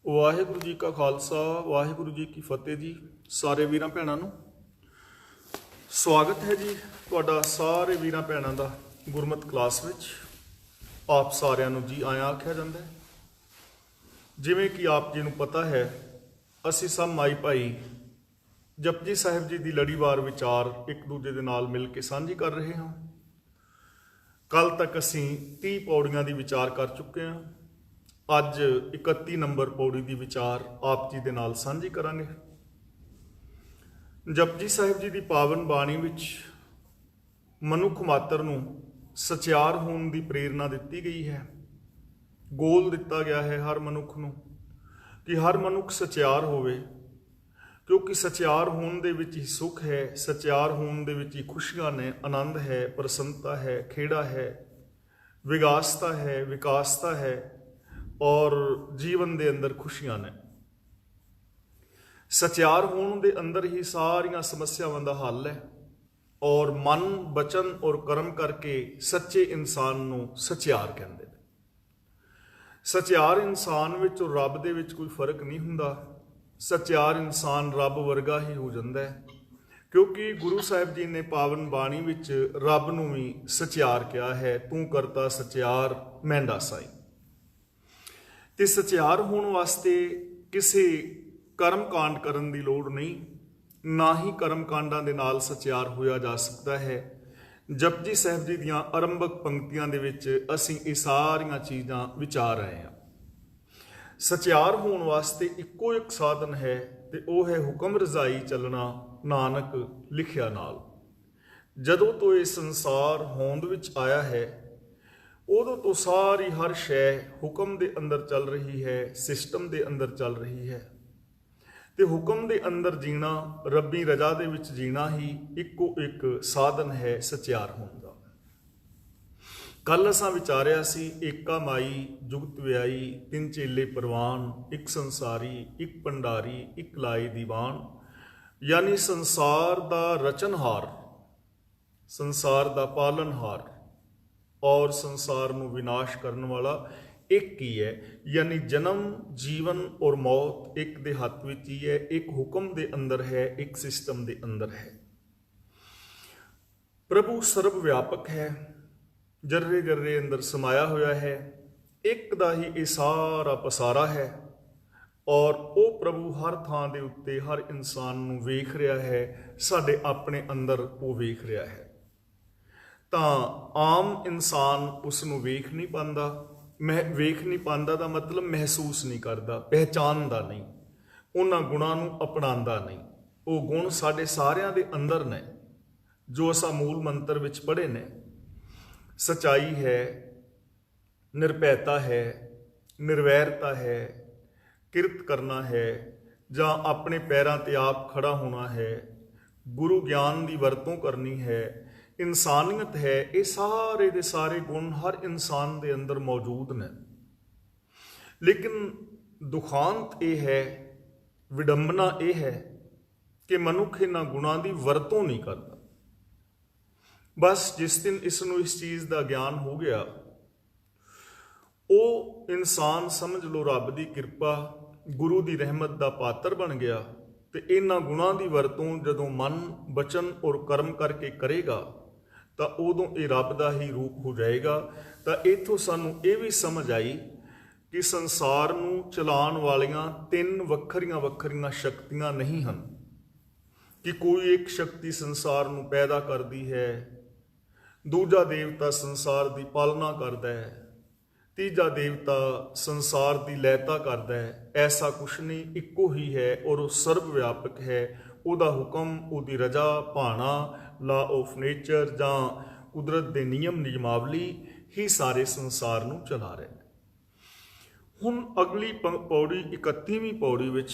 ਵਾਹਿਗੁਰੂ ਜੀ ਕਾ ਖਾਲਸਾ, ਵਾਹਿਗੁਰੂ ਜੀ ਕੀ ਫਤਿਹ ਜੀ। ਸਾਰੇ ਵੀਰਾਂ ਭੈਣਾਂ ਨੂੰ ਸਵਾਗਤ ਹੈ ਜੀ ਤੁਹਾਡਾ ਸਾਰੇ ਵੀਰਾਂ ਭੈਣਾਂ ਦਾ ਗੁਰਮਤਿ ਕਲਾਸ ਵਿੱਚ। ਆਪ ਸਾਰਿਆਂ ਨੂੰ ਜੀ ਆਇਆਂ ਆਖਿਆ ਜਾਂਦਾ ਹੈ। ਜਿਵੇਂ ਕਿ ਆਪ ਜੀ ਨੂੰ ਪਤਾ ਹੈ, ਅਸੀਂ ਸਭ ਮਾਈ ਭਾਈ ਜਪਜੀ ਸਾਹਿਬ ਜੀ ਦੀ ਲੜੀਵਾਰ ਵਿਚਾਰ ਇੱਕ ਦੂਜੇ ਦੇ ਨਾਲ ਮਿਲ ਕੇ ਸਾਂਝੀ ਕਰ ਰਹੇ ਹਾਂ। ਕੱਲ ਤੱਕ ਅਸੀਂ 30 ਪੌੜੀਆਂ ਦੀ ਵਿਚਾਰ ਕਰ ਚੁੱਕੇ ਹਾਂ। ਅੱਜ 31 ਨੰਬਰ ਪੌੜੀ ਦੀ ਵਿਚਾਰ ਆਪ ਜੀ ਦੇ ਨਾਲ ਸਾਂਝੀ ਕਰਾਂਗੇ। ਜਪਜੀ ਸਾਹਿਬ ਜੀ ਦੀ ਪਾਵਨ ਬਾਣੀ ਵਿੱਚ ਮਨੁੱਖ ਮਾਤਰ ਨੂੰ ਸਚਿਆਰ ਹੋਣ ਦੀ ਪ੍ਰੇਰਨਾ ਦਿੱਤੀ ਗਈ ਹੈ। ਗੋਲ ਦਿੱਤਾ ਗਿਆ ਹੈ ਹਰ ਮਨੁੱਖ ਨੂੰ ਕਿ ਹਰ ਮਨੁੱਖ ਸਚਿਆਰ ਹੋਵੇ, ਕਿਉਂਕਿ ਸਚਿਆਰ ਹੋਣ ਦੇ ਵਿੱਚ ਹੀ ਸੁੱਖ ਹੈ, ਸਚਿਆਰ ਹੋਣ ਦੇ ਵਿੱਚ ਹੀ ਖੁਸ਼ੀਆਂ ਨੇ, ਆਨੰਦ ਹੈ, ਪ੍ਰਸੰਨਤਾ ਹੈ, ਖੇੜਾ ਹੈ, ਵਿਗਾਸਤਾ ਹੈ, ਵਿਕਾਸਤਾ ਹੈ ਔਰ ਜੀਵਨ ਦੇ ਅੰਦਰ ਖੁਸ਼ੀਆਂ ਨੇ। ਸਚਿਆਰ ਹੋਣ ਦੇ ਅੰਦਰ ਹੀ ਸਾਰੀਆਂ ਸਮੱਸਿਆਵਾਂ ਦਾ ਹੱਲ ਹੈ ਔਰ ਮਨ, ਬਚਨ ਔਰ ਕਰਮ ਕਰਕੇ ਸੱਚੇ ਇਨਸਾਨ ਨੂੰ ਸਚਿਆਰ ਕਹਿੰਦੇ ਨੇ। ਸਚਿਆਰ ਇਨਸਾਨ ਵਿੱਚ ਔਰ ਰੱਬ ਦੇ ਵਿੱਚ ਕੋਈ ਫਰਕ ਨਹੀਂ ਹੁੰਦਾ। ਸਚਿਆਰ ਇਨਸਾਨ ਰੱਬ ਵਰਗਾ ਹੀ ਹੋ ਜਾਂਦਾ ਹੈ, ਕਿਉਂਕਿ ਗੁਰੂ ਸਾਹਿਬ ਜੀ ਨੇ ਪਾਵਨ ਬਾਣੀ ਵਿੱਚ ਰੱਬ ਨੂੰ ਵੀ ਸਚਿਆਰ ਕਿਹਾ ਹੈ। ਤੂੰ ਕਰਤਾ ਸਚਿਆਰ ਮੈਂ ਦਾਸਾਈ। ਤੇ ਸਚਿਆਰ ਹੋਣ ਵਾਸਤੇ ਕਿਸੇ ਕਰਮ ਕਾਂਡ ਕਰਨ ਦੀ ਲੋੜ ਨਹੀਂ, ਨਾ ਹੀ ਕਰਮ ਕਾਂਡਾਂ ਦੇ ਨਾਲ ਸਚਿਆਰ ਹੋਇਆ ਜਾ ਸਕਦਾ ਹੈ। ਜਪਜੀ ਸਾਹਿਬ ਜੀ ਦੀਆਂ ਆਰੰਭਕ ਪੰਕਤੀਆਂ ਦੇ ਵਿੱਚ ਅਸੀਂ ਇਹ ਸਾਰੀਆਂ ਚੀਜ਼ਾਂ ਵਿਚਾਰ ਰਹੇ ਹਾਂ। ਸਚਿਆਰ ਹੋਣ ਵਾਸਤੇ ਇੱਕੋ ਇੱਕ ਸਾਧਨ ਹੈ ਤੇ ਉਹ ਹੈ ਹੁਕਮ ਰਜ਼ਾਈ ਚੱਲਣਾ, ਨਾਨਕ ਲਿਖਿਆ ਨਾਲ। ਜਦੋਂ ਤੋਂ ਇਹ ਸੰਸਾਰ ਹੋਂਦ ਵਿੱਚ ਆਇਆ ਹੈ, ਉਦੋਂ ਤੋਂ ਸਾਰੀ ਹਰ ਸ਼ੈ ਹੁਕਮ ਦੇ ਅੰਦਰ ਚੱਲ ਰਹੀ ਹੈ, ਸਿਸਟਮ ਦੇ ਅੰਦਰ ਚੱਲ ਰਹੀ ਹੈ। ਤੇ ਹੁਕਮ ਦੇ ਅੰਦਰ ਜੀਣਾ, ਰੱਬੀ ਰਜ਼ਾ ਦੇ ਵਿੱਚ ਜੀਣਾ ਹੀ ਇੱਕੋ ਇੱਕ ਸਾਧਨ ਹੈ ਸਚਿਆਰ ਹੋਣ ਦਾ। ਕੱਲ ਅਸਾਂ ਵਿਚਾਰਿਆ ਸੀ, ਏਕਾ ਮਾਈ ਜੁਗਤ ਵਿਆਈ, ਤਿੰਨ ਚੇਲੇ ਪ੍ਰਵਾਨ, ਇੱਕ ਸੰਸਾਰੀ, ਇੱਕ ਭੰਡਾਰੀ, ਇੱਕ ਲਾਏ ਦੀਵਾਨ। ਯਾਨੀ ਸੰਸਾਰ ਦਾ ਰਚਨਹਾਰ, ਸੰਸਾਰ ਦਾ ਪਾਲਨਹਾਰ ਔਰ ਸੰਸਾਰ ਨੂੰ ਵਿਨਾਸ਼ ਕਰਨ ਵਾਲਾ ਇੱਕ ਹੀ ਹੈ। ਯਾਨੀ ਜਨਮ, ਜੀਵਨ ਔਰ ਮੌਤ ਇੱਕ ਦੇ ਹੱਥ ਵਿੱਚ ਹੀ ਹੈ, ਇੱਕ ਹੁਕਮ ਦੇ ਅੰਦਰ ਹੈ, ਇੱਕ ਸਿਸਟਮ ਦੇ ਅੰਦਰ ਹੈ। ਪ੍ਰਭੂ ਸਰਬ ਵਿਆਪਕ ਹੈ, ਜਰਰੇ ਜਰਰੇ ਅੰਦਰ ਸਮਾਇਆ ਹੋਇਆ ਹੈ, ਇੱਕ ਦਾ ਹੀ ਇਹ ਸਾਰਾ ਪਸਾਰਾ ਹੈ ਔਰ ਉਹ ਪ੍ਰਭੂ ਹਰ ਥਾਂ ਦੇ ਉੱਤੇ ਹਰ ਇਨਸਾਨ ਨੂੰ ਵੇਖ ਰਿਹਾ ਹੈ, ਸਾਡੇ ਆਪਣੇ ਅੰਦਰ ਉਹ ਵੇਖ ਰਿਹਾ ਹੈ। ਤਾਂ ਆਮ ਇਨਸਾਨ ਉਸ ਨੂੰ ਵੇਖ ਨਹੀਂ ਪਾਉਂਦਾ। ਵੇਖ ਨਹੀਂ ਪਾਉਂਦਾ ਦਾ ਮਤਲਬ ਮਹਿਸੂਸ ਨਹੀਂ ਕਰਦਾ, ਪਹਿਚਾਨਦਾ ਨਹੀਂ, ਉਹਨਾਂ ਗੁਣਾਂ ਨੂੰ ਅਪਣਾਉਂਦਾ ਨਹੀਂ। ਉਹ ਗੁਣ ਸਾਡੇ ਸਾਰਿਆਂ ਦੇ ਅੰਦਰ ਨੇ ਜੋ ਅਸਾਂ ਮੂਲ ਮੰਤਰ ਵਿੱਚ ਪੜ੍ਹੇ ਨੇ। ਸਚਾਈ ਹੈ, ਨਿਰਭੈਤਾ ਹੈ, ਨਿਰਵੈਰਤਾ ਹੈ, ਕਿਰਤ ਕਰਨਾ ਹੈ ਜਾਂ ਆਪਣੇ ਪੈਰਾਂ ਤੇ ਆਪ ਖੜਾ ਹੋਣਾ ਹੈ, ਗੁਰੂ ਗਿਆਨ ਦੀ ਵਰਤੋਂ ਕਰਨੀ ਹੈ, ਇਨਸਾਨੀਅਤ ਹੈ। ਇਹ ਸਾਰੇ ਦੇ ਸਾਰੇ ਗੁਣ ਹਰ ਇਨਸਾਨ ਦੇ ਅੰਦਰ ਮੌਜੂਦ ਨੇ। ਲੇਕਿਨ ਦੁਖਾਂਤ ਇਹ ਹੈ, ਵਿਡੰਬਨਾ ਇਹ ਹੈ ਕਿ ਮਨੁੱਖ ਇਹਨਾਂ ਗੁਣਾਂ ਦੀ ਵਰਤੋਂ ਨਹੀਂ ਕਰਦਾ। ਬਸ ਜਿਸ ਦਿਨ ਇਸ ਨੂੰ ਇਸ ਚੀਜ਼ ਦਾ ਗਿਆਨ ਹੋ ਗਿਆ, ਉਹ ਇਨਸਾਨ ਸਮਝ ਲਓ ਰੱਬ ਦੀ ਕਿਰਪਾ, ਗੁਰੂ ਦੀ ਰਹਿਮਤ ਦਾ ਪਾਤਰ ਬਣ ਗਿਆ। ਤੇ ਇਹਨਾਂ ਗੁਣਾਂ ਦੀ ਵਰਤੋਂ ਜਦੋਂ ਮਨ, ਬਚਨ ਔਰ ਕਰਮ ਕਰਕੇ ਕਰੇਗਾ ਤਾਂ ਉਦੋਂ ਇਹ ਰੱਬ ਦਾ ਹੀ ਰੂਪ ਹੋ ਜਾਏਗਾ। ਤਾਂ ਇੱਥੋਂ ਸਾਨੂੰ ਇਹ ਵੀ ਸਮਝ ਆਈ ਕਿ ਸੰਸਾਰ ਨੂੰ ਚਲਾਉਣ ਵਾਲੀਆਂ ਤਿੰਨ ਵੱਖਰੀਆਂ ਵੱਖਰੀਆਂ ਸ਼ਕਤੀਆਂ ਨਹੀਂ ਹਨ, ਕਿ ਕੋਈ ਇੱਕ ਸ਼ਕਤੀ ਸੰਸਾਰ ਨੂੰ ਪੈਦਾ ਕਰਦੀ ਹੈ, ਦੂਜਾ ਦੇਵਤਾ ਸੰਸਾਰ ਦੀ ਪਾਲਣਾ ਕਰਦਾ ਹੈ, ਤੀਜਾ ਦੇਵਤਾ ਸੰਸਾਰ ਦੀ ਲੈਤਾ ਕਰਦਾ ਹੈ। ਐਸਾ ਕੁਛ ਨਹੀਂ, ਇੱਕੋ ਹੀ ਹੈ ਔਰ ਉਹ ਸਰਬ ਵਿਆਪਕ ਹੈ। ਉਹਦਾ ਹੁਕਮ, ਉਹਦੀ ਰਜ਼ਾ, ਭਾਣਾ, ਲਾ ਆਫ ਨੇਚਰ ਜਾਂ ਕੁਦਰਤ ਦੇ ਨਿਯਮ ਨਿਯਮਾਵਲੀ ਹੀ ਸਾਰੇ ਸੰਸਾਰ ਨੂੰ ਚਲਾ ਰਹੇ ਨੇ। ਹੁਣ ਅਗਲੀ ਪੌੜੀ 31ਵੀਂ ਪੌੜੀ ਵਿੱਚ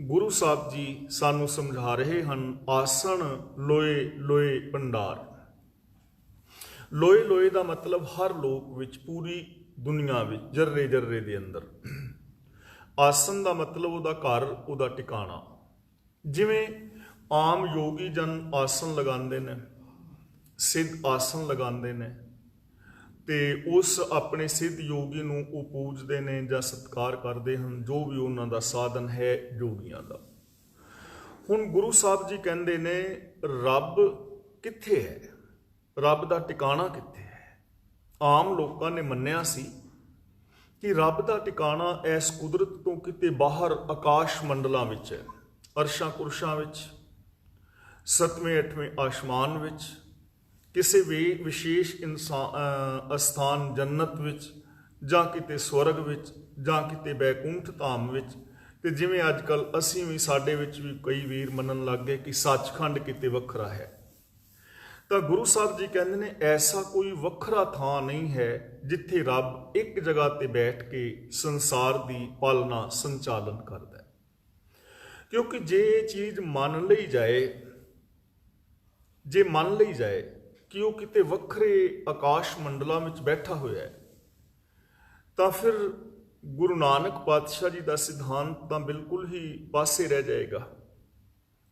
ਗੁਰੂ ਸਾਹਿਬ ਜੀ ਸਾਨੂੰ ਸਮਝਾ ਰਹੇ ਹਨ, ਆਸਣ ਲੋਏ ਲੋਏ ਭੰਡਾਰ। ਲੋਏ ਲੋਏ ਦਾ ਮਤਲਬ ਹਰ ਲੋਕ ਵਿੱਚ, ਪੂਰੀ ਦੁਨੀਆ ਵਿੱਚ, ਜਰਰੇ ਜਰਰੇ ਦੇ ਅੰਦਰ। ਆਸਣ ਦਾ ਮਤਲਬ ਉਹਦਾ ਘਰ, ਉਹਦਾ ਟਿਕਾਣਾ। ਜਿਵੇਂ ਆਮ ਯੋਗੀ ਜਨ ਆਸਣ ਲਗਾਉਂਦੇ ਨੇ, ਸਿੱਧ ਆਸਣ ਲਗਾਉਂਦੇ ਨੇ ਤੇ ਉਸ ਆਪਣੇ ਸਿੱਧ ਯੋਗੀ ਨੂੰ ਉਹ ਪੂਜਦੇ ਨੇ ਜਾਂ ਸਤਿਕਾਰ ਕਰਦੇ ਹਨ, ਜੋ ਵੀ ਉਹਨਾਂ ਦਾ ਸਾਧਨ ਹੈ ਯੋਗੀਆਂ ਦਾ। ਹੁਣ ਗੁਰੂ ਸਾਹਿਬ ਜੀ ਕਹਿੰਦੇ ਨੇ ਰੱਬ ਕਿੱਥੇ ਹੈ, ਰੱਬ ਦਾ ਟਿਕਾਣਾ ਕਿੱਥੇ ਹੈ। ਆਮ ਲੋਕਾਂ ਨੇ ਮੰਨਿਆ ਸੀ ਕਿ ਰੱਬ ਦਾ ਟਿਕਾਣਾ ਇਸ ਕੁਦਰਤ ਤੋਂ ਕਿਤੇ ਬਾਹਰ ਆਕਾਸ਼ ਮੰਡਲਾਂ ਵਿੱਚ ਹੈ, ਅਰਸ਼ਾਂ ਕੁਰਸ਼ਾਂ ਵਿੱਚ, 7ਵੇਂ 8ਵੇਂ ਆਸਮਾਨ ਵਿੱਚ, ਕਿਸੇ ਵੀ ਵਿਸ਼ੇਸ਼ ਅਸਥਾਨ ਜੰਨਤ ਵਿੱਚ, ਜਾਂ ਕਿਤੇ ਸਵਰਗ ਵਿੱਚ, ਜਾਂ ਕਿਤੇ ਬੈਕੁੰਠ ਧਾਮ ਵਿੱਚ। ਤੇ ਜਿਵੇਂ ਅੱਜ ਕੱਲ੍ਹ ਅਸੀਂ ਵੀ, ਸਾਡੇ ਵਿੱਚ ਵੀ ਕਈ ਵੀਰ ਮੰਨਣ ਲੱਗ ਗਏ ਕਿ ਸੱਚਖੰਡ ਕਿਤੇ ਵੱਖਰਾ ਹੈ। ਤਾਂ ਗੁਰੂ ਸਾਹਿਬ ਜੀ ਕਹਿੰਦੇ ਨੇ ਐਸਾ ਕੋਈ ਵੱਖਰਾ ਥਾਂ ਨਹੀਂ ਹੈ ਜਿੱਥੇ ਰੱਬ ਇੱਕ ਜਗ੍ਹਾ ਤੇ ਬੈਠ ਕੇ ਸੰਸਾਰ ਦੀ ਪਾਲਣਾ ਸੰਚਾਲਨ ਕਰਦਾ ਹੈ। ਕਿਉਂਕਿ ਜੇ ਇਹ ਚੀਜ਼ ਮੰਨ ਲਈ ਜਾਏ ਕਿ ਉਹ ਕਿਤੇ ਵੱਖਰੇ ਆਕਾਸ਼ ਮੰਡਲਾਂ ਵਿੱਚ ਬੈਠਾ ਹੋਇਆ ਹੈ, ਤਾਂ ਫਿਰ ਗੁਰੂ ਨਾਨਕ ਪਾਤਸ਼ਾਹ ਜੀ ਦਾ ਸਿਧਾਂਤ ਤਾਂ ਬਿਲਕੁਲ ਹੀ ਪਾਸੇ ਰਹਿ ਜਾਏਗਾ।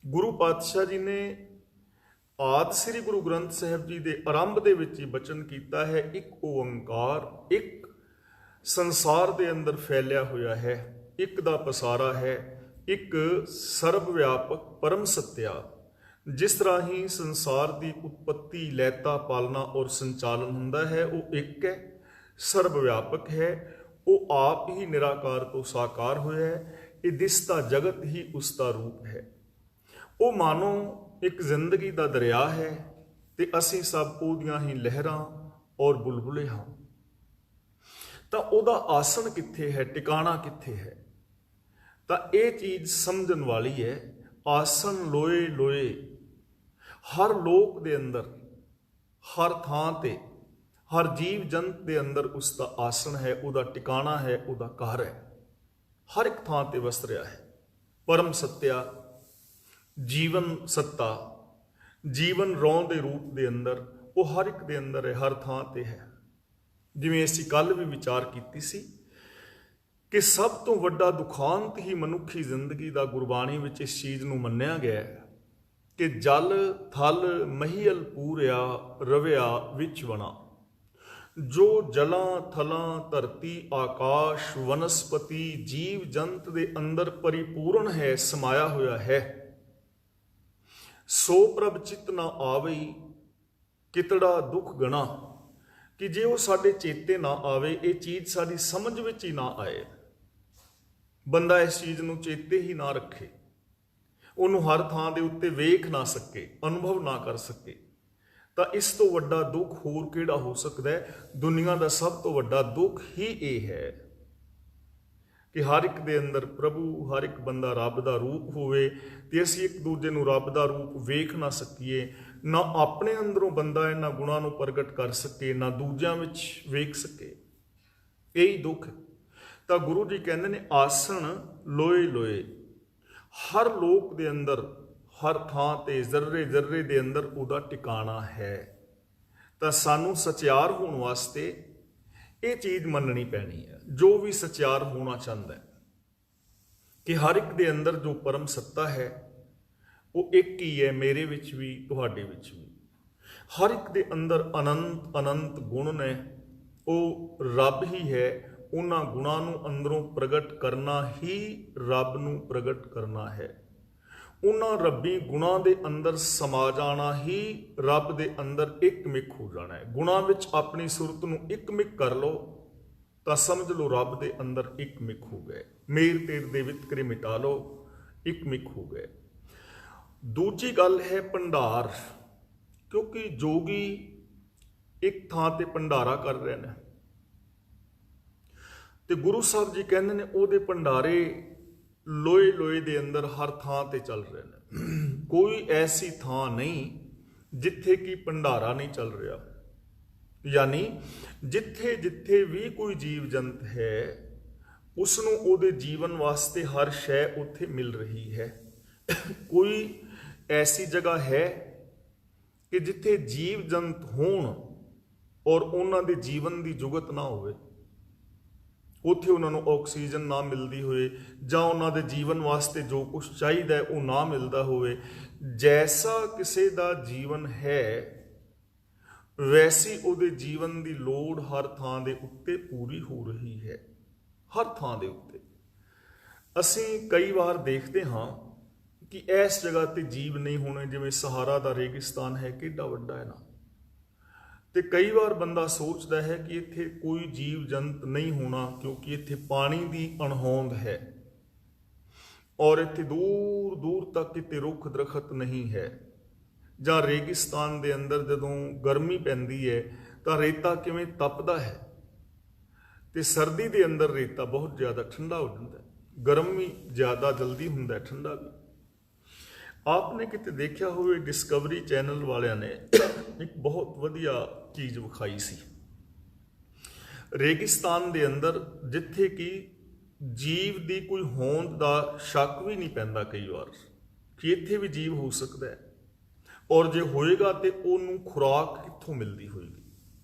ਗੁਰੂ ਪਾਤਸ਼ਾਹ ਜੀ ਨੇ ਆਦਿ ਸ੍ਰੀ ਗੁਰੂ ਗ੍ਰੰਥ ਸਾਹਿਬ ਜੀ ਦੇ ਆਰੰਭ ਦੇ ਵਿੱਚ ਹੀ ਬਚਨ ਕੀਤਾ ਹੈ, ਇੱਕ ਓੰਕਾਰ, ਇੱਕ ਸੰਸਾਰ ਦੇ ਅੰਦਰ ਫੈਲਿਆ ਹੋਇਆ ਹੈ, ਇੱਕ ਦਾ ਪਸਾਰਾ ਹੈ, ਇੱਕ ਸਰਬ ਵਿਆਪਕ ਪਰਮ ਸੱਤਿਆ। ਜਿਸ ਤਰ੍ਹਾਂ ਹੀ ਸੰਸਾਰ ਦੀ ਉਤਪਤੀ, ਲੈਤਾ, ਪਾਲਣਾ ਔਰ ਸੰਚਾਲਨ ਹੁੰਦਾ ਹੈ, ਉਹ ਇੱਕ ਹੈ, ਸਰਬ ਵਿਆਪਕ ਹੈ, ਉਹ ਆਪ ਹੀ ਨਿਰਾਕਾਰ ਤੋਂ ਸਾਕਾਰ ਹੋਇਆ ਹੈ। ਇਹ ਦਿਸਦਾ ਜਗਤ ਹੀ ਉਸ ਦਾ ਰੂਪ ਹੈ। ਉਹ ਮਾਨੋ ਇੱਕ ਜ਼ਿੰਦਗੀ ਦਾ ਦਰਿਆ ਹੈ ਤੇ ਅਸੀਂ ਸਭ ਉਹਦੀਆਂ ਹੀ ਲਹਿਰਾਂ ਔਰ ਬੁਲਬੁਲੇ ਹਾਂ। ਤਾਂ ਉਹਦਾ ਆਸਣ ਕਿੱਥੇ ਹੈ, ਟਿਕਾਣਾ ਕਿੱਥੇ ਹੈ? ਤਾਂ ਇਹ ਚੀਜ਼ ਸਮਝਣ ਵਾਲੀ ਹੈ। ਆਸਣ ਲੋਏ ਲੋਏ, ਹਰ ਲੋਕ ਦੇ ਅੰਦਰ, ਹਰ ਥਾਂ ਤੇ, ਹਰ ਜੀਵ ਜੰਤ ਦੇ ਅੰਦਰ ਉਸ ਦਾ ਆਸਣ ਹੈ, ਉਹਦਾ ਟਿਕਾਣਾ ਹੈ, ਉਹਦਾ ਘਰ ਹੈ। ਹਰ ਇੱਕ ਥਾਂ ਤੇ ਵਸ ਰਿਹਾ ਹੈ। ਪਰਮ ਸੱਤਿਆ, ਜੀਵਨ ਸੱਤਾ, ਜੀਵਨ ਰੌਂ ਦੇ ਰੂਪ ਦੇ ਅੰਦਰ, ਉਹ ਹਰ ਇੱਕ ਦੇ ਅੰਦਰ ਹੈ, ਹਰ ਥਾਂ ਤੇ ਹੈ। ਜਿਵੇਂ ਅਸੀਂ ਕੱਲ ਵੀ ਵਿਚਾਰ ਕੀਤੀ ਸੀ ਕਿ ਸਭ ਤੋਂ ਵੱਡਾ ਦੁਖਾਂਤ ਹੀ ਮਨੁੱਖੀ ਜ਼ਿੰਦਗੀ ਦਾ ਗੁਰਬਾਣੀ ਵਿੱਚ ਇਸ ਚੀਜ਼ ਨੂੰ ਮੰਨਿਆ ਗਿਆ ਹੈ ਕਿ ਜਲ ਥਲ ਮਹੀਲ ਪੂਰਿਆ ਰਵਿਆ ਵਿੱਚ ਵਣਾ। ਜੋ ਜਲਾਂ ਥਲਾਂ ਧਰਤੀ ਆਕਾਸ਼ ਵਨਸਪਤੀ ਜੀਵ ਜੰਤ ਦੇ ਅੰਦਰ ਪਰਿਪੂਰਨ ਹੈ, ਸਮਾਇਆ ਹੋਇਆ ਹੈ, ਸੋ ਪ੍ਰਭ ਚਿਤ ਨਾ ਆਵਈ ਕਿਤੜਾ ਦੁੱਖ ਗਣਾ। ਕਿ ਜੇ ਉਹ ਸਾਡੇ ਚੇਤੇ ਨਾ ਆਵੇ, ਇਹ ਚੀਜ਼ ਸਾਡੀ ਸਮਝ ਵਿੱਚ ਹੀ ਨਾ ਆਏ, ਬੰਦਾ ਇਸ ਚੀਜ਼ ਨੂੰ ਚੇਤੇ ਹੀ ਨਾ ਰੱਖੇ, ਉਹਨੂੰ ਹਰ ਥਾਂ ਦੇ ਉੱਤੇ ਵੇਖ ਨਾ ਸਕੇ, ਅਨੁਭਵ ਨਾ ਕਰ ਸਕੇ, ਤਾਂ ਇਸ ਤੋਂ ਵੱਡਾ ਦੁੱਖ ਹੋਰ ਕਿਹੜਾ ਹੋ ਸਕਦਾ ਹੈ? ਦੁਨੀਆ ਦਾ ਸਭ ਤੋਂ ਵੱਡਾ ਦੁੱਖ ਹੀ ਇਹ ਹੈ ਕਿ ਹਰ ਇੱਕ ਦੇ ਅੰਦਰ ਪ੍ਰਭੂ, ਹਰ ਇੱਕ ਬੰਦਾ ਰੱਬ ਦਾ ਰੂਪ ਹੋਵੇ ਤੇ ਅਸੀਂ ਇੱਕ ਦੂਜੇ ਨੂੰ ਰੱਬ ਦਾ ਰੂਪ ਵੇਖ ਨਾ ਸਕੀਏ, ਨਾ ਆਪਣੇ ਅੰਦਰੋਂ ਬੰਦਾ ਇਹਨਾਂ ਗੁਣਾਂ ਨੂੰ ਪ੍ਰਗਟ ਕਰ ਸਕੇ, ਨਾ ਦੂਜਿਆਂ ਵਿੱਚ ਵੇਖ ਸਕੇ। ਇਹੀ ਦੁੱਖ। ਤਾਂ ਗੁਰੂ ਜੀ ਕਹਿੰਦੇ ਨੇ ਆਸਣ ਲੋਏ ਲੋਏ, ਹਰ ਲੋਕ ਦੇ ਅੰਦਰ, ਹਰ ਥਾਂ ਤੇ, ਜ਼ਰਰੇ ਜ਼ਰਰੇ ਦੇ ਅੰਦਰ ਉਹਦਾ ਟਿਕਾਣਾ ਹੈ। ਤਾਂ ਸਾਨੂੰ ਸਚਿਆਰ ਹੋਣ ਵਾਸਤੇ ਇਹ ਚੀਜ਼ ਮੰਨਣੀ ਪੈਣੀ ਹੈ। ਜੋ ਵੀ ਸਚਿਆਰ ਹੋਣਾ ਚਾਹੁੰਦਾ ਹੈ ਕਿ ਹਰ ਇੱਕ ਦੇ ਅੰਦਰ ਜੋ ਪਰਮ ਸੱਤਾ ਹੈ ਉਹ ਇੱਕ ਹੀ ਹੈ, ਮੇਰੇ ਵਿੱਚ ਵੀ, ਤੁਹਾਡੇ ਵਿੱਚ ਵੀ। ਹਰ ਇੱਕ ਦੇ ਅੰਦਰ ਅਨੰਤ ਅਨੰਤ ਗੁਣ ਨੇ, ਉਹ ਰੱਬ ਹੀ ਹੈ। ਉਹਨਾਂ ਗੁਣਾਂ ਨੂੰ ਅੰਦਰੋਂ ਪ੍ਰਗਟ ਕਰਨਾ ਹੀ ਰੱਬ ਨੂੰ ਪ੍ਰਗਟ ਕਰਨਾ ਹੈ। ਉਹਨਾਂ ਰੱਬੀ ਗੁਣਾਂ ਦੇ ਅੰਦਰ ਸਮਾ ਜਾਣਾ ਹੀ ਰੱਬ ਦੇ ਅੰਦਰ ਇੱਕਮਿਕ ਹੋ ਜਾਣਾ ਹੈ। ਗੁਣਾਂ ਵਿੱਚ ਆਪਣੀ ਸੁਰਤ ਨੂੰ ਇੱਕਮਿਕ ਕਰ ਲਓ ਤਾਂ ਸਮਝ ਲਓ ਰੱਬ ਦੇ ਅੰਦਰ ਇੱਕਮਿਕ ਹੋ ਗਏ। ਮੇਰ ਤੇਰ ਦੇ ਵਿਤਕਰੇ ਮਿਟਾ ਲਓ, ਇੱਕਮਿਕ ਹੋ ਗਏ। ਦੂਜੀ ਗੱਲ ਹੈ ਭੰਡਾਰ, ਕਿਉਂਕਿ ਜੋਗੀ ਇੱਕ ਥਾਂ ਤੇ ਭੰਡਾਰਾ ਕਰ ਰਹੇ ਨੇ ਤੇ ਗੁਰੂ ਸਾਹਿਬ ਜੀ ਕਹਿੰਦੇ ਨੇ ਉਹਦੇ ਭੰਡਾਰੇ ਲੋਏ ਲੋਏ ਦੇ ਅੰਦਰ ਹਰ ਥਾਂ ਤੇ ਚੱਲ ਰਹੇ ਨੇ। ਕੋਈ ਐਸੀ ਥਾਂ ਨਹੀਂ ਜਿੱਥੇ ਕਿ ਭੰਡਾਰਾ ਨਹੀਂ ਚੱਲ ਰਿਹਾ। ਯਾਨੀ ਜਿੱਥੇ ਜਿੱਥੇ ਵੀ ਕੋਈ ਜੀਵ ਜੰਤ ਹੈ ਉਸ ਨੂੰ ਉਹਦੇ ਜੀਵਨ ਵਾਸਤੇ ਹਰ ਸ਼ੈ ਉੱਥੇ ਮਿਲ ਰਹੀ ਹੈ। ਕੋਈ ਐਸੀ ਜਗ੍ਹਾ ਹੈ ਕਿ ਜਿੱਥੇ ਜੀਵ ਜੰਤ ਹੋਣ ਔਰ ਉਹਨਾਂ ਦੇ ਜੀਵਨ ਦੀ ਜੁਗਤ ਨਾ ਹੋਵੇ, ਉੱਥੇ ਉਹਨਾਂ ਨੂੰ ਆਕਸੀਜਨ ਨਾ ਮਿਲਦੀ ਹੋਏ ਜਾਂ ਉਹਨਾਂ ਦੇ ਜੀਵਨ ਵਾਸਤੇ ਜੋ ਕੁਝ ਚਾਹੀਦਾ ਹੈ ਉਹ ਨਾ ਮਿਲਦਾ ਹੋਵੇ। ਜੈਸਾ ਕਿਸੇ ਦਾ ਜੀਵਨ ਹੈ ਵੈਸੀ ਉਹਦੇ ਜੀਵਨ ਦੀ ਲੋੜ ਹਰ ਥਾਂ ਦੇ ਉੱਤੇ ਪੂਰੀ ਹੋ ਰਹੀ ਹੈ। ਹਰ ਥਾਂ ਦੇ ਉੱਤੇ ਅਸੀਂ ਕਈ ਵਾਰ ਦੇਖਦੇ ਹਾਂ ਕਿ ਇਸ ਜਗ੍ਹਾ ਤੇ ਜੀਵ ਨਹੀਂ ਹੋਣੇ, ਜਿਵੇਂ ਸਹਾਰਾ ਦਾ ਰੇਗਿਸਤਾਨ ਹੈ, ਕਿੱਡਾ ਵੱਡਾ ਹੈ ਨਾ। ਤੇ ਕਈ ਵਾਰ ਬੰਦਾ ਸੋਚਦਾ ਹੈ ਕਿ ਇੱਥੇ ਕੋਈ ਜੀਵ ਜੰਤ ਨਹੀਂ ਹੋਣਾ ਕਿਉਂਕਿ ਇੱਥੇ ਪਾਣੀ ਦੀ ਅਣਹੋਂਦ ਹੈ ਔਰ ਇੱਥੇ ਦੂਰ ਦੂਰ ਤੱਕ ਕਿਤੇ ਰੁੱਖ ਦਰਖਤ ਨਹੀਂ ਹੈ। ਜਾਂ ਰੇਗਿਸਤਾਨ ਦੇ ਅੰਦਰ ਜਦੋਂ ਗਰਮੀ ਪੈਂਦੀ ਹੈ ਤਾਂ ਰੇਤਾ ਕਿਵੇਂ ਤਪਦਾ ਹੈ, ਤੇ ਸਰਦੀ ਦੇ ਅੰਦਰ ਰੇਤਾ ਬਹੁਤ ਜ਼ਿਆਦਾ ਠੰਡਾ ਹੋ ਜਾਂਦਾ ਹੈ, ਗਰਮ ਵੀ ਜ਼ਿਆਦਾ ਜਲਦੀ ਹੁੰਦਾ, ਠੰਡਾ ਵੀ। ਆਪਨੇ ਕਿਤੇ ਦੇਖਿਆ ਹੋਵੇ ਡਿਸਕਵਰੀ ਚੈਨਲ ਵਾਲਿਆਂ ਨੇ ਇੱਕ ਬਹੁਤ ਵਧੀਆ ਚੀਜ਼ ਵਿਖਾਈ ਸੀ। ਰੇਗਿਸਤਾਨ ਦੇ ਅੰਦਰ ਜਿੱਥੇ ਕਿ ਜੀਵ ਦੀ ਕੋਈ ਹੋਂਦ ਦਾ ਸ਼ੱਕ ਵੀ ਨਹੀਂ ਪੈਂਦਾ ਕਈ ਵਾਰ ਕਿ ਇੱਥੇ ਵੀ ਜੀਵ ਹੋ ਸਕਦਾ ਹੈ, ਔਰ ਜੇ ਹੋਏਗਾ ਤੇ ਉਹਨੂੰ ਖੁਰਾਕ ਕਿੱਥੋਂ ਮਿਲਦੀ ਹੋਏਗੀ।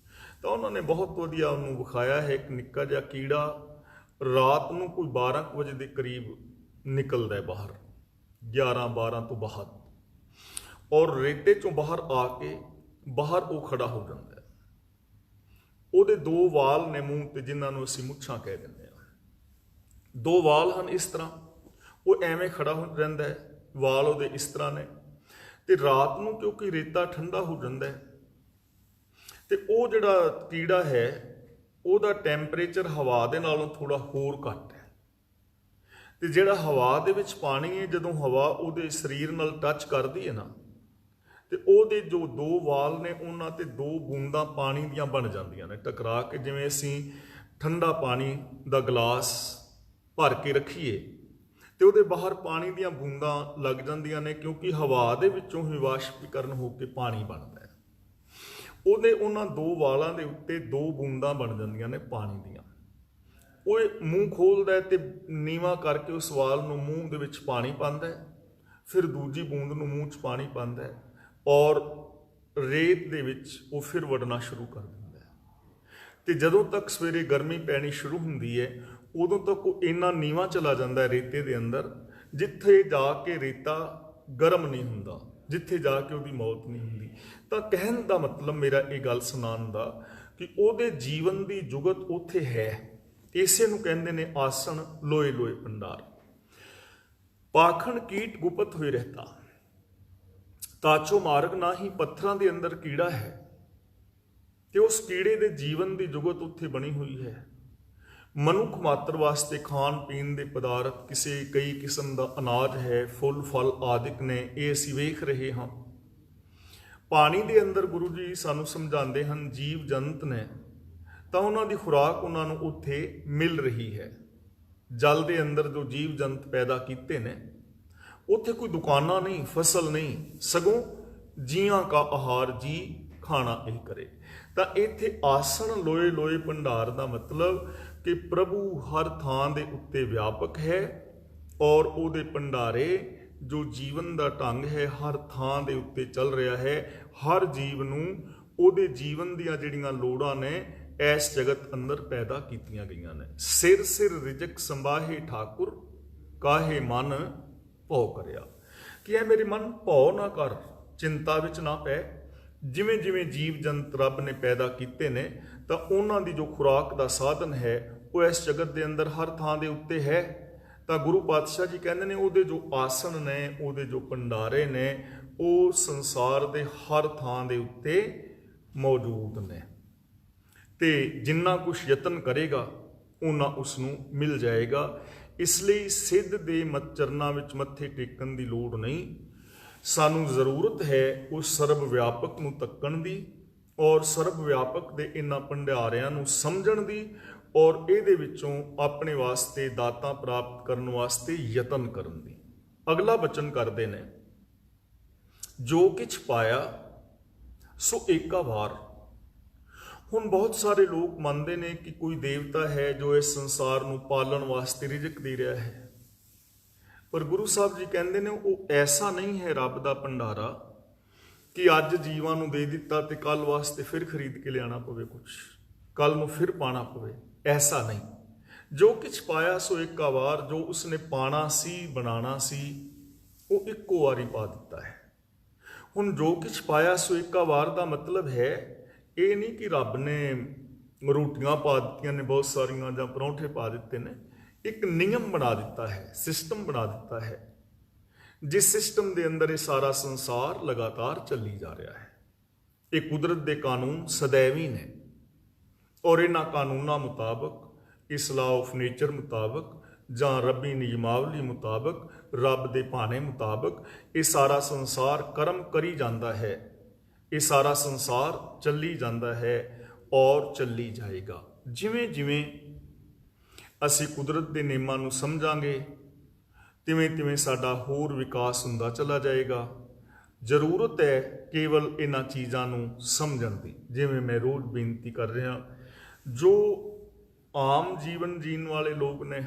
ਤਾਂ ਉਹਨਾਂ ਨੇ ਬਹੁਤ ਵਧੀਆ ਉਹਨੂੰ ਵਿਖਾਇਆ ਹੈ। ਇੱਕ ਨਿੱਕਾ ਜਿਹਾ ਕੀੜਾ ਰਾਤ ਨੂੰ ਕੋਈ 12 ਵਜੇ ਦੇ ਕਰੀਬ ਨਿਕਲਦਾ ਹੈ ਬਾਹਰ, 11-12 ਤੋਂ ਬਾਅਦ, ਔਰ ਰੇਤੇ ਚੋਂ ਬਾਹਰ ਆ ਕੇ ਬਾਹਰ ਉਹ ਖੜਾ ਹੋ ਜਾਂਦਾ ਹੈ। ਉਹਦੇ 2 ਵਾਲ ਨੇ ਮੂੰਹ ਤੇ, ਜਿਨ੍ਹਾਂ ਨੂੰ ਅਸੀਂ ਮੁੱਛਾਂ ਕਹਿ ਦਿੰਦੇ ਹਾਂ। 2 ਵਾਲ ਹਨ ਇਸ ਤਰ੍ਹਾਂ, ਉਹ ਐਵੇਂ ਖੜਾ ਹੋ ਰਹਿੰਦਾ ਹੈ, ਵਾਲ ਉਹਦੇ ਇਸ ਤਰ੍ਹਾਂ ਨੇ। ਤੇ ਰਾਤ ਨੂੰ ਕਿਉਂਕਿ ਰੇਤਾ ਠੰਡਾ ਹੋ ਜਾਂਦਾ ਹੈ ਤੇ ਉਹ ਜਿਹੜਾ ਕੀੜਾ ਹੈ ਉਹਦਾ ਟੈਂਪਰੇਚਰ ਹਵਾ ਦੇ ਨਾਲੋਂ ਥੋੜਾ ਹੋਰ ਘੱਟ ਹੈ। ਤੇ ਜਿਹੜਾ ਹਵਾ ਦੇ ਵਿੱਚ ਪਾਣੀ ਹੈ, ਜਦੋਂ ਹਵਾ ਉਹਦੇ ਸਰੀਰ ਨਾਲ ਟੱਚ ਕਰਦੀ ਹੈ ਨਾ, ਤੇ ਉਹਦੇ ਜੋ 2 ਵਾਲ ਨੇ ਉਹਨਾਂ ਤੇ 2 ਬੂੰਦਾਂ ਪਾਣੀ ਦੀਆਂ ਬਣ ਜਾਂਦੀਆਂ ਨੇ ਟਕਰਾ ਕੇ। ਜਿਵੇਂ ਅਸੀਂ ਠੰਡਾ ਪਾਣੀ ਦਾ ਗਲਾਸ ਭਰ ਕੇ ਰੱਖੀਏ ਤੇ ਉਹਦੇ ਬਾਹਰ ਪਾਣੀ ਦੀਆਂ ਬੂੰਦਾਂ ਲੱਗ ਜਾਂਦੀਆਂ ਨੇ, ਕਿਉਂਕਿ ਹਵਾ ਦੇ ਵਿੱਚੋਂ ਹੀ ਵਾਸ਼ਪੀਕਰਨ ਹੋ ਕੇ ਪਾਣੀ ਬਣਦਾ ਹੈ। ਉਹਨਾਂ 2 ਵਾਲਾਂ ਦੇ ਉੱਤੇ 2 ਬੂੰਦਾਂ ਬਣ ਜਾਂਦੀਆਂ ਨੇ ਪਾਣੀ ਦੀਆਂ। ਉਹ ਮੂੰਹ ਖੋਲਦਾ ਹੈ ਤੇ ਨੀਵਾਂ ਕਰਕੇ ਉਸ ਵਾਲ ਨੂੰ ਮੂੰਹ ਦੇ ਵਿੱਚ ਪਾਣੀ ਪਾਉਂਦਾ ਹੈ, ਫਿਰ ਦੂਜੀ ਬੂੰਦ ਨੂੰ ਮੂੰਹ 'ਚ ਪਾਣੀ ਪਾਉਂਦਾ ਹੈ ਔਰ ਰੇਤ ਦੇ ਵਿੱਚ ਉਹ ਫਿਰ ਵੜਨਾ ਸ਼ੁਰੂ ਕਰ ਦਿੰਦਾ ਹੈ। ਤੇ ਜਦੋਂ ਤੱਕ ਸਵੇਰੇ ਗਰਮੀ ਪੈਣੀ ਸ਼ੁਰੂ ਹੁੰਦੀ ਹੈ ਉਦੋਂ ਤੱਕ ਉਹ ਇੰਨਾ ਨੀਵਾਂ ਚਲਾ ਜਾਂਦਾ ਹੈ ਰੇਤੇ ਦੇ ਅੰਦਰ, ਜਿੱਥੇ ਜਾ ਕੇ ਰੇਤਾ ਗਰਮ ਨਹੀਂ ਹੁੰਦਾ, ਜਿੱਥੇ ਜਾ ਕੇ ਉਹਦੀ ਮੌਤ ਨਹੀਂ ਹੁੰਦੀ। ਤਾਂ ਕਹਿਣ ਦਾ ਮਤਲਬ ਮੇਰਾ ਇਹ ਗੱਲ ਸੁਣਾਉਣ ਦਾ ਕਿ ਉਹਦੇ ਜੀਵਨ ਦੀ ਜੁਗਤ ਉੱਥੇ ਹੈ। ਇਸੇ ਨੂੰ ਕਹਿੰਦੇ ਨੇ ਆਸਣ ਲੋਏ ਲੋਏ ਭੰਡਾਰ। ਪਾਖਣ ਕੀਟ ਗੁਪਤ ਹੋਏ ਰਹਿਤਾ, ਤਾਚੋ ਮਾਰਗ ਨਾ ਹੀ। ਪੱਥਰਾਂ ਦੇ ਅੰਦਰ ਕੀੜਾ ਹੈ ਤੇ ਉਸ ਕੀੜੇ ਦੇ ਜੀਵਨ ਦੀ ਜੁਗਤ ਉੱਥੇ ਬਣੀ ਹੋਈ ਹੈ। ਮਨੁੱਖ ਮਾਤਰ ਵਾਸਤੇ ਖਾਣ ਪੀਣ ਦੇ ਪਦਾਰਥ ਕਈ ਕਿਸਮ ਦਾ ਅਨਾਜ ਹੈ, ਫੁੱਲ ਫਲ ਆਦਿਕ ਨੇ, ਇਹ ਅਸੀਂ ਵੇਖ ਰਹੇ ਹਾਂ। ਪਾਣੀ ਦੇ ਅੰਦਰ ਗੁਰੂ ਜੀ ਸਾਨੂੰ ਸਮਝਾਉਂਦੇ ਹਨ ਜੀਵ ਜੰਤ ਨੇ, ਤਾਂ ਉਹਨਾਂ ਦੀ ਖੁਰਾਕ ਉਹਨਾਂ ਨੂੰ ਉੱਥੇ ਮਿਲ ਰਹੀ ਹੈ। ਜਲ ਦੇ ਅੰਦਰ ਜੋ ਜੀਵ ਜੰਤ ਪੈਦਾ ਕੀਤੇ ਨੇ, ਉੱਥੇ ਕੋਈ ਦੁਕਾਨਾਂ ਨਹੀਂ, ਫਸਲ ਨਹੀਂ, ਸਗੋਂ ਜੀਆਂ ਕਾ ਆਹਾਰ ਜੀ ਖਾਣਾ ਇਹ ਕਰੇ। ਤਾਂ ਇੱਥੇ ਆਸਣ ਲੋਏ ਲੋਏ ਭੰਡਾਰ ਦਾ ਮਤਲਬ ਕਿ ਪ੍ਰਭੂ ਹਰ ਥਾਂ ਦੇ ਉੱਤੇ ਵਿਆਪਕ ਹੈ ਔਰ ਉਹਦੇ ਭੰਡਾਰੇ ਜੋ ਜੀਵਨ ਦਾ ਢੰਗ ਹੈ ਹਰ ਥਾਂ ਦੇ ਉੱਤੇ ਚੱਲ ਰਿਹਾ ਹੈ। ਹਰ ਜੀਵ ਨੂੰ ਉਹਦੇ ਜੀਵਨ ਦੀਆਂ ਜਿਹੜੀਆਂ ਲੋੜਾਂ ਨੇ ਇਸ ਜਗਤ ਅੰਦਰ ਪੈਦਾ ਕੀਤੀਆਂ ਗਈਆਂ ਨੇ। ਸਿਰ ਸਿਰ ਰਿਜਕ ਸੰਭਾਹੇ ਠਾਕੁਰ, ਕਾਹੇ ਮਨ ਭਉ ਕਰਿਆ। ਕਿ ਇਹ ਮੇਰੇ ਮਨ ਭਉ ਨਾ ਕਰ, ਚਿੰਤਾ ਵਿੱਚ ਨਾ ਪੈ। ਜਿਵੇਂ ਜਿਵੇਂ ਜੀਵ ਜੰਤ ਰੱਬ ਨੇ ਪੈਦਾ ਕੀਤੇ ਨੇ, ਤਾਂ ਉਹਨਾਂ ਦੀ ਜੋ ਖੁਰਾਕ ਦਾ ਸਾਧਨ ਹੈ ਉਹ ਇਸ ਜਗਤ ਦੇ ਅੰਦਰ ਹਰ ਥਾਂ ਦੇ ਉੱਤੇ ਹੈ। ਤਾਂ ਗੁਰੂ ਪਾਤਸ਼ਾਹ ਜੀ ਕਹਿੰਦੇ ਨੇ ਉਹਦੇ ਜੋ ਆਸਣ ਨੇ, ਉਹਦੇ ਜੋ ਭੰਡਾਰੇ ਨੇ, ਉਹ ਸੰਸਾਰ ਦੇ ਹਰ ਥਾਂ ਦੇ ਉੱਤੇ ਮੌਜੂਦ ਨੇ। ਤੇ ਜਿੰਨਾ ਕੁਛ ਯਤਨ ਕਰੇਗਾ ਉਹਨਾਂ ਉਸ ਨੂੰ ਮਿਲ ਜਾਏਗਾ। ਇਸ ਲਈ ਸਿੱਧ ਦੇ ਚਰਨਾਂ ਵਿੱਚ ਮੱਥੇ ਟੇਕਣ ਦੀ ਲੋੜ ਨਹੀਂ। ਸਾਨੂੰ ਜ਼ਰੂਰਤ ਹੈ ਉਸ ਸਰਬ ਵਿਆਪਕ ਨੂੰ ਤੱਕਣ ਦੀ ਔਰ ਸਰਬ ਵਿਆਪਕ ਦੇ ਇਹਨਾਂ ਭੰਡਾਰਿਆਂ ਨੂੰ ਸਮਝਣ ਦੀ ਔਰ ਇਹਦੇ ਵਿੱਚੋਂ ਆਪਣੇ ਵਾਸਤੇ ਦਾਤਾਂ ਪ੍ਰਾਪਤ ਕਰਨ ਵਾਸਤੇ ਯਤਨ ਕਰਨ ਦੀ। ਅਗਲਾ ਬਚਨ ਕਰਦੇ ਨੇ, ਜੋ ਕਿਛ ਪਾਇਆ ਸੋ ਏਕਾ ਵਾਰ। ਹੁਣ ਬਹੁਤ ਸਾਰੇ ਲੋਕ ਮੰਨਦੇ ਨੇ ਕਿ ਕੋਈ ਦੇਵਤਾ ਹੈ ਜੋ ਇਸ ਸੰਸਾਰ ਨੂੰ ਪਾਲਣ ਵਾਸਤੇ ਰਿਜ਼ਕ ਦੇ ਰਿਹਾ ਹੈ, ਪਰ ਗੁਰੂ ਸਾਹਿਬ ਜੀ ਕਹਿੰਦੇ ਨੇ ਉਹ ਐਸਾ ਨਹੀਂ ਹੈ ਰੱਬ ਦਾ ਭੰਡਾਰਾ ਕਿ ਅੱਜ ਜੀਵਾਂ ਨੂੰ ਦੇ ਦਿੱਤਾ ਤੇ ਕੱਲ ਵਾਸਤੇ ਫਿਰ ਖਰੀਦ ਕੇ ਲਿਆਣਾ ਪਵੇ, ਕੁਛ ਕੱਲ ਨੂੰ ਫਿਰ ਪਾਣਾ ਪਵੇ। ਐਸਾ ਨਹੀਂ। ਜੋ ਕਿਛ ਪਾਇਆ ਸੋ ਏਕਾ ਵਾਰ, ਜੋ ਉਸਨੇ ਪਾਣਾ ਸੀ, ਬਣਾਉਣਾ ਸੀ, ਉਹ ਇੱਕੋ ਵਾਰੀ ਪਾ ਦਿੱਤਾ ਹੈ। ਹੁਣ ਜੋ ਕਿਛ ਪਾਇਆ ਸੋ ਏਕਾ ਵਾਰ ਦਾ ਮਤਲਬ ਹੈ ਇਹ ਨਹੀਂ ਕਿ ਰੱਬ ਨੇ ਰੋਟੀਆਂ ਪਾ ਦਿੱਤੀਆਂ ਨੇ ਬਹੁਤ ਸਾਰੀਆਂ ਜਾਂ ਪਰੌਂਠੇ ਪਾ ਦਿੱਤੇ ਨੇ। ਇੱਕ ਨਿਯਮ ਬਣਾ ਦਿੱਤਾ ਹੈ, ਸਿਸਟਮ ਬਣਾ ਦਿੱਤਾ ਹੈ, ਜਿਸ ਸਿਸਟਮ ਦੇ ਅੰਦਰ ਇਹ ਸਾਰਾ ਸੰਸਾਰ ਲਗਾਤਾਰ ਚੱਲੀ ਜਾ ਰਿਹਾ ਹੈ। ਇਹ ਕੁਦਰਤ ਦੇ ਕਾਨੂੰਨ ਸदैवी ਨੇ ਔਰ ਇਹਨਾਂ ਕਾਨੂੰਨਾਂ ਮੁਤਾਬਕ, ਇਸ ਲਾ ਆਫ ਨੇਚਰ ਮੁਤਾਬਕ ਜਾਂ ਰੱਬੀ ਨਿਯਮਾਵਲੀ ਮੁਤਾਬਕ, ਰੱਬ ਦੇ ਭਾਣੇ ਮੁਤਾਬਕ ਇਹ ਸਾਰਾ ਸੰਸਾਰ ਕਰਮ ਕਰੀ ਜਾਂਦਾ ਹੈ। ਇਹ ਸਾਰਾ ਸੰਸਾਰ ਚੱਲੀ ਜਾਂਦਾ ਹੈ ਔਰ ਚੱਲੀ ਜਾਏਗਾ। ਜਿਵੇਂ ਜਿਵੇਂ ਅਸੀਂ ਕੁਦਰਤ ਦੇ ਨਿਯਮਾਂ ਨੂੰ ਸਮਝਾਂਗੇ, ਤਿਵੇਂ ਤਿਵੇਂ ਸਾਡਾ ਹੋਰ ਵਿਕਾਸ ਹੁੰਦਾ ਚਲਾ ਜਾਏਗਾ। ਜ਼ਰੂਰਤ ਹੈ ਕੇਵਲ ਇਹਨਾਂ ਚੀਜ਼ਾਂ ਨੂੰ ਸਮਝਣ ਦੀ। ਜਿਵੇਂ ਮੈਂ ਰੋਜ਼ ਬੇਨਤੀ ਕਰ ਰਿਹਾ, ਜੋ ਆਮ ਜੀਵਨ ਜੀਣ ਵਾਲੇ ਲੋਕ ਨੇ,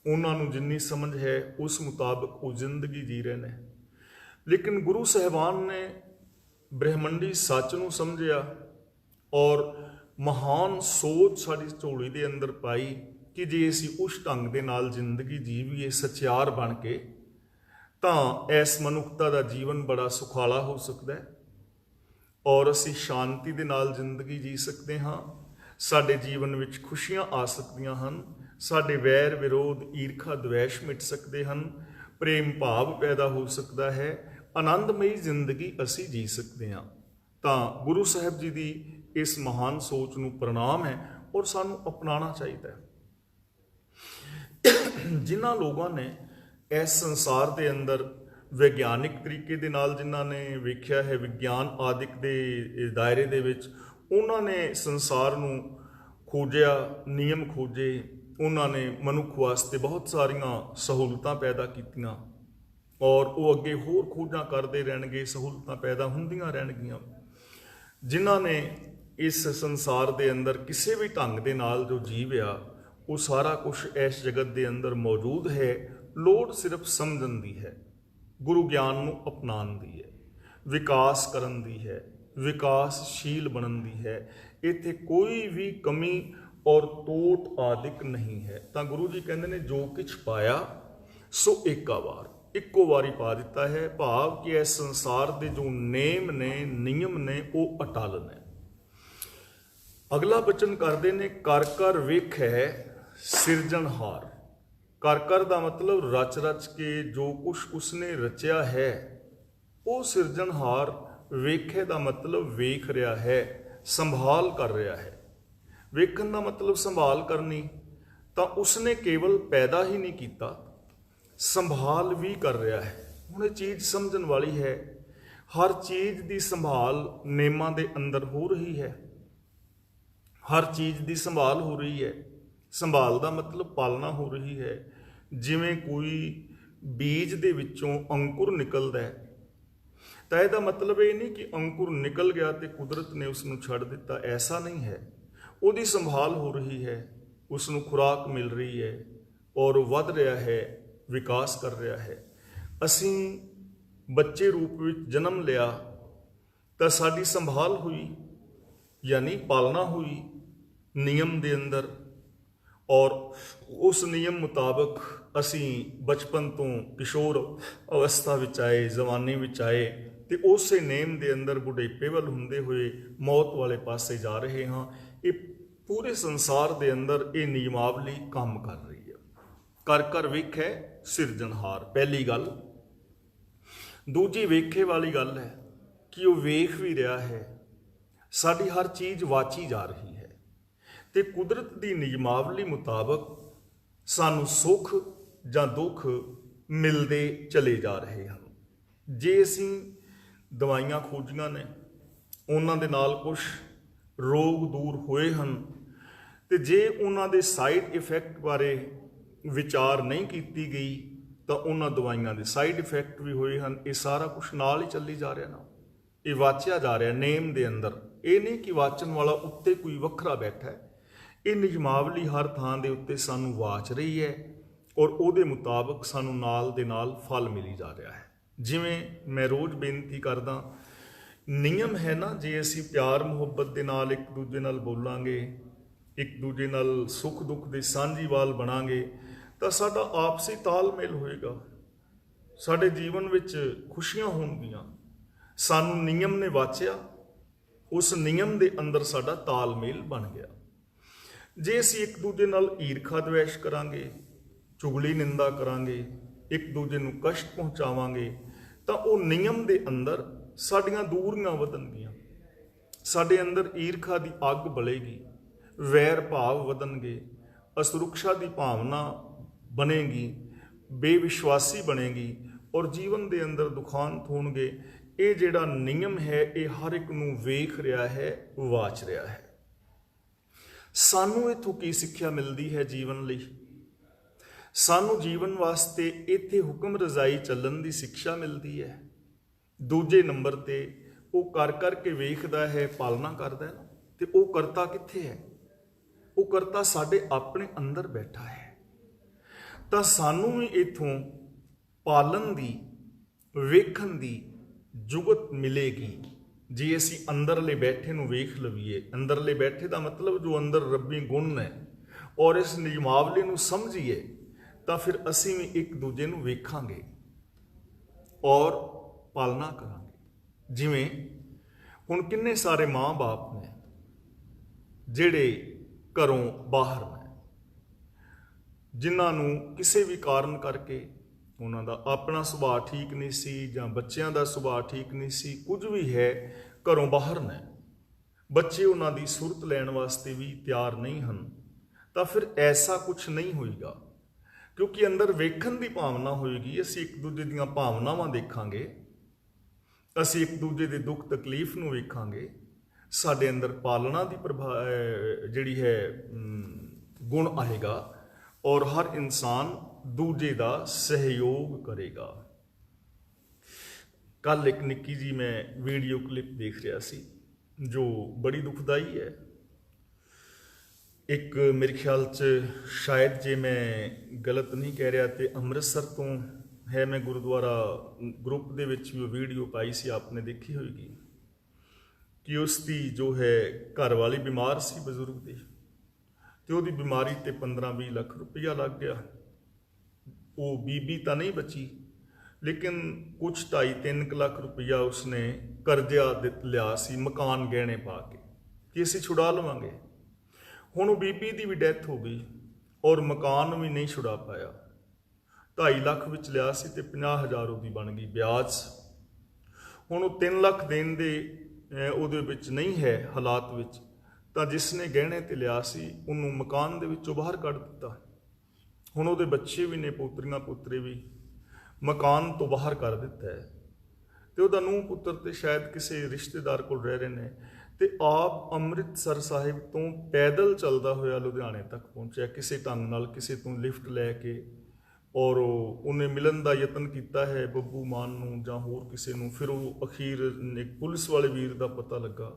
ਉਹਨਾਂ ਨੂੰ ਜਿੰਨੀ ਸਮਝ ਹੈ ਉਸ ਮੁਤਾਬਕ ਉਹ ਜ਼ਿੰਦਗੀ ਜੀ ਰਹੇ ਨੇ। ਲੇਕਿਨ ਗੁਰੂ ਸਾਹਿਬਾਨ ਨੇ ਬ੍ਰਹਿਮੰਡੀ ਸੱਚ ਨੂੰ ਸਮਝਿਆ ਔਰ ਮਹਾਨ ਸੋਚ ਸਾਡੀ ਝੋਲੀ ਦੇ ਅੰਦਰ ਪਾਈ ਕਿ ਜੇ ਅਸੀਂ ਉਸ ਢੰਗ ਦੇ ਨਾਲ ਜ਼ਿੰਦਗੀ ਜੀਵੀਏ ਸਚਿਆਰ ਬਣ ਕੇ, ਤਾਂ ਇਸ ਮਨੁੱਖਤਾ ਦਾ ਜੀਵਨ ਬੜਾ ਸੁਖਾਲਾ ਹੋ ਸਕਦਾ ਹੈ ਔਰ ਅਸੀਂ ਸ਼ਾਂਤੀ ਦੇ ਨਾਲ ਜ਼ਿੰਦਗੀ ਜੀ ਸਕਦੇ ਹਾਂ। ਸਾਡੇ ਜੀਵਨ ਵਿੱਚ ਖੁਸ਼ੀਆਂ ਆ ਸਕਦੀਆਂ ਹਨ, ਸਾਡੇ ਵੈਰ ਵਿਰੋਧ ਈਰਖਾ ਦਵੇਸ਼ ਮਿਟ ਸਕਦੇ ਹਨ, ਪ੍ਰੇਮ ਭਾਵ ਪੈਦਾ ਹੋ ਸਕਦਾ ਹੈ, ਆਨੰਦਮਈ ਜ਼ਿੰਦਗੀ ਅਸੀਂ ਜੀ ਸਕਦੇ ਹਾਂ। ਤਾਂ ਗੁਰੂ ਸਾਹਿਬ ਜੀ ਦੀ ਇਸ ਮਹਾਨ ਸੋਚ ਨੂੰ ਪ੍ਰਣਾਮ ਹੈ ਔਰ ਸਾਨੂੰ ਅਪਣਾਉਣਾ ਚਾਹੀਦਾ ਹੈ। ਜਿਨ੍ਹਾਂ ਲੋਕਾਂ ਨੇ ਇਸ ਸੰਸਾਰ ਦੇ ਅੰਦਰ ਵਿਗਿਆਨਿਕ ਤਰੀਕੇ ਦੇ ਨਾਲ, ਜਿਨ੍ਹਾਂ ਨੇ ਵੇਖਿਆ ਹੈ ਵਿਗਿਆਨ ਆਦਿਕ ਦੇ ਦਾਇਰੇ ਦੇ ਵਿੱਚ, ਉਹਨਾਂ ਨੇ ਸੰਸਾਰ ਨੂੰ ਖੋਜਿਆ, ਨਿਯਮ ਖੋਜੇ, ਉਹਨਾਂ ਨੇ ਮਨੁੱਖ ਵਾਸਤੇ ਬਹੁਤ ਸਾਰੀਆਂ ਸਹੂਲਤਾਂ ਪੈਦਾ ਕੀਤੀਆਂ ਔਰ ਉਹ ਅੱਗੇ ਹੋਰ ਖੋਜਾਂ ਕਰਦੇ ਰਹਿਣਗੇ, ਸਹੂਲਤਾਂ ਪੈਦਾ ਹੁੰਦੀਆਂ ਰਹਿਣਗੀਆਂ। ਜਿਨ੍ਹਾਂ ਨੇ ਇਸ ਸੰਸਾਰ ਦੇ ਅੰਦਰ ਕਿਸੇ ਵੀ ਢੰਗ ਦੇ ਨਾਲ ਜੋ ਜੀਵਿਆ, ਉਹ ਸਾਰਾ ਕੁਝ ਇਸ ਜਗਤ ਦੇ ਅੰਦਰ ਮੌਜੂਦ ਹੈ। ਲੋੜ ਸਿਰਫ ਸਮਝਣ ਦੀ ਹੈ, ਗੁਰੂ ਗਿਆਨ ਨੂੰ ਅਪਣਾਉਣ ਦੀ ਹੈ, ਵਿਕਾਸ ਕਰਨ ਦੀ ਹੈ, ਵਿਕਾਸਸ਼ੀਲ ਬਣਨ ਦੀ ਹੈ। ਇੱਥੇ ਕੋਈ ਵੀ ਕਮੀ ਔਰ ਤੋਟ ਆਦਿਕ ਨਹੀਂ ਹੈ। ਤਾਂ ਗੁਰੂ ਜੀ ਕਹਿੰਦੇ ਨੇ ਜੋ ਕੁਛ ਪਾਇਆ ਸੋ ਏਕਾ ਵਾਰ, ਇੱਕੋ ਵਾਰੀ ਪਾ ਦਿੱਤਾ ਹੈ। ਭਾਵ ਕਿ ਇਸ ਸੰਸਾਰ ਦੇ ਜੋ ਨੇਮ ਨੇ, ਨਿਯਮ ਨੇ, ਉਹ ਅਟਲ ਨੇ। ਅਗਲਾ ਬਚਨ ਕਰਦੇ ਨੇ, ਕਰ ਕਰ ਵੇਖੈ ਸਿਰਜਣਹਾਰ। ਕਰ ਕਰ ਦਾ ਮਤਲਬ ਰਚ ਰਚ ਕੇ, ਜੋ ਕੁਛ ਉਸਨੇ ਰਚਿਆ ਹੈ ਉਹ ਸਿਰਜਣਹਾਰ। ਵੇਖੇ ਦਾ ਮਤਲਬ ਵੇਖ ਰਿਹਾ ਹੈ, ਸੰਭਾਲ ਕਰ ਰਿਹਾ ਹੈ। ਵੇਖਣ ਦਾ ਮਤਲਬ ਸੰਭਾਲ ਕਰਨੀ। ਤਾਂ ਉਸਨੇ ਕੇਵਲ ਪੈਦਾ ਹੀ ਨਹੀਂ ਕੀਤਾ, ਸੰਭਾਲ ਵੀ ਕਰ ਰਿਹਾ ਹੈ। ਹੁਣ ਇਹ ਚੀਜ਼ ਸਮਝਣ ਵਾਲੀ ਹੈ। ਹਰ ਚੀਜ਼ ਦੀ ਸੰਭਾਲ ਨੇਮਾਂ ਦੇ ਅੰਦਰ ਹੋ ਰਹੀ ਹੈ, ਹਰ ਚੀਜ਼ ਦੀ ਸੰਭਾਲ ਹੋ ਰਹੀ ਹੈ। ਸੰਭਾਲ ਦਾ ਮਤਲਬ ਪਾਲਣਾ ਹੋ ਰਹੀ ਹੈ। ਜਿਵੇਂ ਕੋਈ ਬੀਜ ਦੇ ਵਿੱਚੋਂ ਅੰਕੁਰ ਨਿਕਲਦਾ ਹੈ, ਤਾਂ ਇਹਦਾ ਮਤਲਬ ਇਹ ਨਹੀਂ ਕਿ ਅੰਕੁਰ ਨਿਕਲ ਗਿਆ ਤੇ ਕੁਦਰਤ ਨੇ ਉਸ ਨੂੰ ਛੱਡ ਦਿੱਤਾ, ਐਸਾ ਨਹੀਂ ਹੈ। ਉਹਦੀ ਸੰਭਾਲ ਹੋ ਰਹੀ ਹੈ, ਉਸ ਨੂੰ ਖੁਰਾਕ ਮਿਲ ਰਹੀ ਹੈ ਔਰ ਉਹ ਵੱਧ ਰਿਹਾ ਹੈ, ਵਿਕਾਸ ਕਰ ਰਿਹਾ ਹੈ। ਅਸੀਂ ਬੱਚੇ ਰੂਪ ਵਿੱਚ ਜਨਮ ਲਿਆ ਤਾਂ ਸਾਡੀ ਸੰਭਾਲ ਹੋਈ, ਯਾਨੀ ਪਾਲਣਾ ਹੋਈ ਨਿਯਮ ਦੇ ਅੰਦਰ, ਔਰ ਉਸ ਨਿਯਮ ਮੁਤਾਬਕ ਅਸੀਂ ਬਚਪਨ ਤੋਂ ਕਿਸ਼ੋਰ ਅਵਸਥਾ ਵਿੱਚ ਆਏ, ਜਵਾਨੀ ਵਿੱਚ ਆਏ ਤੇ ਉਸੇ ਨੇਮ ਦੇ ਅੰਦਰ ਬੁਢੇਪੇ ਵੱਲ ਹੁੰਦੇ ਹੋਏ ਮੌਤ ਵਾਲੇ ਪਾਸੇ ਜਾ ਰਹੇ ਹਾਂ। ਇਹ ਪੂਰੇ ਸੰਸਾਰ ਦੇ ਅੰਦਰ ਇਹ ਨਿਯਮਾਵਲੀ ਕੰਮ ਕਰ ਰਹੀ ਹੈ। ਕਰ ਕਰ ਵੇਖੈ ਸਿਰਜਣਹਾਰ, ਪਹਿਲੀ ਗੱਲ। ਦੂਜੀ ਵੇਖੇ ਵਾਲੀ ਗੱਲ ਹੈ ਕਿ ਉਹ ਵੇਖ ਵੀ ਰਿਹਾ ਹੈ, ਸਾਡੀ ਹਰ ਚੀਜ਼ ਵਾਚੀ ਜਾ ਰਹੀ ਹੈ ਤੇ ਕੁਦਰਤ ਦੀ ਨਿਯਮਾਵਲੀ ਮੁਤਾਬਕ ਸਾਨੂੰ ਸੁੱਖ ਜਾਂ ਦੁੱਖ ਮਿਲਦੇ ਚਲੇ ਜਾ ਰਹੇ ਹਨ। ਜੇ ਅਸੀਂ ਦਵਾਈਆਂ ਖੋਜੀਆਂ ਨੇ, ਉਹਨਾਂ ਦੇ ਨਾਲ ਕੁਝ ਰੋਗ ਦੂਰ ਹੋਏ ਹਨ, ਤੇ ਜੇ ਉਹਨਾਂ ਦੇ ਸਾਈਡ ਇਫੈਕਟ ਬਾਰੇ ਵਿਚਾਰ ਨਹੀਂ ਕੀਤੀ ਗਈ ਤਾਂ ਉਹਨਾਂ ਦਵਾਈਆਂ ਦੇ ਸਾਈਡ ਇਫੈਕਟ ਵੀ ਹੋਏ ਹਨ। ਇਹ ਸਾਰਾ ਕੁਝ ਨਾਲ ਹੀ ਚੱਲੀ ਜਾ ਰਿਹਾ ਨਾ, ਇਹ ਵਾਚਿਆ ਜਾ ਰਿਹਾ ਨੇਮ ਦੇ ਅੰਦਰ। ਇਹ ਨਹੀਂ ਕਿ ਵਾਚਣ ਵਾਲਾ ਉੱਤੇ ਕੋਈ ਵੱਖਰਾ ਬੈਠਾ ਹੈ, ਇਹ ਨਿਯਮਾਵਲੀ ਹਰ ਥਾਂ ਦੇ ਉੱਤੇ ਸਾਨੂੰ ਵਾਚ ਰਹੀ ਹੈ ਔਰ ਉਹਦੇ ਮੁਤਾਬਕ ਸਾਨੂੰ ਨਾਲ ਦੇ ਨਾਲ ਫਲ ਮਿਲੀ ਜਾ ਰਿਹਾ ਹੈ। ਜਿਵੇਂ ਮੈਂ ਰੋਜ਼ ਬੇਨਤੀ ਕਰਦਾ, ਨਿਯਮ ਹੈ ਨਾ, ਜੇ ਅਸੀਂ ਪਿਆਰ ਮੁਹੱਬਤ ਦੇ ਨਾਲ ਇੱਕ ਦੂਜੇ ਨਾਲ ਬੋਲਾਂਗੇ, ਇੱਕ ਦੂਜੇ ਨਾਲ ਸੁੱਖ ਦੁੱਖ ਦੇ ਸਾਂਝੀਵਾਲ ਬਣਾਂਗੇ, ਤਾਂ ਸਾਡਾ ਆਪਸੀ ਤਾਲਮੇਲ ਹੋਏਗਾ, ਸਾਡੇ ਜੀਵਨ ਵਿੱਚ ਖੁਸ਼ੀਆਂ ਹੋਣਗੀਆਂ। ਸਾਨੂੰ ਨਿਯਮ ਨੇ ਵਾਚਿਆ उस नियम के अंदर साडा तालमेल बन गया। जे असीं एक दूजे नाल ईरखा द्वेष करांगे, चुगली निंदा करांगे, एक दूजे नूं कष्ट पहुंचावांगे, तां वो नियम दे अंदर साडीआं दूरियां वधणगीਆਂ, साडे अंदर ईरखा दी अग बलेगी, वैर भाव वधणगे, असुरक्षा दी भावना बनेगी, बेविश्वासी बनेगी और जीवन दे अंदर दुखांत होणगे। ये जिहड़ा नियम है ये हर एक नूं वेख रहा है, वाच रहा है। सानू इथों की सिक्ख्या मिलती है जीवन लई? सानू जीवन वास्ते इत्थे हुक्म रजाई चलन की शिक्षा मिलती है। दूजे नंबर ते वो कर करके वेखदा है, पालना करदा है, ते वो करता कित्थे है? वो करता साडे अपने अंदर बैठा है। तां सानू भी इथों पालन दी, वेखण दी जुगत मिलेगी जे असी अंदरले बैठे नूं वेख लवीए। अंदरले बैठे का मतलब जो अंदर रब्बी गुण ने और इस नियमावली नूं समझीए, तां फिर असी भी एक दूजे नूं वेखांगे और पालना करांगे। जिवें हुण किन्ने सारे माँ बाप ने जिहड़े घरों बाहर ने, जिन्हां नूं किसी भी कारण करके उन्हां दा अपना सुभाਅ ठीक नहीं सी जां बच्चियां दा सुभाਅ ठीक नहीं सी, कुछ भी है, घरों बाहर ने, बच्चे उन्हां दी सुरत लैण वास्ते भी तैयार नहीं हन, तां फिर ऐसा कुछ नहीं होएगा, क्योंकि अंदर वेखण दी भावना होएगी। असीं एक दूजे दीयां भावनावां देखांगे, असीं एक दूजे दे दुख तकलीफ नूं वेखांगे, साडे अंदर पालना दी जिहड़ी है गुण आएगा और हर इंसान दूजे का सहयोग करेगा। कल एक निक्की जी मैं वीडियो क्लिप देख रहा सी जो बड़ी दुखदाई है। एक मेरे ख्याल च शायद जे मैं गलत नहीं कह रहा तो अमृतसर तो है, मैं गुरुद्वारा ग्रुप दे विच भी वीडियो पाई सी, आपने देखी होगी कि उसकी जो है घर वाली बीमार सी बजुर्ग की, तो वो बीमारी ते 15-20 लाख रुपया लग गया। वो बीबी तो नहीं बची, लेकिन कुछ 2.5-3 लाख रुपया उसने करजा लिया सी मकान गहने पा के कि असीं छुड़ा लवांगे। हुण बीबी की भी डैथ हो गई और मकान भी नहीं छुड़ा पाया। 2.5 लाख विच लिया सी ते 50,000 उहदी बन गई ब्याज। हुण वो 3 लाख देण दे उहदे विच नहीं है हालात विच, तां जिसने गहने ते लिया सी उहनूं मकान दे विचों बाहर कढ दित्ता। हुण उहदे बच्चे भी ने, पोतरियां पोतरे भी, मकान तो बाहर कर दिता है। तो उहदा नूंह पुत्र तो शायद किसी रिश्तेदार कोल रह रहे हैं, तो आप अमृतसर साहिब तो पैदल चलदा होया लुधियाने तक पहुंचा, किसी ढंग नाल किसी तो लिफ्ट लैके, और उन्हें मिलन का यतन किया है बब्बू मान नूं जां होर किसी नूं। फिर वो अखीर एक पुलिस वाले वीर का पता लगा,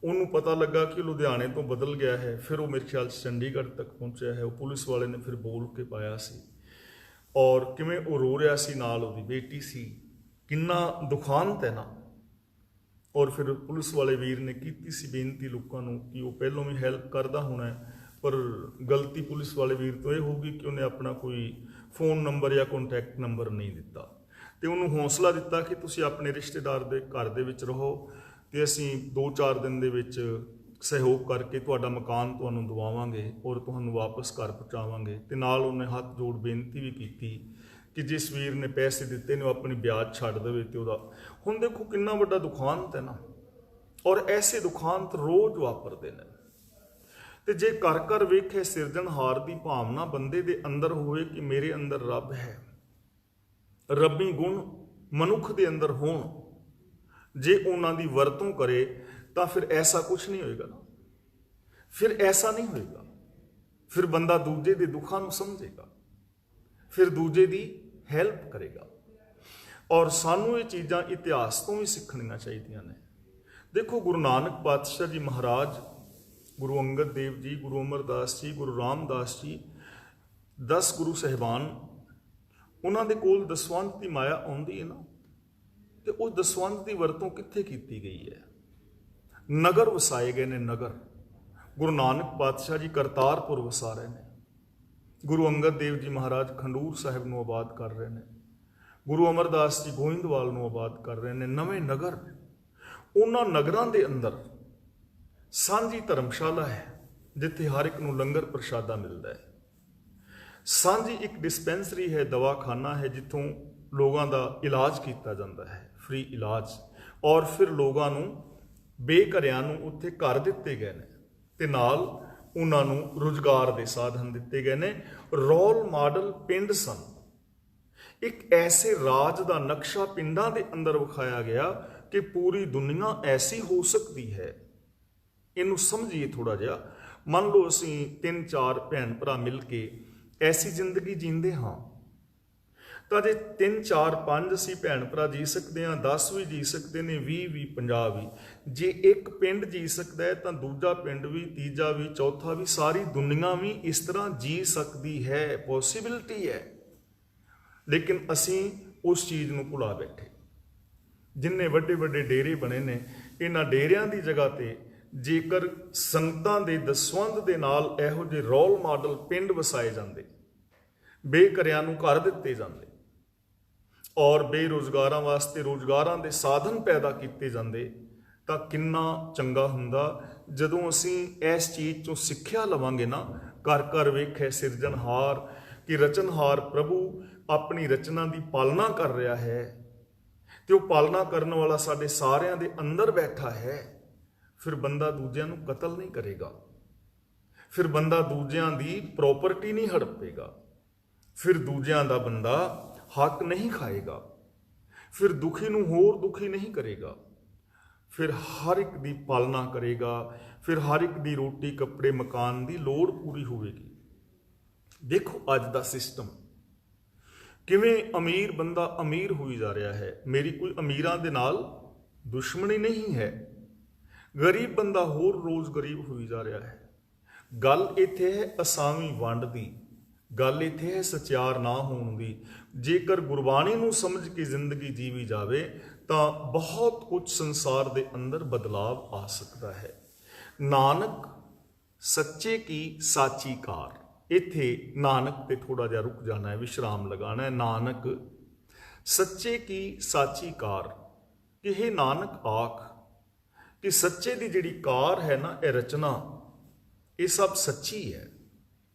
उन्होंने पता लगा कि लुधियाने तो बदल गया है। फिर वो मेरे ख्याल से चंडीगढ़ तक पहुंचा है। वो पुलिस वाले ने फिर बोल के पाया सी, और किवें वो रो रहा सी, नाल उहदी बेटी सी, किन्ना दुखांत है ना। और फिर पुलिस वाले वीर ने की सी बेनती लोगों को कि वो पहलों भी हैल्प करता होना है, पर गलती पुलिस वाले वीर तो यह होगी कि उन्हें अपना कोई फोन नंबर या कॉन्टैक्ट नंबर नहीं दिता, तो उन्होंने हौसला दिता कि तुसीं अपने रिश्तेदार के घर दे विच रहो, तो असीं 2-4 दिन दे विच सहयोग करके तुहाडा मकान तुहानूं दवावांगे और तुहानूं वापस घर पहुँचावांगे। तो नाल उन्हें हाथ जोड़ बेनती भी की कि जिस वीर ने पैसे दिते ने अपनी ब्याज छड्ड देवे। तो उहदा हुण देखो कितना वड्डा दुखांत है ना, और ऐसे दुखांत रोज़ वापरदे ने। तो जे कर कर वेखे सिरजनहार की भावना बंदे दे अंदर होए कि मेरे अंदर रब है, रब्बी गुण मनुख दे अंदर होण, जे उन्हां दी वरतों करे तो फिर ऐसा कुछ नहीं होएगा ना। फिर ऐसा नहीं होएगा, फिर बंदा दूजे दे दुखां नूं समझेगा, फिर दूजे दी हैल्प करेगा। और सानू ये चीज़ां इतिहास तो भी सीखणियां चाहिदियां ने। देखो गुरु नानक पातशाह जी महाराज, गुरु अंगद देव जी, गुरु अमरदास जी, गुरु रामदास जी, 10 गुरु साहिबान, उन्हां दे कोल दसवंध की माया आउंदी है ना, तो उस दसवंध की वरतों कित्थे कीती गई है? नगर वसाए गए ने नगर। गुरु नानक पातशाह जी करतारपुर वसा रहे हैं, गुरु अंगद देव जी महाराज खंडूर साहिब नूं आबाद कर रहे हैं, गुरु अमरदास जी गोइंदवाल नूं आबाद कर रहे हैं। नवे नगर, उन्हां नगरां दे अंदर ਸਾਂਝੀ ਧਰਮਸ਼ਾਲਾ ਹੈ ਜਿੱਥੇ ਹਰ ਇੱਕ ਨੂੰ ਲੰਗਰ ਪ੍ਰਸ਼ਾਦਾ ਮਿਲਦਾ ਹੈ। ਸਾਂਝੀ ਇੱਕ ਡਿਸਪੈਂਸਰੀ ਹੈ, ਦਵਾਖਾਨਾ ਹੈ ਜਿੱਥੋਂ ਲੋਕਾਂ ਦਾ ਇਲਾਜ ਕੀਤਾ ਜਾਂਦਾ ਹੈ, ਫ੍ਰੀ ਇਲਾਜ। ਔਰ ਫਿਰ ਲੋਕਾਂ ਨੂੰ, ਬੇਘਰਿਆਂ ਨੂੰ ਉੱਥੇ ਘਰ ਦਿੱਤੇ ਗਏ ਨੇ ਤੇ ਨਾਲ ਉਹਨਾਂ ਨੂੰ ਰੁਜ਼ਗਾਰ ਦੇ ਸਾਧਨ ਦਿੱਤੇ ਗਏ ਨੇ। ਰੋਲ ਮਾਡਲ ਪਿੰਡ ਸਨ। ਇੱਕ ਐਸੇ ਰਾਜ ਦਾ ਨਕਸ਼ਾ ਪਿੰਡਾਂ ਦੇ ਅੰਦਰ ਵਿਖਾਇਆ ਗਿਆ ਕਿ ਪੂਰੀ ਦੁਨੀਆ ਐਸੀ ਹੋ ਸਕਦੀ ਹੈ। ਇਹਨੂੰ ਸਮਝੀਏ ਥੋੜਾ ਜਿਹਾ। ਮੰਨ ਲਓ ਅਸੀਂ 3-4 ਭੈਣ ਭਰਾ ਮਿਲ ਕੇ ਐਸੀ ਜ਼ਿੰਦਗੀ ਜੀਂਦੇ ਹਾਂ, ਤਾਂ ਜੇ 3-4-5 ਅਸੀਂ ਭੈਣ ਭਰਾ ਜੀ ਸਕਦੇ ਹਾਂ, 10 ਵੀ ਜੀ ਸਕਦੇ ਨੇ, 20 ਵੀ, 50 ਵੀ। ਜੇ ਇੱਕ ਪਿੰਡ ਜੀ ਸਕਦਾ ਹੈ ਤਾਂ ਦੂਜਾ ਪਿੰਡ ਵੀ, ਤੀਜਾ ਵੀ, ਚੌਥਾ ਵੀ, ਸਾਰੀ ਦੁਨੀਆ ਵੀ ਇਸ ਤਰ੍ਹਾਂ ਜੀ ਸਕਦੀ ਹੈ। ਪੋਸੀਬਿਲਿਟੀ ਹੈ। ਲੇਕਿਨ ਅਸੀਂ ਉਸ ਚੀਜ਼ ਨੂੰ ਭੁਲਾ ਬੈਠੇ। ਜਿੰਨੇ ਵੱਡੇ ਵੱਡੇ ਡੇਰੇ ਬਣੇ ਨੇ, ਇਹਨਾਂ ਡੇਰਿਆਂ ਦੀ ਜਗ੍ਹਾ ਤੇ ਜੇਕਰ ਸੰਗਤਾਂ ਦੇ ਦਸਵੰਧ ਦੇ ਨਾਲ ਇਹੋ ਜਿਹੇ ਰੋਲ ਮਾਡਲ ਪਿੰਡ ਵਸਾਏ ਜਾਂਦੇ, ਬੇਘਰਿਆਂ ਨੂੰ ਘਰ ਦਿੱਤੇ ਜਾਂਦੇ ਔਰ ਬੇਰੁਜ਼ਗਾਰਾਂ ਵਾਸਤੇ ਰੁਜ਼ਗਾਰਾਂ ਦੇ ਸਾਧਨ ਪੈਦਾ ਕੀਤੇ ਜਾਂਦੇ, ਤਾਂ ਕਿੰਨਾ ਚੰਗਾ ਹੁੰਦਾ। ਜਦੋਂ ਅਸੀਂ ਇਸ ਚੀਜ਼ ਤੋਂ ਸਿੱਖਿਆ ਲਵਾਂਗੇ ਨਾ, ਘਰ ਘਰ ਵੇਖੇ ਸਿਰਜਣਹਾਰ, ਕਿ ਰਚਨਹਾਰ ਪ੍ਰਭੂ ਆਪਣੀ ਰਚਨਾ ਦੀ ਪਾਲਣਾ ਕਰ ਰਿਹਾ ਹੈ ਤੇ ਉਹ ਪਾਲਣਾ ਕਰਨ ਵਾਲਾ ਸਾਡੇ ਸਾਰਿਆਂ ਦੇ ਅੰਦਰ ਬੈਠਾ ਹੈ। ਫਿਰ ਬੰਦਾ ਦੂਜਿਆਂ ਨੂੰ ਕਤਲ ਨਹੀਂ ਕਰੇਗਾ, ਫਿਰ ਬੰਦਾ ਦੂਜਿਆਂ ਦੀ ਪ੍ਰੋਪਰਟੀ ਨਹੀਂ ਹੜਪੇਗਾ, ਫਿਰ ਦੂਜਿਆਂ ਦਾ ਬੰਦਾ ਹੱਕ ਨਹੀਂ ਖਾਏਗਾ, ਫਿਰ ਦੁਖੀ ਨੂੰ ਹੋਰ ਦੁਖੀ ਨਹੀਂ ਕਰੇਗਾ, ਫਿਰ ਹਰ ਇੱਕ ਦੀ ਪਾਲਣਾ ਕਰੇਗਾ, ਫਿਰ ਹਰ ਇੱਕ ਦੀ ਰੋਟੀ ਕੱਪੜੇ ਮਕਾਨ ਦੀ ਲੋੜ ਪੂਰੀ ਹੋਵੇਗੀ। ਦੇਖੋ ਅੱਜ ਦਾ ਸਿਸਟਮ ਕਿਵੇਂ ਅਮੀਰ ਬੰਦਾ ਅਮੀਰ ਹੋਈ ਜਾ ਰਿਹਾ ਹੈ। ਮੇਰੀ ਕੋਈ ਅਮੀਰਾਂ ਦੇ ਨਾਲ ਦੁਸ਼ਮਣੀ ਨਹੀਂ ਹੈ, ਗਰੀਬ ਬੰਦਾ ਹੋਰ ਰੋਜ਼ ਗਰੀਬ ਹੋਈ ਜਾ ਰਿਹਾ ਹੈ। ਗੱਲ ਇੱਥੇ ਹੈ ਅਸਾਵੀਂ ਵੰਡ ਦੀ, ਗੱਲ ਇੱਥੇ ਹੈ ਸਚਿਆਰ ਨਾ ਹੋਣ ਦੀ। ਜੇਕਰ ਗੁਰਬਾਣੀ ਨੂੰ ਸਮਝ ਕੇ ਜ਼ਿੰਦਗੀ ਜੀਵੀ ਜਾਵੇ ਤਾਂ ਬਹੁਤ ਕੁਝ ਸੰਸਾਰ ਦੇ ਅੰਦਰ ਬਦਲਾਵ ਆ ਸਕਦਾ ਹੈ। ਨਾਨਕ ਸੱਚੇ ਕੀ ਸਾਚੀ ਕਾਰ। ਇੱਥੇ ਨਾਨਕ ਤੇ ਥੋੜਾ ਜਿਹਾ ਰੁਕ ਜਾਣਾ ਹੈ, ਵਿਸ਼ਰਾਮ ਲਗਾਣਾ ਹੈ। ਨਾਨਕ ਸੱਚੇ ਕੀ ਸਾਚੀ ਕਾਰ, ਕਿ ਇਹ ਨਾਨਕ ਆਖ ਕਿ ਸੱਚੇ ਦੀ ਜਿਹੜੀ ਕਾਰ ਹੈ ਨਾ, ਇਹ ਰਚਨਾ, ਇਹ ਸਭ ਸੱਚੀ ਹੈ।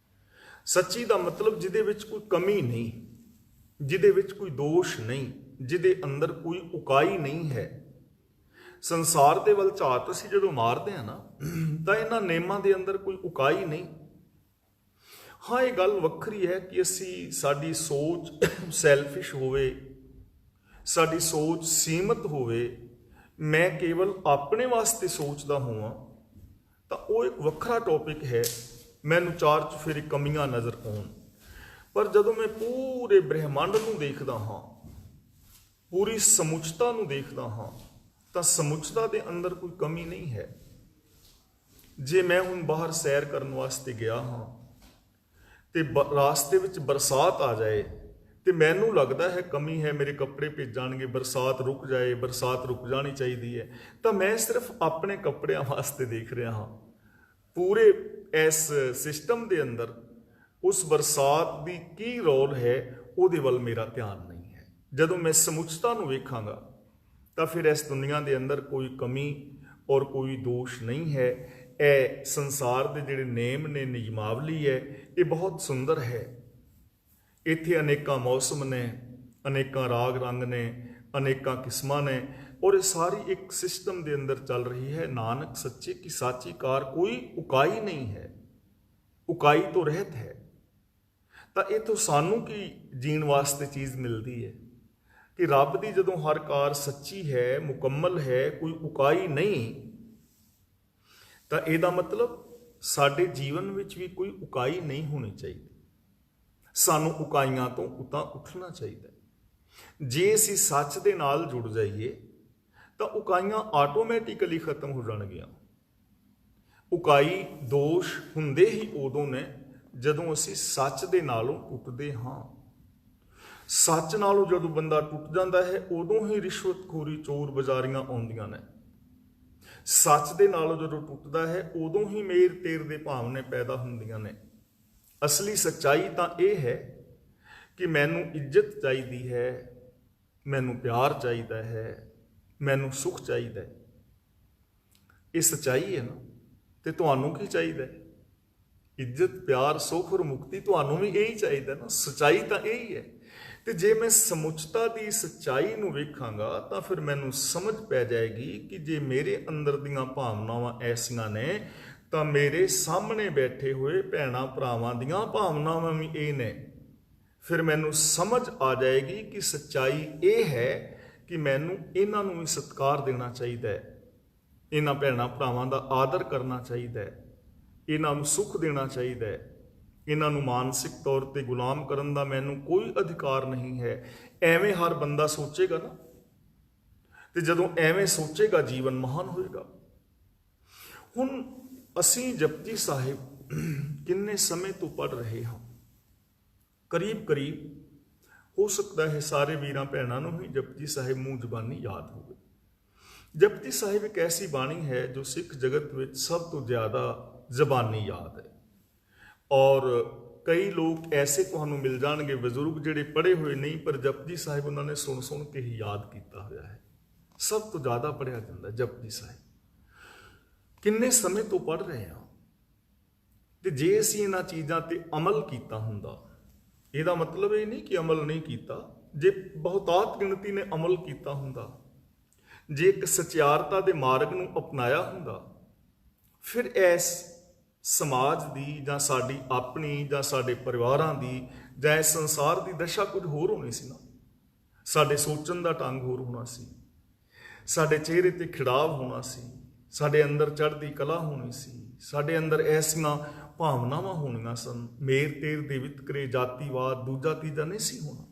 ਸੱਚੀ ਦਾ ਮਤਲਬ ਜਿਹਦੇ ਵਿੱਚ ਕੋਈ ਕਮੀ ਨਹੀਂ, ਜਿਹਦੇ ਵਿੱਚ ਕੋਈ ਦੋਸ਼ ਨਹੀਂ, ਜਿਹਦੇ ਅੰਦਰ ਕੋਈ ਉਕਾਈ ਨਹੀਂ ਹੈ। ਸੰਸਾਰ ਦੇ ਵੱਲ ਝਾਤ ਅਸੀਂ ਜਦੋਂ ਮਾਰਦੇ ਹਾਂ ਨਾ, ਤਾਂ ਇਹਨਾਂ ਨੇਮਾਂ ਦੇ ਅੰਦਰ ਕੋਈ ਉਕਾਈ ਨਹੀਂ। ਹਾਂ, ਇਹ ਗੱਲ ਵੱਖਰੀ ਹੈ ਕਿ ਅਸੀਂ, ਸਾਡੀ ਸੋਚ ਸੈਲਫਿਸ਼ ਹੋਵੇ, ਸਾਡੀ ਸੋਚ ਸੀਮਤ ਹੋਵੇ, ਮੈਂ ਕੇਵਲ ਆਪਣੇ ਵਾਸਤੇ ਸੋਚਦਾ ਹੋਵਾਂ, ਤਾਂ ਉਹ ਇੱਕ ਵੱਖਰਾ ਟੌਪਿਕ ਹੈ। ਮੈਨੂੰ ਚਾਰ ਚੁਫੇਰੇ ਕਮੀਆਂ ਨਜ਼ਰ ਆਉਣ। ਪਰ ਜਦੋਂ ਮੈਂ ਪੂਰੇ ਬ੍ਰਹਿਮੰਡ ਨੂੰ ਦੇਖਦਾ ਹਾਂ, ਪੂਰੀ ਸਮੁੱਚਤਾ ਨੂੰ ਦੇਖਦਾ ਹਾਂ, ਤਾਂ ਸਮੁੱਚਤਾ ਦੇ ਅੰਦਰ ਕੋਈ ਕਮੀ ਨਹੀਂ ਹੈ। ਜੇ ਮੈਂ ਹੁਣ ਬਾਹਰ ਸੈਰ ਕਰਨ ਵਾਸਤੇ ਗਿਆ ਹਾਂ ਤੇ ਰਾਸਤੇ ਵਿੱਚ ਬਰਸਾਤ ਆ ਜਾਏ ਤੇ ਮੈਨੂੰ ਲੱਗਦਾ ਹੈ ਕਮੀ ਹੈ, ਮੇਰੇ ਕੱਪੜੇ ਭਿੱਜ ਜਾਣਗੇ, ਬਰਸਾਤ ਰੁਕ ਜਾਏ, ਬਰਸਾਤ ਰੁਕ ਜਾਣੀ ਚਾਹੀਦੀ ਹੈ, ਤਾਂ ਮੈਂ ਸਿਰਫ ਆਪਣੇ ਕੱਪੜਿਆਂ ਵਾਸਤੇ ਦੇਖ ਰਿਹਾ ਹਾਂ। ਪੂਰੇ ਇਸ ਸਿਸਟਮ ਦੇ ਅੰਦਰ ਉਸ ਬਰਸਾਤ ਦੀ ਕੀ ਰੋਲ ਹੈ, ਉਹਦੇ ਵੱਲ ਮੇਰਾ ਧਿਆਨ ਨਹੀਂ ਹੈ। ਜਦੋਂ ਮੈਂ ਸਮੁੱਚਤਾ ਨੂੰ ਵੇਖਾਂਗਾ ਤਾਂ ਫਿਰ ਇਸ ਦੁਨੀਆ ਦੇ ਅੰਦਰ ਕੋਈ ਕਮੀ ਔਰ ਕੋਈ ਦੋਸ਼ ਨਹੀਂ ਹੈ। ਇਹ ਸੰਸਾਰ ਦੇ ਜਿਹੜੇ ਨੇਮ ਨੇ, ਨਿਯਮਾਵਲੀ ਹੈ, ਇਹ ਬਹੁਤ ਸੁੰਦਰ ਹੈ। ਇੱਥੇ ਅਨੇਕਾਂ ਮੌਸਮ ਨੇ, ਅਨੇਕਾਂ ਰਾਗ ਰੰਗ ਨੇ, ਅਨੇਕਾਂ ਕਿਸਮਾਂ ਨੇ, ਔਰ ਇਹ ਸਾਰੀ ਇੱਕ ਸਿਸਟਮ ਦੇ ਅੰਦਰ ਚੱਲ ਰਹੀ ਹੈ। ਨਾਨਕ ਸੱਚੇ ਕੀ ਸਾਚੀ ਕਾਰ, ਕੋਈ ਉਕਾਈ ਨਹੀਂ ਹੈ, ਉਕਾਈ ਤੋਂ ਰਹਿਤ ਹੈ। ਤਾਂ ਇਹ ਤੋਂ ਸਾਨੂੰ ਕੀ ਜੀਣ ਵਾਸਤੇ ਚੀਜ਼ ਮਿਲਦੀ ਹੈ ਕਿ ਰੱਬ ਦੀ ਜਦੋਂ ਹਰ ਕਾਰ ਸੱਚੀ ਹੈ, ਮੁਕੰਮਲ ਹੈ, ਕੋਈ ਉਕਾਈ ਨਹੀਂ, ਤਾਂ ਇਹਦਾ ਮਤਲਬ ਸਾਡੇ ਜੀਵਨ ਵਿੱਚ ਵੀ ਕੋਈ ਉਕਾਈ ਨਹੀਂ ਹੋਣੀ ਚਾਹੀਦੀ। ਸਾਨੂੰ ਉਕਾਈਆਂ ਤੋਂ ਉਤਾਂ ਉੱਠਣਾ ਚਾਹੀਦਾ। ਜੇ ਅਸੀਂ ਸੱਚ ਦੇ ਨਾਲ ਜੁੜ ਜਾਈਏ ਤਾਂ ਉਕਾਈਆਂ ਆਟੋਮੈਟਿਕਲੀ ਖਤਮ ਹੋ ਜਾਣਗੀਆਂ। ਉਕਾਈ ਦੋਸ਼ ਹੁੰਦੇ ਹੀ ਉਦੋਂ ਨੇ ਜਦੋਂ ਅਸੀਂ ਸੱਚ ਦੇ ਨਾਲੋਂ ਟੁੱਟਦੇ ਹਾਂ। ਸੱਚ ਨਾਲੋਂ ਜਦੋਂ ਬੰਦਾ ਟੁੱਟ ਜਾਂਦਾ ਹੈ, ਉਦੋਂ ਹੀ ਰਿਸ਼ਵਤਖੋਰੀ, ਚੋਰ ਬਜ਼ਾਰੀਆਂ ਆਉਂਦੀਆਂ ਨੇ। ਸੱਚ ਦੇ ਨਾਲੋਂ ਜਦੋਂ ਟੁੱਟਦਾ ਹੈ, ਉਦੋਂ ਹੀ ਮੇਰ ਤੇਰ ਦੇ ਭਾਵਨੇ ਪੈਦਾ ਹੁੰਦੀਆਂ ਨੇ। ਅਸਲੀ ਸੱਚਾਈ ਤਾਂ ਇਹ ਹੈ ਕਿ ਮੈਨੂੰ ਇੱਜ਼ਤ ਚਾਹੀਦੀ ਹੈ, ਮੈਨੂੰ ਪਿਆਰ ਚਾਹੀਦਾ ਹੈ, ਮੈਨੂੰ ਸੁੱਖ ਚਾਹੀਦਾ ਹੈ। ਇਹ ਸੱਚਾਈ ਹੈ ਨਾ। ਤੇ ਤੁਹਾਨੂੰ ਕੀ ਚਾਹੀਦਾ ਹੈ? ਇੱਜ਼ਤ, ਪਿਆਰ, ਸੁੱਖ ਔਰ ਮੁਕਤੀ ਤੁਹਾਨੂੰ ਵੀ ਇਹੀ ਚਾਹੀਦਾ ਨਾ। ਸੱਚਾਈ ਤਾਂ ਇਹੀ ਹੈ। ਤੇ ਜੇ ਮੈਂ ਸਮੁੱਚਤਾ ਦੀ ਸੱਚਾਈ ਨੂੰ ਵੇਖਾਂਗਾ ਤਾਂ ਫਿਰ ਮੈਨੂੰ ਸਮਝ ਪੈ ਜਾਏਗੀ ਕਿ ਜੇ ਮੇਰੇ ਅੰਦਰ ਦੀਆਂ ਭਾਵਨਾਵਾਂ ਐਸੀਆਂ ਨੇ ਤਾਂ ਮੇਰੇ ਸਾਹਮਣੇ ਬੈਠੇ ਹੋਏ ਭੈਣਾਂ ਭਰਾਵਾਂ ਦੀਆਂ ਭਾਵਨਾਵਾਂ ਵੀ ਇਹ ਨੇ। ਫਿਰ ਮੈਨੂੰ ਸਮਝ ਆ ਜਾਏਗੀ ਕਿ ਸੱਚਾਈ ਇਹ ਹੈ ਕਿ ਮੈਨੂੰ ਇਹਨਾਂ ਨੂੰ ਵੀ ਸਤਿਕਾਰ ਦੇਣਾ ਚਾਹੀਦਾ ਹੈ, ਇਹਨਾਂ ਭੈਣਾਂ ਭਰਾਵਾਂ ਦਾ ਆਦਰ ਕਰਨਾ ਚਾਹੀਦਾ ਹੈ, ਇਹਨਾਂ ਨੂੰ ਸੁੱਖ ਦੇਣਾ ਚਾਹੀਦਾ ਹੈ, ਇਹਨਾਂ ਨੂੰ ਮਾਨਸਿਕ ਤੌਰ ਤੇ ਗੁਲਾਮ ਕਰਨ ਦਾ ਮੈਨੂੰ ਕੋਈ ਅਧਿਕਾਰ ਨਹੀਂ ਹੈ। ਐਵੇਂ ਹਰ ਬੰਦਾ ਸੋਚੇਗਾ ਨਾ, ਤੇ ਜਦੋਂ ਐਵੇਂ ਸੋਚੇਗਾ ਜੀਵਨ ਮਹਾਨ ਹੋਏਗਾ। ਹੁਣ ਅਸੀਂ ਜਪਜੀ ਸਾਹਿਬ ਕਿੰਨੇ ਸਮੇਂ ਤੋਂ ਪੜ੍ਹ ਰਹੇ ਹਾਂ, ਕਰੀਬ ਹੋ ਸਕਦਾ ਹੈ ਸਾਰੇ ਵੀਰਾਂ ਭੈਣਾਂ ਨੂੰ ਹੀ ਜਪਜੀ ਸਾਹਿਬ ਮੂੰਹ ਜ਼ਬਾਨੀ ਯਾਦ ਹੋਵੇ। ਜਪਜੀ ਸਾਹਿਬ ਇੱਕ ਐਸੀ ਬਾਣੀ ਹੈ ਜੋ ਸਿੱਖ ਜਗਤ ਵਿੱਚ ਸਭ ਤੋਂ ਜ਼ਿਆਦਾ ਜ਼ਬਾਨੀ ਯਾਦ ਹੈ। ਔਰ ਕਈ ਲੋਕ ਐਸੇ ਤੁਹਾਨੂੰ ਮਿਲ ਜਾਣਗੇ ਬਜ਼ੁਰਗ ਜਿਹੜੇ ਪੜ੍ਹੇ ਹੋਏ ਨਹੀਂ, ਪਰ ਜਪਜੀ ਸਾਹਿਬ ਉਹਨਾਂ ਨੇ ਸੁਣ ਕੇ ਹੀ ਯਾਦ ਕੀਤਾ ਹੋਇਆ ਹੈ। ਸਭ ਤੋਂ ਜ਼ਿਆਦਾ ਪੜ੍ਹਿਆ ਜਾਂਦਾ ਜਪਜੀ ਸਾਹਿਬ। ਕਿੰਨੇ ਸਮੇਂ ਤੋਂ ਪੜ੍ਹ ਰਹੇ ਹਾਂ, ਤੇ ਜੇ ਅਸੀਂ ਇਹਨਾਂ ਚੀਜ਼ਾਂ ਤੇ ਅਮਲ ਕੀਤਾ ਹੁੰਦਾ, ਇਹਦਾ ਮਤਲਬ ਇਹ ਨਹੀਂ ਕਿ ਅਮਲ ਨਹੀਂ ਕੀਤਾ। ਜੇ ਬਹੁਤਾਤ ਗਿਣਤੀ ਨੇ ਅਮਲ ਕੀਤਾ ਹੁੰਦਾ, ਜੇ ਇੱਕ ਸਚਿਆਰਤਾ ਦੇ ਮਾਰਗ ਨੂੰ ਅਪਣਾਇਆ ਹੁੰਦਾ, ਫਿਰ ਇਸ ਸਮਾਜ ਦੀ ਜਾਂ ਸਾਡੀ ਆਪਣੀ ਜਾਂ ਸਾਡੇ ਪਰਿਵਾਰਾਂ ਦੀ ਜਾਂ ਇਸ ਸੰਸਾਰ ਦੀ ਦਸ਼ਾ ਕੁਝ ਹੋਰ ਹੋਣੀ ਸੀ ਨਾ। ਸਾਡੇ ਸੋਚਣ ਦਾ ਢੰਗ ਹੋਰ ਹੋਣਾ ਸੀ, ਸਾਡੇ ਚਿਹਰੇ ਤੇ ਖਿੜਾਵ ਹੋਣਾ ਸੀ, ਸਾਡੇ ਅੰਦਰ ਚੜ੍ਹਦੀ ਕਲਾ ਹੋਣੀ ਸੀ, ਸਾਡੇ ਅੰਦਰ ਐਸੀਆਂ ਭਾਵਨਾਵਾਂ ਹੋਣੀਆਂ ਸਨ। ਮੇਰ ਤੇਰ ਦੇ ਵਿਤਕਰੇ, ਜਾਤੀਵਾਦ, ਦੂਜਾ ਤੀਜਾ ਨਹੀਂ ਸੀ ਹੋਣਾ।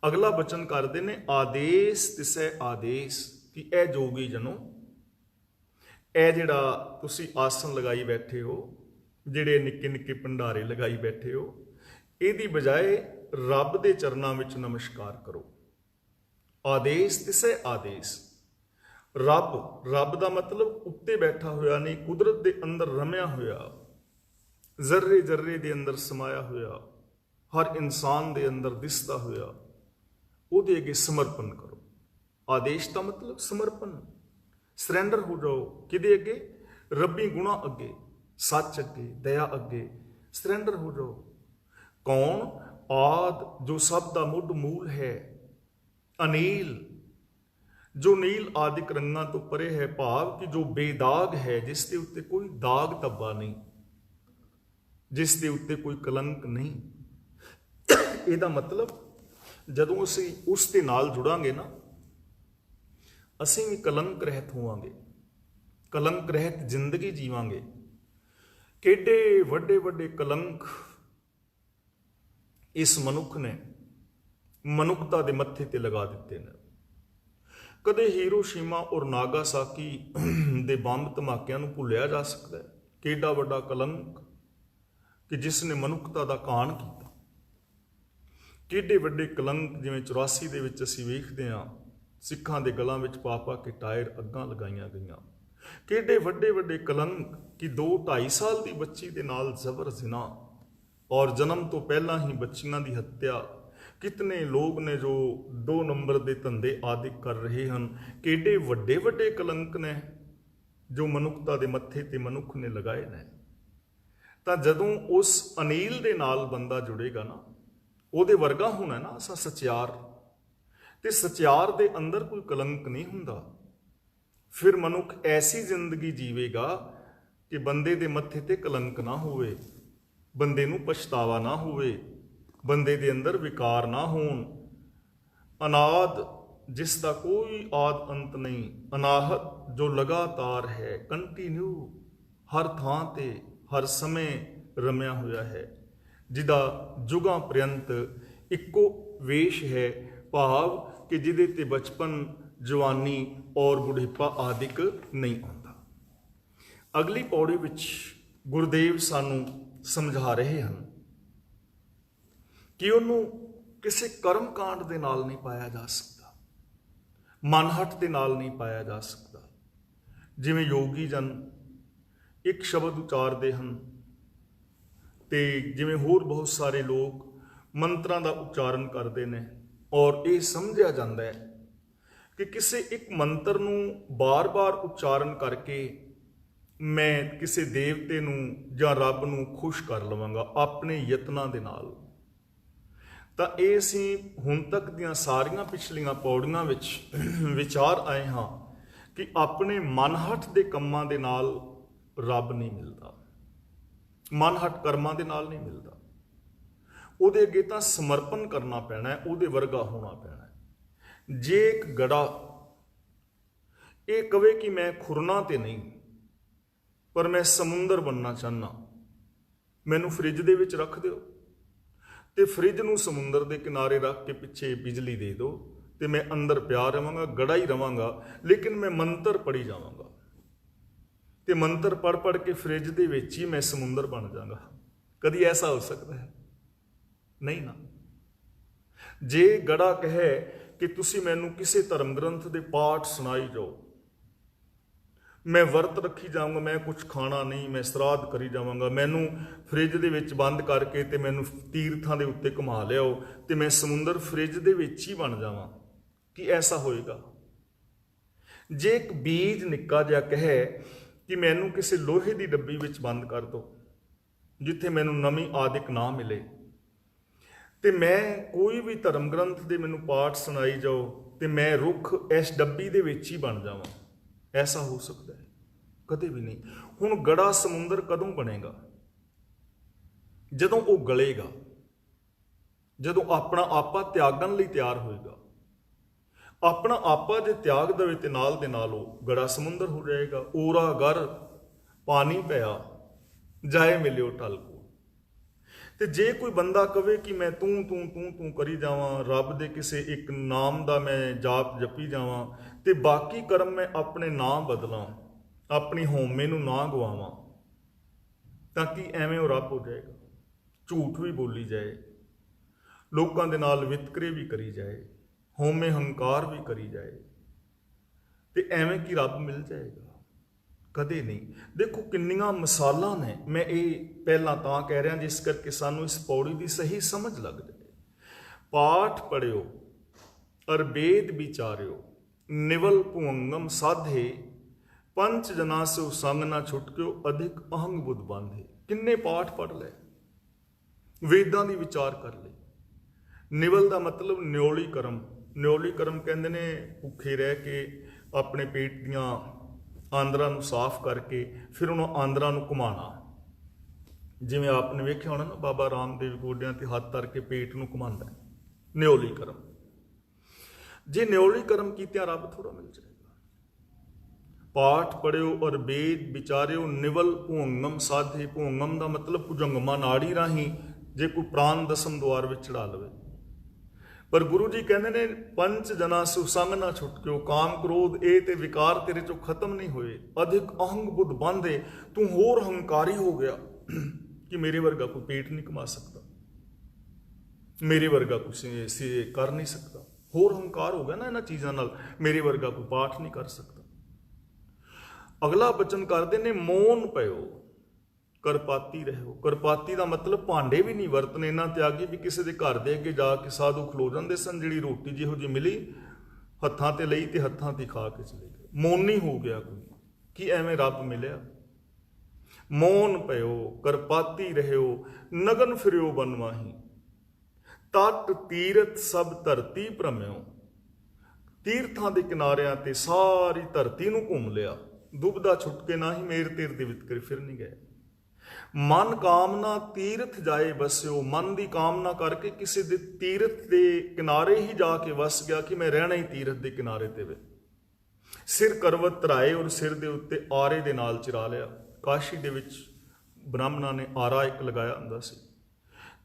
ਅਗਲਾ ਬਚਨ ਕਰਦੇ ਨੇ, ਆਦੇਸ਼ ਤਿਸੈ ਆਦੇਸ਼, ਕਿ ਇਹ ਜੋਗੀ ਜਨੋ, ਇਹ ਜਿਹੜਾ ਤੁਸੀਂ ਆਸਣ ਲਗਾਈ ਬੈਠੇ ਹੋ, ਜਿਹੜੇ ਨਿੱਕੇ ਨਿੱਕੇ ਭੰਡਾਰੇ ਲਗਾਈ ਬੈਠੇ ਹੋ, ਇਹਦੀ ਬਜਾਏ ਰੱਬ ਦੇ ਚਰਨਾਂ ਵਿੱਚ ਨਮਸਕਾਰ ਕਰੋ। ਆਦੇਸ਼ ਤਿਸੈ ਆਦੇਸ਼। ਰੱਬ ਦਾ ਮਤਲਬ ਉੱਤੇ ਬੈਠਾ ਹੋਇਆ ਨਹੀਂ, ਕੁਦਰਤ ਦੇ ਅੰਦਰ ਰਮਿਆ ਹੋਇਆ, ਜ਼ਰਰੇ ਜ਼ਰਰੇ ਦੇ ਅੰਦਰ ਸਮਾਇਆ ਹੋਇਆ, ਹਰ ਇਨਸਾਨ ਦੇ ਅੰਦਰ ਦਿਸਦਾ ਹੋਇਆ, ਉਹਦੇ ਅੱਗੇ ਸਮਰਪਣ ਕਰੋ। ਆਦੇਸ਼ ਦਾ ਮਤਲਬ ਸਮਰਪਣ, ਸਰੈਂਡਰ ਹੋ ਜਾਓ। ਕਿਹਦੇ ਅੱਗੇ? ਰੱਬੀ ਗੁਣਾ ਅੱਗੇ, ਸੱਚ ਅੱਗੇ, ਦਇਆ ਅੱਗੇ ਸਰੈਂਡਰ ਹੋ ਜਾਓ। ਕੌਣ? ਆਦ, ਜੋ ਸਭ ਦਾ ਮੁੱਢ ਮੂਲ ਹੈ, ਅਨੀਲ, ਜੋ ਨੀਲ ਆਦਿਕ ਰੰਗਾਂ ਤੋਂ ਪਰੇ ਹੈ, ਭਾਵ ਕਿ ਜੋ ਬੇਦਾਗ ਹੈ, ਜਿਸ ਦੇ ਉੱਤੇ ਕੋਈ ਦਾਗ ਧੱਬਾ ਨਹੀਂ, ਜਿਸ ਦੇ ਉੱਤੇ ਕੋਈ ਕਲੰਕ ਨਹੀਂ। ਇਹਦਾ ਮਤਲਬ ਜਦੋਂ ਅਸੀਂ ਉਸ ਦੇ ਨਾਲ ਜੁੜਾਂਗੇ ਨਾ, ਅਸੀਂ ਵੀ ਕਲੰਕ ਰਹਿਤ ਹੋਵਾਂਗੇ, ਕਲੰਕ ਰਹਿਤ ਜ਼ਿੰਦਗੀ ਜੀਵਾਂਗੇ। ਕਿੱਡੇ ਵੱਡੇ ਵੱਡੇ ਕਲੰਕ ਇਸ ਮਨੁੱਖ ਨੇ ਮਨੁੱਖਤਾ ਦੇ ਮੱਥੇ ਤੇ ਲਗਾ ਦਿੱਤੇ ਨੇ। ਕਦੇ ਹੀਰੋਸ਼ੀਮਾ ਔਰ ਨਾਗਾਸਾਕੀ ਦੇ ਬੰਬ ਧਮਾਕਿਆਂ ਨੂੰ ਭੁੱਲਿਆ ਜਾ ਸਕਦਾ ਹੈ? ਕਿੱਡਾ ਵੱਡਾ ਕਲੰਕ ਕਿ ਜਿਸ ਨੇ ਮਨੁੱਖਤਾ ਦਾ ਕਾਣ ਕੀਤਾ। ਕਿੱਡੇ ਵੱਡੇ ਕਲੰਕ, ਜਿਵੇਂ 84 ਦੇ ਵਿੱਚ ਅਸੀਂ ਵੇਖਦੇ ਹਾਂ, ਸਿੱਖਾਂ ਦੇ ਗਲਾਂ ਵਿੱਚ ਪਾ ਕੇ ਟਾਇਰ ਅੱਗਾਂ ਲਗਾਈਆਂ ਗਈਆਂ। ਕਿੱਡੇ ਵੱਡੇ ਵੱਡੇ ਕਲੰਕ ਕਿ 2-2.5 ਸਾਲ ਦੀ ਬੱਚੀ ਦੇ ਨਾਲ ਜ਼ਬਰ ਜ਼ਿਨਾ ਔਰ ਜਨਮ ਤੋਂ ਪਹਿਲਾਂ ਹੀ ਬੱਚੀਆਂ ਦੀ ਹੱਤਿਆ। ਕਿਤਨੇ ਲੋਕ ਨੇ ਜੋ 2 ਨੰਬਰ ਦੇ ਧੰਦੇ ਆਦਿ ਕਰ ਰਹੇ ਹਨ। ਕਿੱਡੇ ਵੱਡੇ ਵੱਡੇ ਕਲੰਕ ਨੇ ਜੋ ਮਨੁੱਖਤਾ ਦੇ ਮੱਥੇ ਤੇ ਮਨੁੱਖ ਨੇ ਲਗਾਏ ਨੇ। ਤਾਂ ਜਦੋਂ ਉਸ ਅਨੀਲ ਦੇ ਨਾਲ ਬੰਦਾ ਜੁੜੇਗਾ ਨਾ, ਉਹਦੇ ਵਰਗਾ ਹੋਣਾ ਨਾ ਅਸਾਂ ਸਚਿਆਰ, ਤੇ ਸਚਿਆਰ ਦੇ ਅੰਦਰ ਕੋਈ ਕਲੰਕ ਨਹੀਂ ਹੁੰਦਾ। ਫਿਰ ਮਨੁੱਖ ਐਸੀ ਜ਼ਿੰਦਗੀ ਜੀਵੇਗਾ ਕਿ ਬੰਦੇ ਦੇ ਮੱਥੇ ਤੇ ਕਲੰਕ ਨਾ ਹੋਵੇ, ਬੰਦੇ ਨੂੰ ਪਛਤਾਵਾ ਨਾ ਹੋਵੇ, ਬੰਦੇ ਦੇ ਅੰਦਰ ਵਿਕਾਰ ਨਾ ਹੋਣ। ਅਨਾਦ, ਜਿਸ ਦਾ ਕੋਈ ਆਦ ਅੰਤ ਨਹੀਂ, ਅਨਾਹਤ, ਜੋ ਲਗਾਤਾਰ ਹੈ, ਕੰਟੀਨਿਊ, ਹਰ ਥਾਂ ਤੇ ਹਰ ਸਮੇਂ ਰਮਿਆ ਹੋਇਆ ਹੈ, ਜਿਹਦਾ ਜੁਗਾਂ ਪ੍ਰਯੰਤ ਇੱਕੋ ਵੇਸ਼ ਹੈ, ਭਾਵ ਕਿ ਜਿਹਦੇ ਤੇ ਬਚਪਨ, ਜਵਾਨੀ ਔਰ ਬੁਢੇਪਾ ਆਦਿਕ ਨਹੀਂ ਆਉਂਦਾ। ਅਗਲੀ ਪੌੜੀ ਵਿੱਚ ਗੁਰਦੇਵ ਸਾਨੂੰ ਸਮਝਾ ਰਹੇ ਹਨ ਕਿ ਉਹਨੂੰ ਕਿਸੇ ਕਰਮ ਕਾਂਡ ਦੇ ਨਾਲ ਨਹੀਂ ਪਾਇਆ ਜਾ ਸਕਦਾ, ਮਨਹਟ ਦੇ ਨਾਲ ਨਹੀਂ ਪਾਇਆ ਜਾ ਸਕਦਾ। ਜਿਵੇਂ ਯੋਗੀ ਜਨ ਇੱਕ ਸ਼ਬਦ ਉਚਾਰਦੇ ਹਨ, ਤੇ ਜਿਵੇਂ ਹੋਰ ਬਹੁਤ ਸਾਰੇ ਲੋਕ ਮੰਤਰਾਂ ਦਾ ਉਚਾਰਨ ਕਰਦੇ ਨੇ, ਔਰ ਇਹ ਸਮਝਿਆ ਜਾਂਦਾ ਹੈ ਕਿ ਕਿਸੇ ਇੱਕ ਮੰਤਰ ਨੂੰ ਬਾਰ-ਬਾਰ ਉਚਾਰਨ ਕਰਕੇ ਮੈਂ ਕਿਸੇ ਦੇਵਤੇ ਨੂੰ ਜਾਂ ਰੱਬ ਨੂੰ ਖੁਸ਼ ਕਰ ਲਵਾਂਗਾ ਆਪਣੇ ਯਤਨਾਂ ਦੇ ਨਾਲ। ਤਾਂ ਇਹ ਅਸੀਂ ਹੁਣ ਤੱਕ ਦੀਆਂ ਸਾਰੀਆਂ ਪਿਛਲੀਆਂ ਪੌੜੀਆਂ ਵਿੱਚ ਵਿਚਾਰ ਆਏ ਹਾਂ ਕਿ ਆਪਣੇ ਮਨਹੱਠ ਦੇ ਕੰਮਾਂ ਦੇ ਨਾਲ ਰੱਬ ਨਹੀਂ ਮਿਲਦਾ, ਮਨਹੱਠ ਕਰਮਾਂ ਦੇ ਨਾਲ ਨਹੀਂ ਮਿਲਦਾ। ਉਹਦੇ ਅੱਗੇ ਤਾਂ ਸਮਰਪਣ ਕਰਨਾ ਪੈਣਾ ਹੈ, ਉਹਦੇ ਵਰਗਾ ਹੋਣਾ ਪੈਣਾ ਹੈ। ਜੇ ਇੱਕ ਗੜਾ ਇਹ ਕਵੇ ਕਿ ਮੈਂ ਖੁਰਨਾ ਤੇ ਨਹੀਂ, ਪਰ ਮੈਂ ਸਮੁੰਦਰ ਬਣਨਾ ਚਾਹੁੰਦਾ, ਮੈਨੂੰ ਫ੍ਰਿਜ ਦੇ ਵਿੱਚ ਰੱਖ ਦਿਓ ਤੇ ਫ੍ਰਿਜ ਨੂੰ ਸਮੁੰਦਰ ਦੇ ਕਿਨਾਰੇ ਰੱਖ ਕੇ ਪਿੱਛੇ ਬਿਜਲੀ ਦੇ ਦਿਓ ਤੇ ਮੈਂ ਅੰਦਰ ਪਿਆ ਰਵਾਂਗਾ, ਗੜਾ ਹੀ ਰਵਾਂਗਾ, ਲੇਕਿਨ ਮੈਂ ਮੰਤਰ ਪੜ੍ਹੀ ਜਾਵਾਂਗਾ ਤੇ ਮੰਤਰ ਪੜ੍ਹ ਕੇ ਫ੍ਰਿਜ ਦੇ ਵਿੱਚ ਹੀ ਮੈਂ ਸਮੁੰਦਰ ਬਣ ਜਾਵਾਂਗਾ। ਕਦੀ ਐਸਾ ਹੋ ਸਕਦਾ ਹੈ? ਨਹੀਂ ਨਾ। ਜੇ ਗੜਾ ਕਹੇ ਕਿ ਤੁਸੀਂ ਮੈਨੂੰ ਕਿਸੇ ਧਰਮ ਗ੍ਰੰਥ ਦੇ ਪਾਠ ਸੁਣਾਈ ਜਾਓ, ਮੈਂ ਵਰਤ ਰੱਖੀ ਜਾਵਾਂਗਾ, ਮੈਂ ਕੁਝ ਖਾਣਾ ਨਹੀਂ, ਮੈਂ ਸ਼ਰਾਧ ਕਰੀ ਜਾਵਾਂਗਾ, ਮੈਨੂੰ ਫ੍ਰਿਜ ਦੇ ਵਿੱਚ ਬੰਦ ਕਰਕੇ ਤੇ ਮੈਨੂੰ ਤੀਰਥਾਂ ਦੇ ਉੱਤੇ ਘੁਮਾ ਲਿਆਓ ਤੇ ਮੈਂ ਸਮੁੰਦਰ ਫ੍ਰਿਜ ਦੇ ਵਿੱਚ ਹੀ ਬਣ ਜਾਵਾਂ, ਕੀ ਐਸਾ ਹੋਏਗਾ? ਜੇ ਇੱਕ ਬੀਜ ਨਿੱਕਾ ਜਿਹਾ ਕਹੇ ਕਿ ਮੈਨੂੰ ਕਿਸੇ ਲੋਹੇ ਦੀ ਡੱਬੀ ਵਿੱਚ ਬੰਦ ਕਰ ਦਿਓ ਜਿੱਥੇ ਮੈਨੂੰ ਨਵੀਂ ਆਦਿਕ ਨਾ ਮਿਲੇ ਤੇ ਮੈਂ ਕੋਈ ਵੀ ਧਰਮ ਗ੍ਰੰਥ ਦੇ ਮੈਨੂੰ ਪਾਠ ਸੁਣਾਈ ਜਾਓ ਤੇ ਮੈਂ ਰੁੱਖ ਇਸ ਡੱਬੀ ਦੇ ਵਿੱਚ ਹੀ ਬਣ ਜਾਵਾਂ, ਐਸਾ ਹੋ ਸਕਦਾ ਹੈ? ਕਦੇ ਵੀ ਨਹੀਂ। ਹੁਣ ਗੜਾ ਸਮੁੰਦਰ ਕਦੋਂ ਬਣੇਗਾ? ਜਦੋਂ ਉਹ ਗਲੇਗਾ, ਜਦੋਂ ਆਪਣਾ ਆਪਾ ਤਿਆਗਣ ਲਈ ਤਿਆਰ ਹੋਏਗਾ। ਆਪਣਾ ਆਪਾ ਜੇ ਤਿਆਗ ਦੇਵੇ ਤੇ ਨਾਲ ਦੇ ਨਾਲ ਉਹ ਗੜਾ ਸਮੁੰਦਰ ਹੋ ਜਾਏਗਾ। ਓਰਾ ਗਰ ਪਾਣੀ ਪਿਆ ਜਾਏ ਮਿਲਿਓ ਟਲ ਕੋ। ਤੇ ਜੇ ਕੋਈ ਬੰਦਾ ਕਵੇ ਕਿ ਮੈਂ ਤੂੰ ਕਰੀ ਜਾਵਾਂ, ਰੱਬ ਦੇ ਕਿਸੇ ਇੱਕ ਨਾਮ ਦਾ ਮੈਂ ਜਾਪ ਜਪੀ ਜਾਵਾਂ ਤੇ ਬਾਕੀ ਕਰਮ ਮੈਂ ਆਪਣੇ ਨਾਂ ਬਦਲਾਂ, ਆਪਣੀ ਹਉਮੈ ਨੂੰ ਨਾ ਗਵਾਵਾਂ, ਤਾਂ ਕਿ ਐਵੇਂ ਉਹ ਰੱਬ ਹੋ ਜਾਏਗਾ? ਝੂਠ ਵੀ ਬੋਲੀ ਜਾਏ, ਲੋਕਾਂ ਦੇ ਨਾਲ ਵਿਤਕਰੇ ਵੀ ਕਰੀ ਜਾਏ, ਹਉਮੈ ਹੰਕਾਰ ਵੀ ਕਰੀ ਜਾਏ, ਤੇ ਐਵੇਂ ਕੀ ਰੱਬ ਮਿਲ ਜਾਏਗਾ? ਕਦੇ ਨਹੀਂ। ਦੇਖੋ ਕਿੰਨੀਆਂ ਮਿਸਾਲਾਂ ਨੇ। ਮੈਂ ਇਹ ਪਹਿਲਾਂ ਤਾਂ ਕਹਿ ਰਿਹਾ ਜਿਸ ਕਰਕੇ ਸਾਨੂੰ ਇਸ ਪੌੜੀ ਦੀ ਸਹੀ ਸਮਝ ਲੱਗ ਜਾਏ। ਪਾਠ ਪੜਿਓ ਅਰ ਵੇਦ ਵਿਚਾਰਿਓ, ਨਿਵਲ ਭੁਅੰਗਮ ਸਾਧੇ, ਪੰਚ ਜਨਾ ਸੋ ਸੰਗ ਨਾ ਛੁਟਕਿਓ, ਅਧਿਕ ਅਹੰਗ ਬੁੱਧ ਬਾਂਧੇ। ਕਿੰਨੇ ਪਾਠ ਪੜ ਲਏ, ਵੇਦਾਂ ਦੀ ਵਿਚਾਰ ਕਰ ਲਈ। ਨਿਵਲ ਦਾ ਮਤਲਬ ਨਿਓਲੀ ਕਰਮ। ਨਿਓਲੀ ਕਰਮ ਕਹਿੰਦੇ ਨੇ ਭੁੱਖੇ ਰਹਿ ਕੇ ਆਪਣੇ ਪੇਟ ਦੀਆਂ ਆਂਦਰਾਂ ਨੂੰ ਸਾਫ਼ ਕਰਕੇ ਫਿਰ ਉਹਨਾਂ ਆਂਦਰਾਂ ਨੂੰ ਘੁਮਾਉਣਾ। ਜਿਵੇਂ ਆਪ ਨੇ ਵੇਖਿਆ ਹੋਣਾ ਨਾ, ਬਾਬਾ ਰਾਮਦੇਵ ਗੋਡਿਆਂ ਤੇ ਹੱਥ ਧਰ ਕੇ ਪੇਟ ਨੂੰ ਘੁਮਾਉਂਦਾ, ਨਿਓਲੀ ਕਰਮ। ਜੇ ਨਿਓਲੀ ਕਰਮ ਕੀਤਿਆਂ ਰੱਬ ਥੋੜਾ ਮਿਲ ਜਾਏਗਾ। ਪਾਠ ਪੜਿਓ ਔਰ ਵੇਦ ਵਿਚਾਰਿਓ, ਨਿਵਲ ਭੁਅੰਗਮ ਸਾਧੇ। ਭੁਅੰਗਮ ਦਾ ਮਤਲਬ ਭੁਜੰਗਮਾ ਨਾੜੀ ਰਾਹੀਂ ਜੇ ਕੋਈ ਪ੍ਰਾਨ ਦਸਮ ਦੁਆਰ ਵਿੱਚ ਚੜਾ ਲਵੇ। ਪਰ ਗੁਰੂ ਜੀ ਕਹਿੰਦੇ ਨੇ ਪੰਚ ਜਨਾ ਸੁਸੰਗ ਨਾ ਛੁਟਕਿਓ, ਕਾਮ ਕ੍ਰੋਧ ਇਹ ਤੇ ਵਿਕਾਰ ਤੇਰੇ ਚੋਂ ਖਤਮ ਨਹੀਂ ਹੋਏ। ਅਧਿਕ ਅਹੰਗ ਬੁੱਧ ਬਾਂਧੇ, ਤੂੰ ਹੋਰ ਹੰਕਾਰੀ ਹੋ ਗਿਆ ਕਿ ਮੇਰੇ ਵਰਗਾ ਕੋਈ ਪੇਟ ਨਹੀਂ ਕਮਾ ਸਕਦਾ, ਮੇਰੇ ਵਰਗਾ ਕੁਛ ਕਰ ਨਹੀਂ ਸਕਦਾ। ਹੋਰ ਹੰਕਾਰ ਹੋ ਗਿਆ ਨਾ ਇਹਨਾਂ ਚੀਜ਼ਾਂ ਨਾਲ, ਮੇਰੇ ਵਰਗਾ ਕੋਈ ਪਾਠ ਨਹੀਂ ਕਰ ਸਕਦਾ। ਅਗਲਾ ਬਚਨ ਕਰਦੇ ਨੇ ਮੌਨ ਪਇਓ ਕਰਪਾਤੀ ਰਹੋ। ਕਰਪਾਤੀ ਦਾ ਮਤਲਬ ਭਾਂਡੇ ਵੀ ਨਹੀਂ ਵਰਤਨੇ। ਇਹਨਾਂ ਤਿਆਗੀ ਵੀ ਕਿਸੇ ਦੇ ਘਰ ਦੇ ਅੱਗੇ ਜਾ ਕੇ ਸਾਧੂ ਖਲੋ ਜਾਂਦੇ ਸਨ, ਜਿਹੜੀ ਰੋਟੀ ਜਿਹੋ ਜਿਹੀ ਮਿਲੀ ਹੱਥਾਂ ਤੇ ਲਈ ਤੇ ਹੱਥਾਂ ਤੇ ਖਾ ਕੇ ਚਲੇ ਗਏ। ਮੌਨੀ ਹੋ ਗਿਆ ਕੋਈ, ਕੀ ਐਵੇਂ ਰੱਬ ਮਿਲਿਆ? ਮੌਨ ਪਇਓ ਕਰਪਾਤੀ ਰਹਿਓ, ਨਗਨ ਫਿਰਿਓ ਬਨਵਾਹੀ, ਤਟ ਤੀਰਥ ਸਭ ਧਰਤੀ ਭ੍ਰਮਿਓ। ਤੀਰਥਾਂ ਦੇ ਕਿਨਾਰਿਆਂ ਤੇ ਸਾਰੀ ਧਰਤੀ ਨੂੰ ਘੁੰਮ ਲਿਆ, ਦੁਬਦਾ ਛੁੱਟ ਕੇ ਨਾ ਹੀ ਮੇਰ ਤੇਰ ਦੇ ਵਿਤਕਰੇ ਫਿਰ ਨਹੀਂ ਗਏ। ਮਨ ਕਾਮਨਾ ਤੀਰਥ ਜਾਏ ਬਸਿਓ, ਮਨ ਦੀ ਕਾਮਨਾ ਕਰਕੇ ਕਿਸੇ ਦੇ ਤੀਰਥ ਦੇ ਕਿਨਾਰੇ ਹੀ ਜਾ ਕੇ ਵਸ ਗਿਆ ਕਿ ਮੈਂ ਰਹਿਣਾ ਹੀ ਤੀਰਥ ਦੇ ਕਿਨਾਰੇ ਤੇ ਵੇ। ਸਿਰ ਕਰਵਤ ਧਰਾਏ ਔਰ ਸਿਰ ਦੇ ਉੱਤੇ ਆਰੇ ਦੇ ਨਾਲ ਚਿਰਾ ਲਿਆ। ਕਾਸ਼ੀ ਦੇ ਵਿੱਚ ਬ੍ਰਾਹਮਣਾਂ ਨੇ ਆਰਾ ਇੱਕ ਲਗਾਇਆ ਹੁੰਦਾ ਸੀ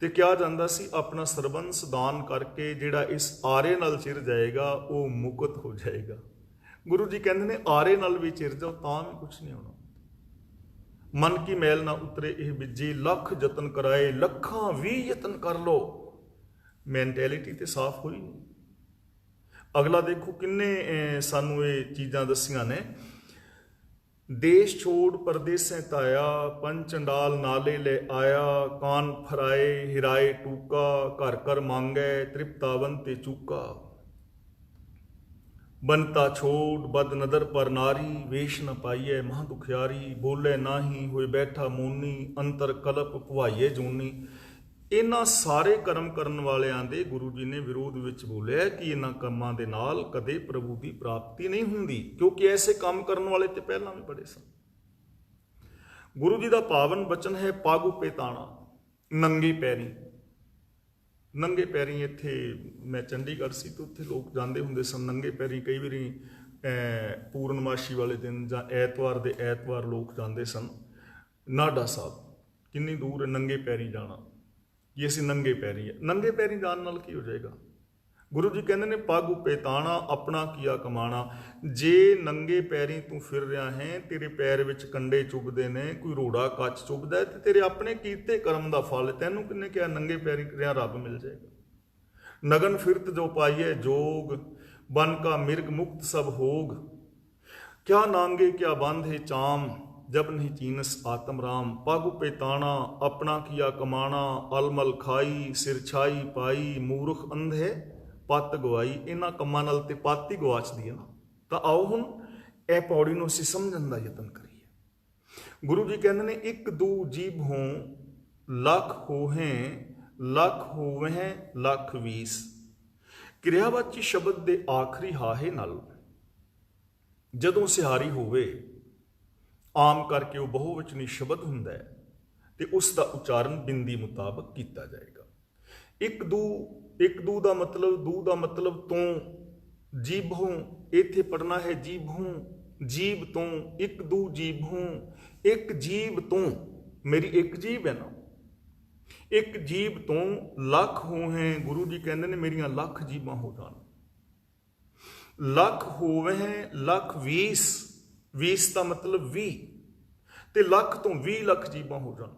ਤੇ ਕਿਹਾ ਜਾਂਦਾ ਸੀ ਆਪਣਾ ਸਰਬੰਸ ਦਾਨ ਕਰਕੇ ਜਿਹੜਾ ਇਸ ਆਰੇ ਨਾਲ ਚਿਰ ਜਾਏਗਾ ਉਹ ਮੁਕਤ ਹੋ ਜਾਏਗਾ। ਗੁਰੂ ਜੀ ਕਹਿੰਦੇ ਨੇ ਆਰੇ ਨਾਲ ਵੀ ਚਿਰ ਜਾਓ ਤਾਂ ਵੀ ਕੁਛ ਨਹੀਂ ਹੋਣਾ। ਮਨ ਕੀ ਮੈਲ ਨਾ ਉਤਰੇ ਇਹ ਬਿੱਜੀ, ਲੱਖ ਯਤਨ ਕਰਾਏ ਲੱਖਾਂ ਵੀ ਯਤਨ ਕਰ ਲੋ, ਮੈਂਟੈਲਿਟੀ ਤੇ ਸਾਫ਼ ਹੋਈ ਨਹੀਂ। ਅਗਲਾ ਦੇਖੋ ਕਿੰਨੇ ਸਾਨੂੰ ਇਹ ਚੀਜ਼ਾਂ ਦੱਸੀਆਂ ਨੇ। ਦੇਸ਼ ਛੋੜ ਪਰਦੇਸੈਂ ਤਾਇਆ, ਪੰਜ ਚੰਡਾਲ ਨਾਲੇ ਲੈ ਆਇਆ, ਕਾਨ ਫਰਾਏ ਹਿਰਾਏ ਟੂਕਾ, ਘਰ ਘਰ ਮੰਗੈ ਤ੍ਰਿਪਤਾਵਨ ਤੇ ਚੂਕਾ। बनता छोड़ बद नदर पर नारी, वेश न पाइए मह दुखियारी, बोले नाही होए बैठा मूनी, अंतर कलप भुआइए जूनी। ਇਹਨਾਂ ਸਾਰੇ ਕਰਮ ਕਰਨ ਵਾਲਿਆਂ ਦੇ ਗੁਰੂ ਜੀ ਨੇ ਵਿਰੋਧ ਵਿੱਚ ਬੋਲਿਆ ਕਿ ਇਹਨਾਂ ਕੰਮਾਂ ਦੇ ਨਾਲ ਕਦੇ ਪ੍ਰਭੂ ਦੀ ਪ੍ਰਾਪਤੀ ਨਹੀਂ ਹੁੰਦੀ, ਕਿਉਂਕਿ ਐਸੇ ਕੰਮ ਕਰਨ ਵਾਲੇ ਤੇ ਪਹਿਲਾਂ ਵੀ ਬੜੇ ਸਨ। ਗੁਰੂ ਜੀ ਦਾ ਪਾਵਨ ਬਚਨ ਹੈ ਪਾਗੂ ਪੇਤਾਣਾ, ਨੰਗੇ ਪੈਰੀ। ਨੰਗੇ ਪੈਰੀ ਇੱਥੇ ਮੈਂ ਚੰਡੀਗੜ੍ਹ ਸੀ ਤਾਂ ਉੱਥੇ ਲੋਕ ਜਾਂਦੇ ਹੁੰਦੇ ਸਨ ਨੰਗੇ ਪੈਰੀ। ਕਈ ਵਾਰੀ ਪੂਰਨਮਾਸ਼ੀ ਵਾਲੇ ਦਿਨ ਜਾਂ ਐਤਵਾਰ ਦੇ ਐਤਵਾਰ ਲੋਕ ਜਾਂਦੇ ਸਨ ਨਾਢਾ ਸਾਹਿਬ। ਕਿੰਨੀ ਦੂਰ ਹੈ ਨੰਗੇ ਪੈਰੀ ਜਾਣਾ, ਕਿ ਅਸੀਂ ਨੰਗੇ ਪੈਰੀ ਹੈ। ਨੰਗੇ ਪੈਰੀ ਜਾਣ ਨਾਲ ਕੀ ਹੋ ਜਾਏਗਾ? ਗੁਰੂ ਜੀ ਕਹਿੰਦੇ ਨੇ ਪੱਗ ਪੇਤਾਣਾ ਆਪਣਾ ਕੀਆ ਕਮਾਣਾ। ਜੇ ਨੰਗੇ ਪੈਰੀ ਤੂੰ ਫਿਰ ਰਿਹਾ ਹੈ, ਤੇਰੇ ਪੈਰ ਵਿੱਚ ਕੰਡੇ ਚੁੱਭਦੇ ਨੇ, ਕੋਈ ਰੋੜਾ ਕੱਚ ਚੁੱਭਦਾ ਤੇ ਤੇਰੇ ਆਪਣੇ ਕੀਤੇ ਕਰਮ ਦਾ ਫਲ ਤੈਨੂੰ ਕਿੰਨੇ ਕਿਹਾ ਨੰਗੇ ਪੈਰੀ ਰਿਹਾ ਰੱਬ ਮਿਲ ਜਾਏਗਾ। ਨਗਨ ਫਿਰਤ ਜੋ ਪਾਈਏ ਜੋਗ, ਬਨ ਕਾ ਮਿਰਗ ਮੁਕਤ ਸਭ ਹੋਗ। ਕਿਆ ਨਾਂਗੇ ਕਿਆ ਬੰਧੇ ਚਾਮ, जब नहीं चीनस आत्म राम। पग पेताना अपना किया कमाना, अलमल खाई सिर छाई पाई, मूर्ख अंधे पत गवाई। इन्हां ਕੰਮਾਂ ਨਾਲ ਤੇ ਪੱਤ ਹੀ ਗਵਾਚਦੀ ਹੈ ਨਾ। ਤਾਂ ਆਓ ਹੁਣ ਇਹ ਪੌੜੀ ਨੂੰ ਅਸੀਂ ਸਮਝਣ ਦਾ ਯਤਨ ਕਰੀਏ। ਗੁਰੂ ਜੀ ਕਹਿੰਦੇ ਨੇ ਇੱਕ ਦੂ ਜੀਭ ਹੋਂ ਲੱਖ ਹੋਹੇ, ਲੱਖ ਹੋਵੇ ਲੱਖ 20। ਕਿਰਿਆਵਾਚੀ ਸ਼ਬਦ ਦੇ ਆਖਰੀ ਹਾਹੇ ਨਾਲ ਜਦੋਂ ਸਿਹਾਰੀ ਹੋਵੇ, ਆਮ ਕਰਕੇ ਉਹ ਬਹੁਵਚਨੀ ਸ਼ਬਦ ਹੁੰਦਾ ਹੈ ਤੇ ਉਸ ਦਾ ਉਚਾਰਨ ਬਿੰਦੀ ਮੁਤਾਬਕ ਕੀਤਾ ਜਾਏਗਾ। ਇੱਕ ਦੂ ਦਾ ਮਤਲਬ, ਦੂ ਦਾ ਮਤਲਬ ਤੋਂ। ਜੀਭੋਂ ਇੱਥੇ ਪੜਨਾ ਹੈ ਜੀਭੋਂ, ਜੀਭ ਤੋਂ। ਇੱਕ ਦੂ ਜੀਭੋਂ, ਇੱਕ ਜੀਭ ਤੋਂ। ਮੇਰੀ ਇੱਕ ਜੀਭ ਹੈ ਨਾ, ਇੱਕ ਜੀਭ ਤੋਂ ਲੱਖ ਹੋਵੇ। ਗੁਰੂ ਜੀ ਕਹਿੰਦੇ ਨੇ ਮੇਰੀਆਂ ਲੱਖ ਜੀਭਾਂ ਹੋ ਜਾਣ। ਲੱਖ ਹੋਵੇ ਲੱਖ 20। 20 ਦਾ ਮਤਲਬ 20 ਤੇ ਲੱਖ ਤੋਂ 20 ਲੱਖ ਜੀਬਾਂ ਹੋ ਜਾਣ।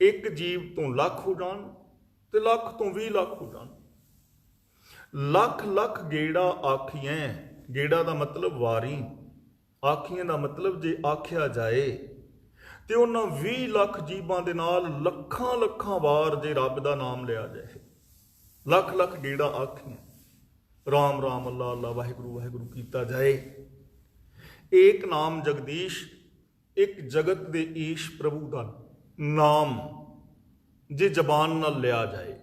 ਇੱਕ ਜੀਵ ਤੋਂ ਲੱਖ ਹੋ ਜਾਣ ਤੇ ਲੱਖ ਤੋਂ 20 ਲੱਖ ਹੋ ਜਾਣ। ਲੱਖ ਲੱਖ ਗੇੜਾ ਆਖੀਆਂ। ਗੇੜਾ ਦਾ ਮਤਲਬ ਵਾਰੀ, ਆਖੀਆਂ ਦਾ ਮਤਲਬ ਜੇ ਆਖਿਆ ਜਾਏ ਤੇ ਉਹਨਾਂ 20 ਲੱਖ ਜੀਬਾਂ ਦੇ ਨਾਲ ਲੱਖਾਂ ਲੱਖਾਂ ਵਾਰ ਜੇ ਰੱਬ ਦਾ ਨਾਮ ਲਿਆ ਜਾਏ। ਲੱਖ ਲੱਖ ਗੇੜਾ ਆਖੀਆਂ, ਰਾਮ ਰਾਮ ਅੱਲਾ ਅੱਲਾ ਵਾਹਿਗੁਰੂ ਵਾਹਿਗੁਰੂ ਕੀਤਾ ਜਾਏ। ਏਕ ਨਾਮ ਜਗਦੀਸ਼, ਇੱਕ ਜਗਤ ਦੇ ਈਸ਼ ਪ੍ਰਭੂ ਦਾ ਨਾਮ ਜੇ ਜ਼ਬਾਨ ਨਾਲ ਲਿਆ ਜਾਏ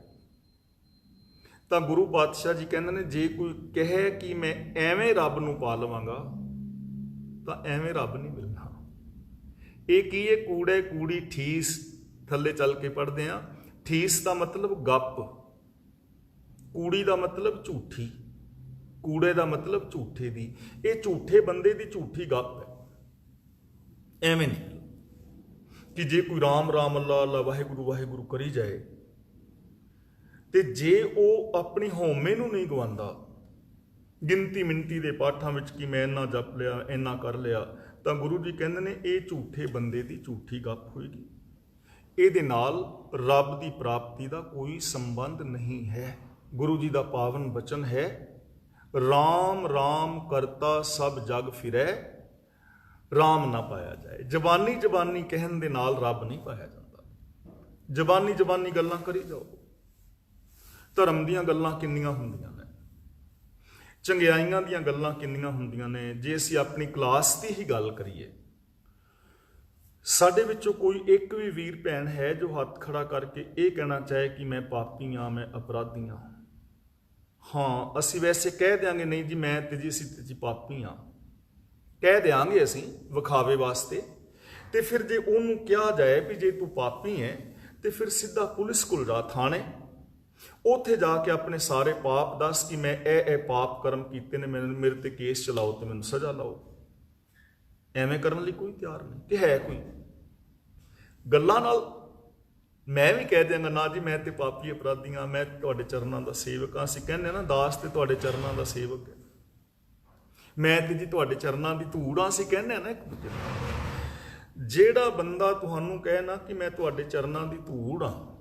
ਤਾਂ ਗੁਰੂ ਪਾਤਸ਼ਾਹ ਜੀ ਕਹਿੰਦੇ ਨੇ ਜੇ ਕੋਈ ਕਹੇ ਕਿ ਮੈਂ ਐਵੇਂ ਰੱਬ ਨੂੰ ਪਾ ਲਵਾਂਗਾ ਤਾਂ ਐਵੇਂ ਰੱਬ ਨਹੀਂ ਮਿਲਣਾ। ਇਹ ਕੀ ਹੈ? ਕੂੜੇ ਕੂੜੀ ਠੀਸ। ਥੱਲੇ ਚੱਲ ਕੇ ਪੜ੍ਹਦੇ ਹਾਂ। ਠੀਸ ਦਾ ਮਤਲਬ ਗੱਪ, ਕੂੜੀ ਦਾ ਮਤਲਬ ਝੂਠੀ, ਕੂੜੇ ਦਾ ਮਤਲਬ ਝੂਠੇ ਦੀ। ਇਹ ਝੂਠੇ ਬੰਦੇ ਦੀ ਝੂਠੀ ਗੱਪ ਹੈ। ਐਵੇਂ ਨਹੀਂ ਕਿ ਜੇ ਕੋਈ ਰਾਮ ਰਾਮ ਅੱਲਾ ਅੱਲਾ ਵਾਹਿਗੁਰੂ ਵਾਹਿਗੁਰੂ ਕਰੀ ਜਾਏ ਤੇ ਜੇ ਉਹ ਆਪਣੀ ਹਉਮੈ ਨੂੰ ਨਹੀਂ ਗਵਾਉਂਦਾ ਗਿਣਤੀ ਮਿੰਤੀ ਦੇ ਪਾਠਾਂ ਵਿੱਚ ਕਿ ਮੈਂ ਇੰਨਾ ਜਪ ਲਿਆ ਇੰਨਾ ਕਰ ਲਿਆ, ਤਾਂ ਗੁਰੂ ਜੀ ਕਹਿੰਦੇ ਨੇ ਇਹ ਝੂਠੇ ਬੰਦੇ ਦੀ ਝੂਠੀ ਗੱਪ ਹੋਏਗੀ। ਇਹਦੇ ਨਾਲ ਰੱਬ ਦੀ ਪ੍ਰਾਪਤੀ ਦਾ ਕੋਈ ਸੰਬੰਧ ਨਹੀਂ ਹੈ। ਗੁਰੂ ਜੀ ਦਾ ਪਾਵਨ ਬਚਨ ਹੈ ਰਾਮ ਰਾਮ ਕਰਤਾ ਸਭ ਜਗ ਫਿਰੈ, ਰਾਮ ਨਾ ਪਾਇਆ ਜਾਏ। ਜ਼ਬਾਨੀ ਜ਼ਬਾਨੀ ਕਹਿਣ ਦੇ ਨਾਲ ਰੱਬ ਨਹੀਂ ਪਾਇਆ ਜਾਂਦਾ। ਜ਼ਬਾਨੀ ਜ਼ਬਾਨੀ ਗੱਲਾਂ ਕਰੀ ਜਾਓ। ਧਰਮ ਦੀਆਂ ਗੱਲਾਂ ਕਿੰਨੀਆਂ ਹੁੰਦੀਆਂ ਨੇ, ਚੰਗਿਆਈਆਂ ਦੀਆਂ ਗੱਲਾਂ ਕਿੰਨੀਆਂ ਹੁੰਦੀਆਂ ਨੇ। ਜੇ ਅਸੀਂ ਆਪਣੀ ਕਲਾਸ ਦੀ ਹੀ ਗੱਲ ਕਰੀਏ, ਸਾਡੇ ਵਿੱਚੋਂ ਕੋਈ ਇੱਕ ਵੀ ਵੀਰ ਭੈਣ ਹੈ ਜੋ ਹੱਥ ਖੜਾ ਕਰਕੇ ਇਹ ਕਹਿਣਾ ਚਾਹੇ ਕਿ ਮੈਂ ਪਾਪੀ ਹਾਂ, ਮੈਂ ਅਪਰਾਧੀ ਹਾਂ। ਹਾਂ, ਅਸੀਂ ਵੈਸੇ ਕਹਿ ਦਿਆਂਗੇ ਨਹੀਂ ਜੀ ਮੈਂ ਤੇ ਜੀ ਅਸੀਂ ਤੇ ਜੀ ਪਾਪੀ ਹਾਂ, ਕਹਿ ਦਿਆਂਗੇ ਅਸੀਂ ਵਿਖਾਵੇ ਵਾਸਤੇ। ਤੇ ਫਿਰ ਜੇ ਉਹਨੂੰ ਕਿਹਾ ਜਾਏ ਵੀ ਜੇ ਤੂੰ ਪਾਪੀ ਹੈ ਤੇ ਫਿਰ ਸਿੱਧਾ ਪੁਲਿਸ ਕੋਲ ਜਾ, ਥਾਣੇ, ਉੱਥੇ ਜਾ ਕੇ ਆਪਣੇ ਸਾਰੇ ਪਾਪ ਦੱਸ ਕਿ ਮੈਂ ਇਹ ਪਾਪ ਕਰਮ ਕੀਤੇ ਨੇ, ਮੈਨੂੰ ਮੇਰੇ ਤੇ ਕੇਸ ਚਲਾਓ ਤੇ ਮੈਨੂੰ ਸਜ਼ਾ ਲਾਓ। ਐਵੇਂ ਕਰਨ ਲਈ ਕੋਈ ਤਿਆਰ ਨਹੀਂ। ਕਿ ਹੈ ਕੋਈ ਗੱਲਾਂ ਨਾਲ ਮੈਂ ਵੀ ਕਹਿ ਦਿਆਂਗਾ ਨਾ ਜੀ ਮੈਂ ਤੇ ਪਾਪੀ ਅਪਰਾਧੀ ਹਾਂ, ਮੈਂ ਤੁਹਾਡੇ ਚਰਨਾਂ ਦਾ ਸੇਵਕ ਹਾਂ। ਅਸੀਂ ਕਹਿੰਦੇ ਨਾ ਦਾਸ ਤੇ ਤੁਹਾਡੇ ਚਰਨਾਂ ਦਾ ਸੇਵਕ ਹੈ, ਮੈਂ ਤੇ ਜੀ ਤੁਹਾਡੇ ਚਰਨਾਂ ਦੀ ਧੂੜ ਹਾਂ। ਅਸੀਂ ਕਹਿੰਦੇ ਨਾ ਇੱਕ ਦੂਜੇ ਨੂੰ। ਜਿਹੜਾ ਬੰਦਾ ਤੁਹਾਨੂੰ ਕਹੇ ਨਾ ਕਿ ਮੈਂ ਤੁਹਾਡੇ ਚਰਨਾਂ ਦੀ ਧੂੜ ਹਾਂ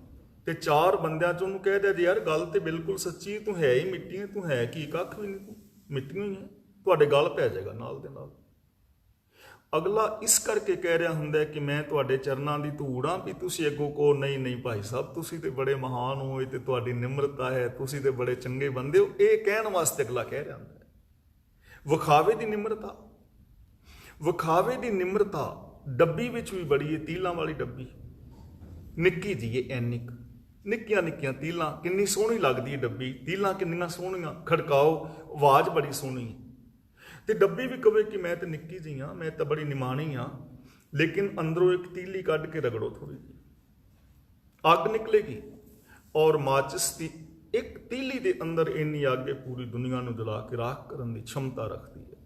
ਤੇ ਚਾਰ ਬੰਦਿਆਂ ਚ ਉਹਨੂੰ ਕਹਿ ਦਿਆ ਜੀ ਯਾਰ ਗੱਲ ਤੇ ਬਿਲਕੁਲ ਸੱਚੀ, ਤੂੰ ਹੈ ਹੀ ਮਿੱਟੀ ਹੈ, ਤੂੰ ਹੈ ਕੀ ਕੱਖ ਵੀ ਨਹੀਂ, ਤੂੰ ਮਿੱਟੀ ਹੀ ਹੈ, ਤੁਹਾਡੇ ਗਲ ਪੈ ਜਾਏਗਾ ਨਾਲ ਦੇ ਨਾਲ। ਅਗਲਾ ਇਸ ਕਰਕੇ ਕਹਿ ਰਿਹਾ ਹੁੰਦਾ ਕਿ ਮੈਂ ਤੁਹਾਡੇ ਚਰਨਾਂ ਦੀ ਧੂੜ ਹਾਂ, ਵੀ ਤੁਸੀਂ ਅੱਗੋਂ ਕਹੋ ਨਹੀਂ ਨਹੀਂ ਭਾਈ ਸਾਹਿਬ ਤੁਸੀਂ ਤੇ ਬੜੇ ਮਹਾਨ ਹੋ, ਇਹ ਤੇ ਤੁਹਾਡੀ ਨਿਮਰਤਾ ਹੈ, ਤੁਸੀਂ ਤੇ ਬੜੇ ਚੰਗੇ ਬੰਦੇ ਹੋ, ਇਹ ਕਹਿਣ ਵਾਸਤੇ ਅਗਲਾ ਕਹਿ ਰਿਹਾ ਹੁੰਦਾ ਹੈ। ਵਿਖਾਵੇ ਦੀ ਨਿਮਰਤਾ, ਵਿਖਾਵੇ ਦੀ ਨਿਮਰਤਾ ਡੱਬੀ ਵਿੱਚ ਵੀ ਬੜੀ ਹੈ। ਤੀਲਾਂ ਵਾਲੀ ਡੱਬੀ ਨਿੱਕੀ ਜਿਹੀ ਹੈ, ਐਨਿਕ ਨਿੱਕੀਆਂ ਨਿੱਕੀਆਂ ਤੀਲਾਂ, ਕਿੰਨੀ ਸੋਹਣੀ ਲੱਗਦੀ ਹੈ ਡੱਬੀ, ਤੀਲਾਂ ਕਿੰਨੀਆਂ ਸੋਹਣੀਆਂ, ਖੜਕਾਓ ਆਵਾਜ਼ ਬੜੀ ਸੋਹਣੀ ਹੈ। ਤੇ ਡੱਬੀ ਵੀ ਕਵੇ ਕਿ ਮੈਂ ਤਾਂ ਨਿੱਕੀ ਜਿਹੀ ਹਾਂ, ਮੈਂ ਤਾਂ ਬੜੀ ਨਿਮਾਣੀ ਹਾਂ, ਲੇਕਿਨ ਅੰਦਰੋਂ ਇੱਕ ਤੀਲੀ ਕੱਢ ਕੇ ਰਗੜੋ ਥੋੜੀ ਜਿਹੀ, ਅੱਗ ਨਿਕਲੇਗੀ। ਔਰ ਮਾਚਿਸ ਦੀ ਇੱਕ ਤੀਲੀ ਦੇ ਅੰਦਰ ਇੰਨੀ ਅੱਗ ਪੂਰੀ ਦੁਨੀਆ ਨੂੰ ਜਲਾ ਕੇ ਰਾਖ ਕਰਨ ਦੀ क्षमता ਰੱਖਦੀ ਹੈ।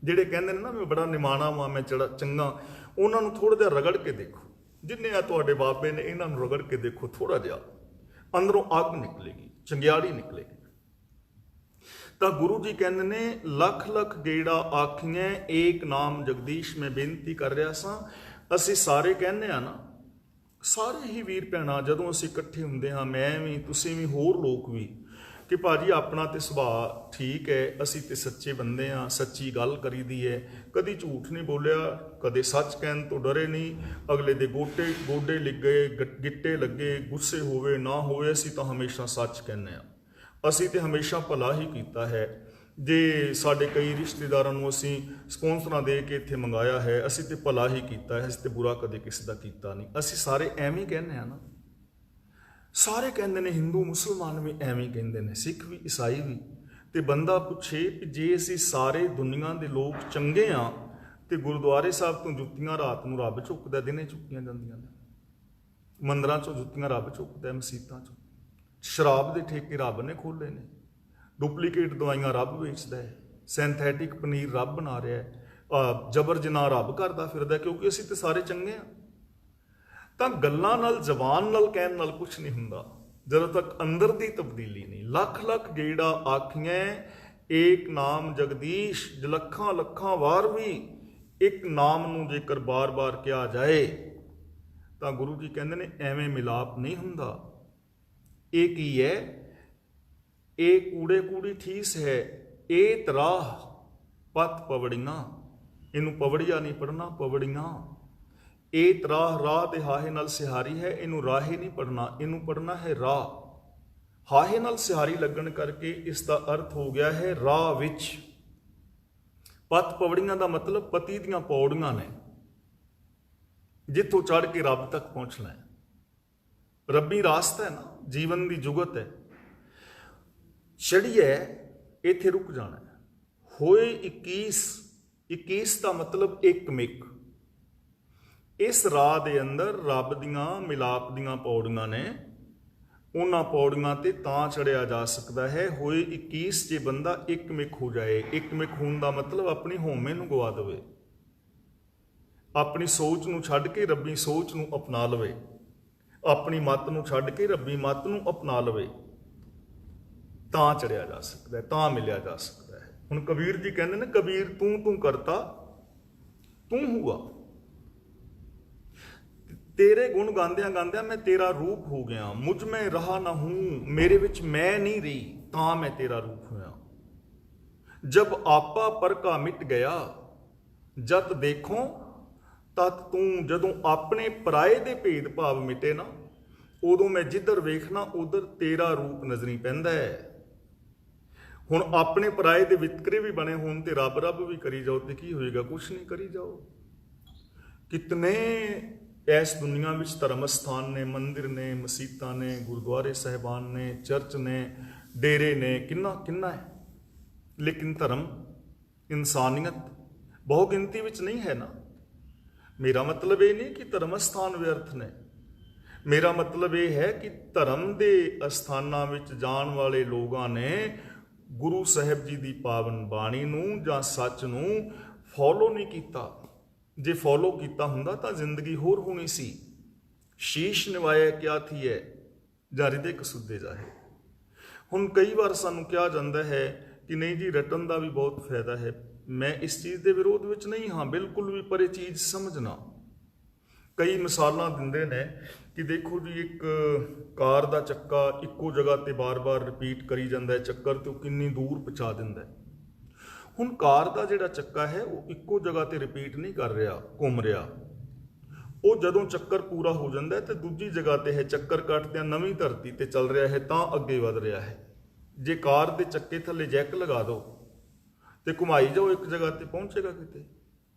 ਜਿਹੜੇ ਕਹਿੰਦੇ ਨੇ ਨਾ ਮੈਂ ਬੜਾ ਨਿਮਾਣਾ ਵਾਂ, ਮੈਂ ਚੰਗਾ, ਉਹਨਾਂ ਨੂੰ ਥੋੜਾ ਜਿਹਾ ਰਗੜ ਕੇ ਦੇਖੋ, ਜਿੰਨੇ ਆ ਤੁਹਾਡੇ ਬਾਬੇ ਨੇ ਇਹਨਾਂ ਨੂੰ ਰਗੜ ਕੇ ਦੇਖੋ, ਥੋੜਾ ਜਿਹਾ ਅੰਦਰੋਂ ਅੱਗ ਨਿਕਲੇਗੀ, ਚੰਗਿਆੜੀ ਨਿਕਲੇਗੀ। ਤਾਂ ਗੁਰੂ ਜੀ ਕਹਿੰਦੇ ਨੇ ਲੱਖ ਲੱਖ ਗੇੜਾ ਆਖੀਆਂ ਏਕ ਨਾਮ ਜਗਦੀਸ਼, ਮੈਂ ਬੇਨਤੀ ਕਰ ਰਿਹਾ ਸਾਂ। ਅਸੀਂ ਸਾਰੇ ਕਹਿੰਦੇ ਆ ਨਾ, ਸਾਰੇ ਹੀ ਵੀਰ ਭੈਣਾਂ ਜਦੋਂ ਅਸੀਂ ਇਕੱਠੇ ਹੁੰਦੇ ਹਾਂ, ਮੈਂ ਵੀ, ਤੁਸੀਂ ਵੀ, ਹੋਰ ਲੋਕ ਵੀ, ਕਿ ਭਾਜੀ ਆਪਣਾ ਤੇ ਸੁਭਾਅ ਠੀਕ ਹੈ, ਅਸੀਂ ਤੇ ਸੱਚੇ ਬੰਦੇ ਹਾਂ, ਸੱਚੀ ਗੱਲ ਕਰੀਦੀ ਹੈ, ਕਦੀ ਝੂਠ ਨਹੀਂ ਬੋਲਿਆ, ਕਦੇ ਸੱਚ ਕਹਿਣ ਤੋਂ ਡਰੇ ਨਹੀਂ, ਅਗਲੇ ਦੇ ਗੋਡੇ ਲਿੱਗੇ, ਗਿੱਟੇ ਲੱਗੇ, ਗੁੱਸੇ ਹੋਵੇ ਨਾ ਹੋਵੇ, ਅਸੀਂ ਤਾਂ ਹਮੇਸ਼ਾ ਸੱਚ ਕਹਿੰਦੇ ਹਾਂ। ਅਸੀਂ ਤੇ ਹਮੇਸ਼ਾ ਭਲਾ ਹੀ ਕੀਤਾ ਹੈ। ਜੇ ਸਾਡੇ ਕਈ ਰਿਸ਼ਤੇਦਾਰਾਂ ਨੂੰ ਅਸੀਂ ਸਪੌਂਸਰਾਂ ਦੇ ਕੇ ਇੱਥੇ ਮੰਗਾਇਆ ਹੈ, ਅਸੀਂ ਤੇ ਭਲਾ ਹੀ ਕੀਤਾ ਹੈ, ਅਸੀਂ ਤੇ ਬੁਰਾ ਕਦੇ ਕਿਸੇ ਦਾ ਕੀਤਾ ਨਹੀਂ। ਅਸੀਂ ਸਾਰੇ ਐਵੇਂ ਕਹਿੰਦੇ ਹਾਂ ਨਾ, ਸਾਰੇ ਕਹਿੰਦੇ ਨੇ, ਹਿੰਦੂ ਮੁਸਲਮਾਨ ਵੀ ਐਵੇਂ ਕਹਿੰਦੇ ਨੇ, ਸਿੱਖ ਵੀ, ਈਸਾਈ ਵੀ। ਤੇ ਬੰਦਾ ਪੁੱਛੇ ਕਿ ਜੇ ਅਸੀਂ ਸਾਰੇ ਦੁਨੀਆ ਦੇ ਲੋਕ ਚੰਗੇ ਹਾਂ ਤੇ ਗੁਰਦੁਆਰੇ ਸਾਹਿਬ ਤੋਂ ਜੁੱਤੀਆਂ ਰਾਤ ਨੂੰ ਰੱਬ ਚੁੱਕਦਾ, ਦਿਨੇ ਚੁੱਕੀਆਂ ਜਾਂਦੀਆਂ ਨੇ, ਮੰਦਰਾਂ ਚੋਂ ਜੁੱਤੀਆਂ ਰੱਬ ਚੁੱਕਦਾ, ਮਸੀਤਾਂ ਚੋਂ ਸ਼ਰਾਬ ਦੇ ਠੇਕੇ ਰੱਬ ਨੇ ਖੋਲ੍ਹੇ ਨੇ, ਡੁਪਲੀਕੇਟ ਦਵਾਈਆਂ ਰੱਬ ਵੇਚਦਾ ਹੈ, ਸਿੰਥੈਟਿਕ ਪਨੀਰ ਰੱਬ ਬਣਾ ਰਿਹਾ ਹੈ, ਜਬਰ ਜਨਾਹ ਰੱਬ ਕਰਦਾ ਫਿਰਦਾ, ਕਿਉਂਕਿ ਅਸੀਂ ਤੇ ਸਾਰੇ ਚੰਗੇ ਹਾਂ। ਤਾਂ ਗੱਲਾਂ ਨਾਲ, ਜ਼ਬਾਨ ਨਾਲ ਕਹਿਣ ਨਾਲ ਕੁਛ ਨਹੀਂ ਹੁੰਦਾ ਜਦੋਂ ਤੱਕ ਅੰਦਰ ਦੀ ਤਬਦੀਲੀ ਨਹੀਂ। ਲੱਖ ਲੱਖ ਗੇੜਾ ਆਖੀਆਂ ਏਕ ਨਾਮ ਜਗਦੀਸ਼, ਲੱਖਾਂ ਲੱਖਾਂ ਵਾਰ ਵੀ ਇੱਕ ਨਾਮ ਨੂੰ ਜੇਕਰ ਬਾਰ-ਬਾਰ ਕਿਹਾ ਜਾਏ ਤਾਂ ਗੁਰੂ ਜੀ ਕਹਿੰਦੇ ਨੇ ਐਵੇਂ ਮਿਲਾਪ ਨਹੀਂ ਹੁੰਦਾ। ਇਹ ਕੀ ਹੈ? ਇਹ ਕੂੜੇ ਕੂੜੀ ਠੀਸ ਹੈ, ਇਹ ਤਰਾਹ ਪਤ ਪਵੜੀਆਂ, ਇਹਨੂੰ ਪਵੜੀਆਂ ਨਹੀਂ ਪੜਨਾ, ਪਵੜੀਆਂ। ਇਹ ਤਰਾਹ ਰਾਹ ਤੇ ਹਾਹੇ ਨਾਲ ਸਿਹਾਰੀ ਹੈ, ਇਹਨੂੰ ਰਾਹੇ ਨਹੀਂ ਪੜਨਾ, ਇਹਨੂੰ ਪੜਨਾ ਹੈ ਰਾਹ। ਹਾਹੇ ਨਾਲ ਸਿਹਾਰੀ ਲੱਗਣ ਕਰਕੇ ਇਸ ਦਾ ਅਰਥ ਹੋ ਗਿਆ ਹੈ ਰਾਹ ਵਿੱਚ। ਪਤ ਪਵੜੀਆਂ ਦਾ ਮਤਲਬ ਪਤੀ ਦੀਆਂ ਪੌੜੀਆਂ ਨੇ, ਜਿੱਥੋਂ ਚੜ੍ਹ ਕੇ ਰੱਬ ਤੱਕ ਪਹੁੰਚਣਾ ਹੈ। ਰੱਬੀ ਰਾਸਤਾ ਹੈ ਨਾ, ਜੀਵਨ ਦੀ ਜੁਗਤ ਹੈ। ਚੜ੍ਹੀਏ ਇੱਥੇ ਰੁਕ ਜਾਣਾ ਹੈ। ਹੋਏ 21 ਦਾ ਮਤਲਬ ਇੱਕ ਮਿਕ। ਇਸ ਰਾਹ ਦੇ ਅੰਦਰ ਰੱਬ ਦੀਆਂ ਮਿਲਾਪ ਦੀਆਂ ਪੌੜੀਆਂ ਨੇ, ਉਹਨਾਂ ਪੌੜੀਆਂ ਤੇ ਤਾਂ ਚੜਿਆ ਜਾ ਸਕਦਾ ਹੈ। ਹੋਏ 21 ਜੇ ਬੰਦਾ ਇੱਕ ਮਿਕ ਹੋ ਜਾਏ। ਇੱਕ ਮਿਕ ਹੋਣ ਦਾ ਮਤਲਬ ਆਪਣੀ ਹਉਮੈ ਨੂੰ ਗਵਾ ਦੇਵੇ, ਆਪਣੀ ਸੋਚ ਨੂੰ ਛੱਡ ਕੇ ਰੱਬੀ ਸੋਚ ਨੂੰ ਅਪਣਾ ਲਵੇ, ਆਪਣੀ ਮੱਤ ਨੂੰ ਛੱਡ ਕੇ ਰੱਬੀ ਮੱਤ ਨੂੰ ਅਪਣਾ ਲਵੇ, ਤਾਂ ਚੜਿਆ ਜਾ ਸਕਦਾ ਹੈ, ਤਾਂ ਮਿਲਿਆ ਜਾ ਸਕਦਾ ਹੈ। ਹੁਣ ਕਬੀਰ ਜੀ ਕਹਿੰਦੇ ਨੇ, ਕਬੀਰ ਤੂੰ ਕਰਤਾ ਤੂੰ ਹੁਆ। ਤੇਰੇ ਗੁਣ ਗਾਉਂਦਿਆਂ ਗਾਉਂਦਿਆਂ ਮੈਂ ਤੇਰਾ ਰੂਪ ਹੋ ਗਿਆ। ਮੁਝ ਮੈਂ ਰਹਾ ਨਾ ਹੂੰ, ਮੇਰੇ ਵਿੱਚ ਮੈਂ ਨਹੀਂ ਰਹੀ, ਤਾਂ ਮੈਂ ਤੇਰਾ ਰੂਪ ਹੋਇਆ। ਜਬ ਆਪਾ ਪਰਕਾ ਮਿਟ ਗਿਆ, ਜਦ ਦੇਖੋ ਤਤ ਤੂੰ। ਜਦੋਂ ਆਪਣੇ ਪਰਾਏ ਦੇ ਭੇਦ ਭਾਵ ਮਿਟੇ ਨਾ, ਉਦੋਂ ਮੈਂ ਜਿੱਧਰ ਵੇਖਣਾ ਉਧਰ ਤੇਰਾ ਰੂਪ ਨਜ਼ਰੀ ਪੈਂਦਾ ਹੈ। ਹੁਣ ਆਪਣੇ ਪਰਾਏ ਦੇ ਵਿਤਕਰੇ ਵੀ ਬਣੇ ਹੋਣ ਤੇ ਰੱਬ ਰੱਬ ਵੀ ਕਰੀ ਜਾਓ ਤੇ ਕੀ ਹੋਏਗਾ? ਕੁਛ ਨਹੀਂ, ਕਰੀ ਜਾਓ। ਕਿਤਨੇ ਇਸ ਦੁਨੀਆ ਵਿੱਚ ਧਰਮ ਸਥਾਨ ਨੇ, ਮੰਦਿਰ ਨੇ, ਮਸੀਤਾਂ ਨੇ, ਗੁਰਦੁਆਰੇ ਸਾਹਿਬਾਨ ਨੇ, ਚਰਚ ਨੇ, ਡੇਰੇ ਨੇ, ਕਿੰਨਾ ਹੈ। ਲੇਕਿਨ ਧਰਮ, ਇਨਸਾਨੀਅਤ ਬਹੁ ਗਿਣਤੀ ਵਿੱਚ ਨਹੀਂ ਹੈ ਨਾ। ਮੇਰਾ ਮਤਲਬ ਇਹ ਨਹੀਂ ਕਿ ਧਰਮ ਸਥਾਨ ਵਿਅਰਥ ਨੇ। ਮੇਰਾ ਮਤਲਬ ਇਹ ਹੈ ਕਿ ਧਰਮ ਦੇ ਅਸਥਾਨਾਂ ਵਿੱਚ ਜਾਣ ਵਾਲੇ ਲੋਕਾਂ ਨੇ ਗੁਰੂ ਸਾਹਿਬ ਜੀ ਦੀ ਪਾਵਨ ਬਾਣੀ ਨੂੰ ਜਾਂ ਸੱਚ ਨੂੰ ਫੋਲੋ ਨਹੀਂ ਕੀਤਾ। ਜੇ ਫੋਲੋ ਕੀਤਾ ਹੁੰਦਾ ਤਾਂ ਜ਼ਿੰਦਗੀ ਹੋਰ ਹੋਣੀ ਸੀ। ਸ਼ੀਸ਼ ਨਿਵਾਇਆ ਕਿਆ ਥੀ ਹੈ, ਜਾਂ ਹਿਰਦੇ ਕਸੁੱਦੇ ਜਾਹੇ। ਹੁਣ ਕਈ ਵਾਰ ਸਾਨੂੰ ਕਿਹਾ ਜਾਂਦਾ ਹੈ ਕਿ ਨਹੀਂ ਜੀ ਰਟਨ ਦਾ ਵੀ ਬਹੁਤ ਫਾਇਦਾ ਹੈ। ਮੈਂ ਇਸ ਚੀਜ਼ ਦੇ ਵਿਰੋਧ ਵਿੱਚ ਨਹੀਂ ਹਾਂ ਬਿਲਕੁਲ ਵੀ, ਪਰ ਇਹ ਚੀਜ਼ ਸਮਝਣਾ। ਕਈ ਮਿਸਾਲਾਂ ਦਿੰਦੇ ਨੇ ਕਿ ਦੇਖੋ ਜੀ, ਇੱਕ ਕਾਰ ਦਾ ਚੱਕਾ ਇੱਕੋ ਜਗ੍ਹਾ ਤੇ ਬਾਰ-ਬਾਰ ਰਿਪੀਟ ਕਰੀ ਜਾਂਦਾ ਹੈ ਚੱਕਰ, ਤੇ ਉਹ ਕਿੰਨੀ ਦੂਰ ਪਹੁੰਚਾ ਦਿੰਦਾ ਹੈ। ਹੁਣ ਕਾਰ ਦਾ ਜਿਹੜਾ ਚੱਕਾ ਹੈ ਉਹ ਇੱਕੋ ਜਗ੍ਹਾ ਤੇ ਰਿਪੀਟ ਨਹੀਂ ਕਰ ਰਿਹਾ, ਘੁੰਮ ਰਿਹਾ। ਉਹ ਜਦੋਂ ਚੱਕਰ ਪੂਰਾ ਹੋ ਜਾਂਦਾ ਹੈ ਤੇ ਦੂਜੀ ਜਗ੍ਹਾ ਤੇ ਹੈ, ਚੱਕਰ ਕੱਟਦਿਆਂ ਨਵੀਂ ਧਰਤੀ ਤੇ ਚੱਲ ਰਿਹਾ ਹੈ, ਤਾਂ ਅੱਗੇ ਵਧ ਰਿਹਾ ਹੈ। ਜੇ ਕਾਰ ਦੇ ਚੱਕੇ ਥੱਲੇ ਜੈਕ ਲਗਾ ਦਿਓ ਤੇ ਘੁਮਾਈ ਜਾਓ, ਇੱਕ ਜਗ੍ਹਾ ਤੇ ਪਹੁੰਚੇਗਾ ਕਿਤੇ?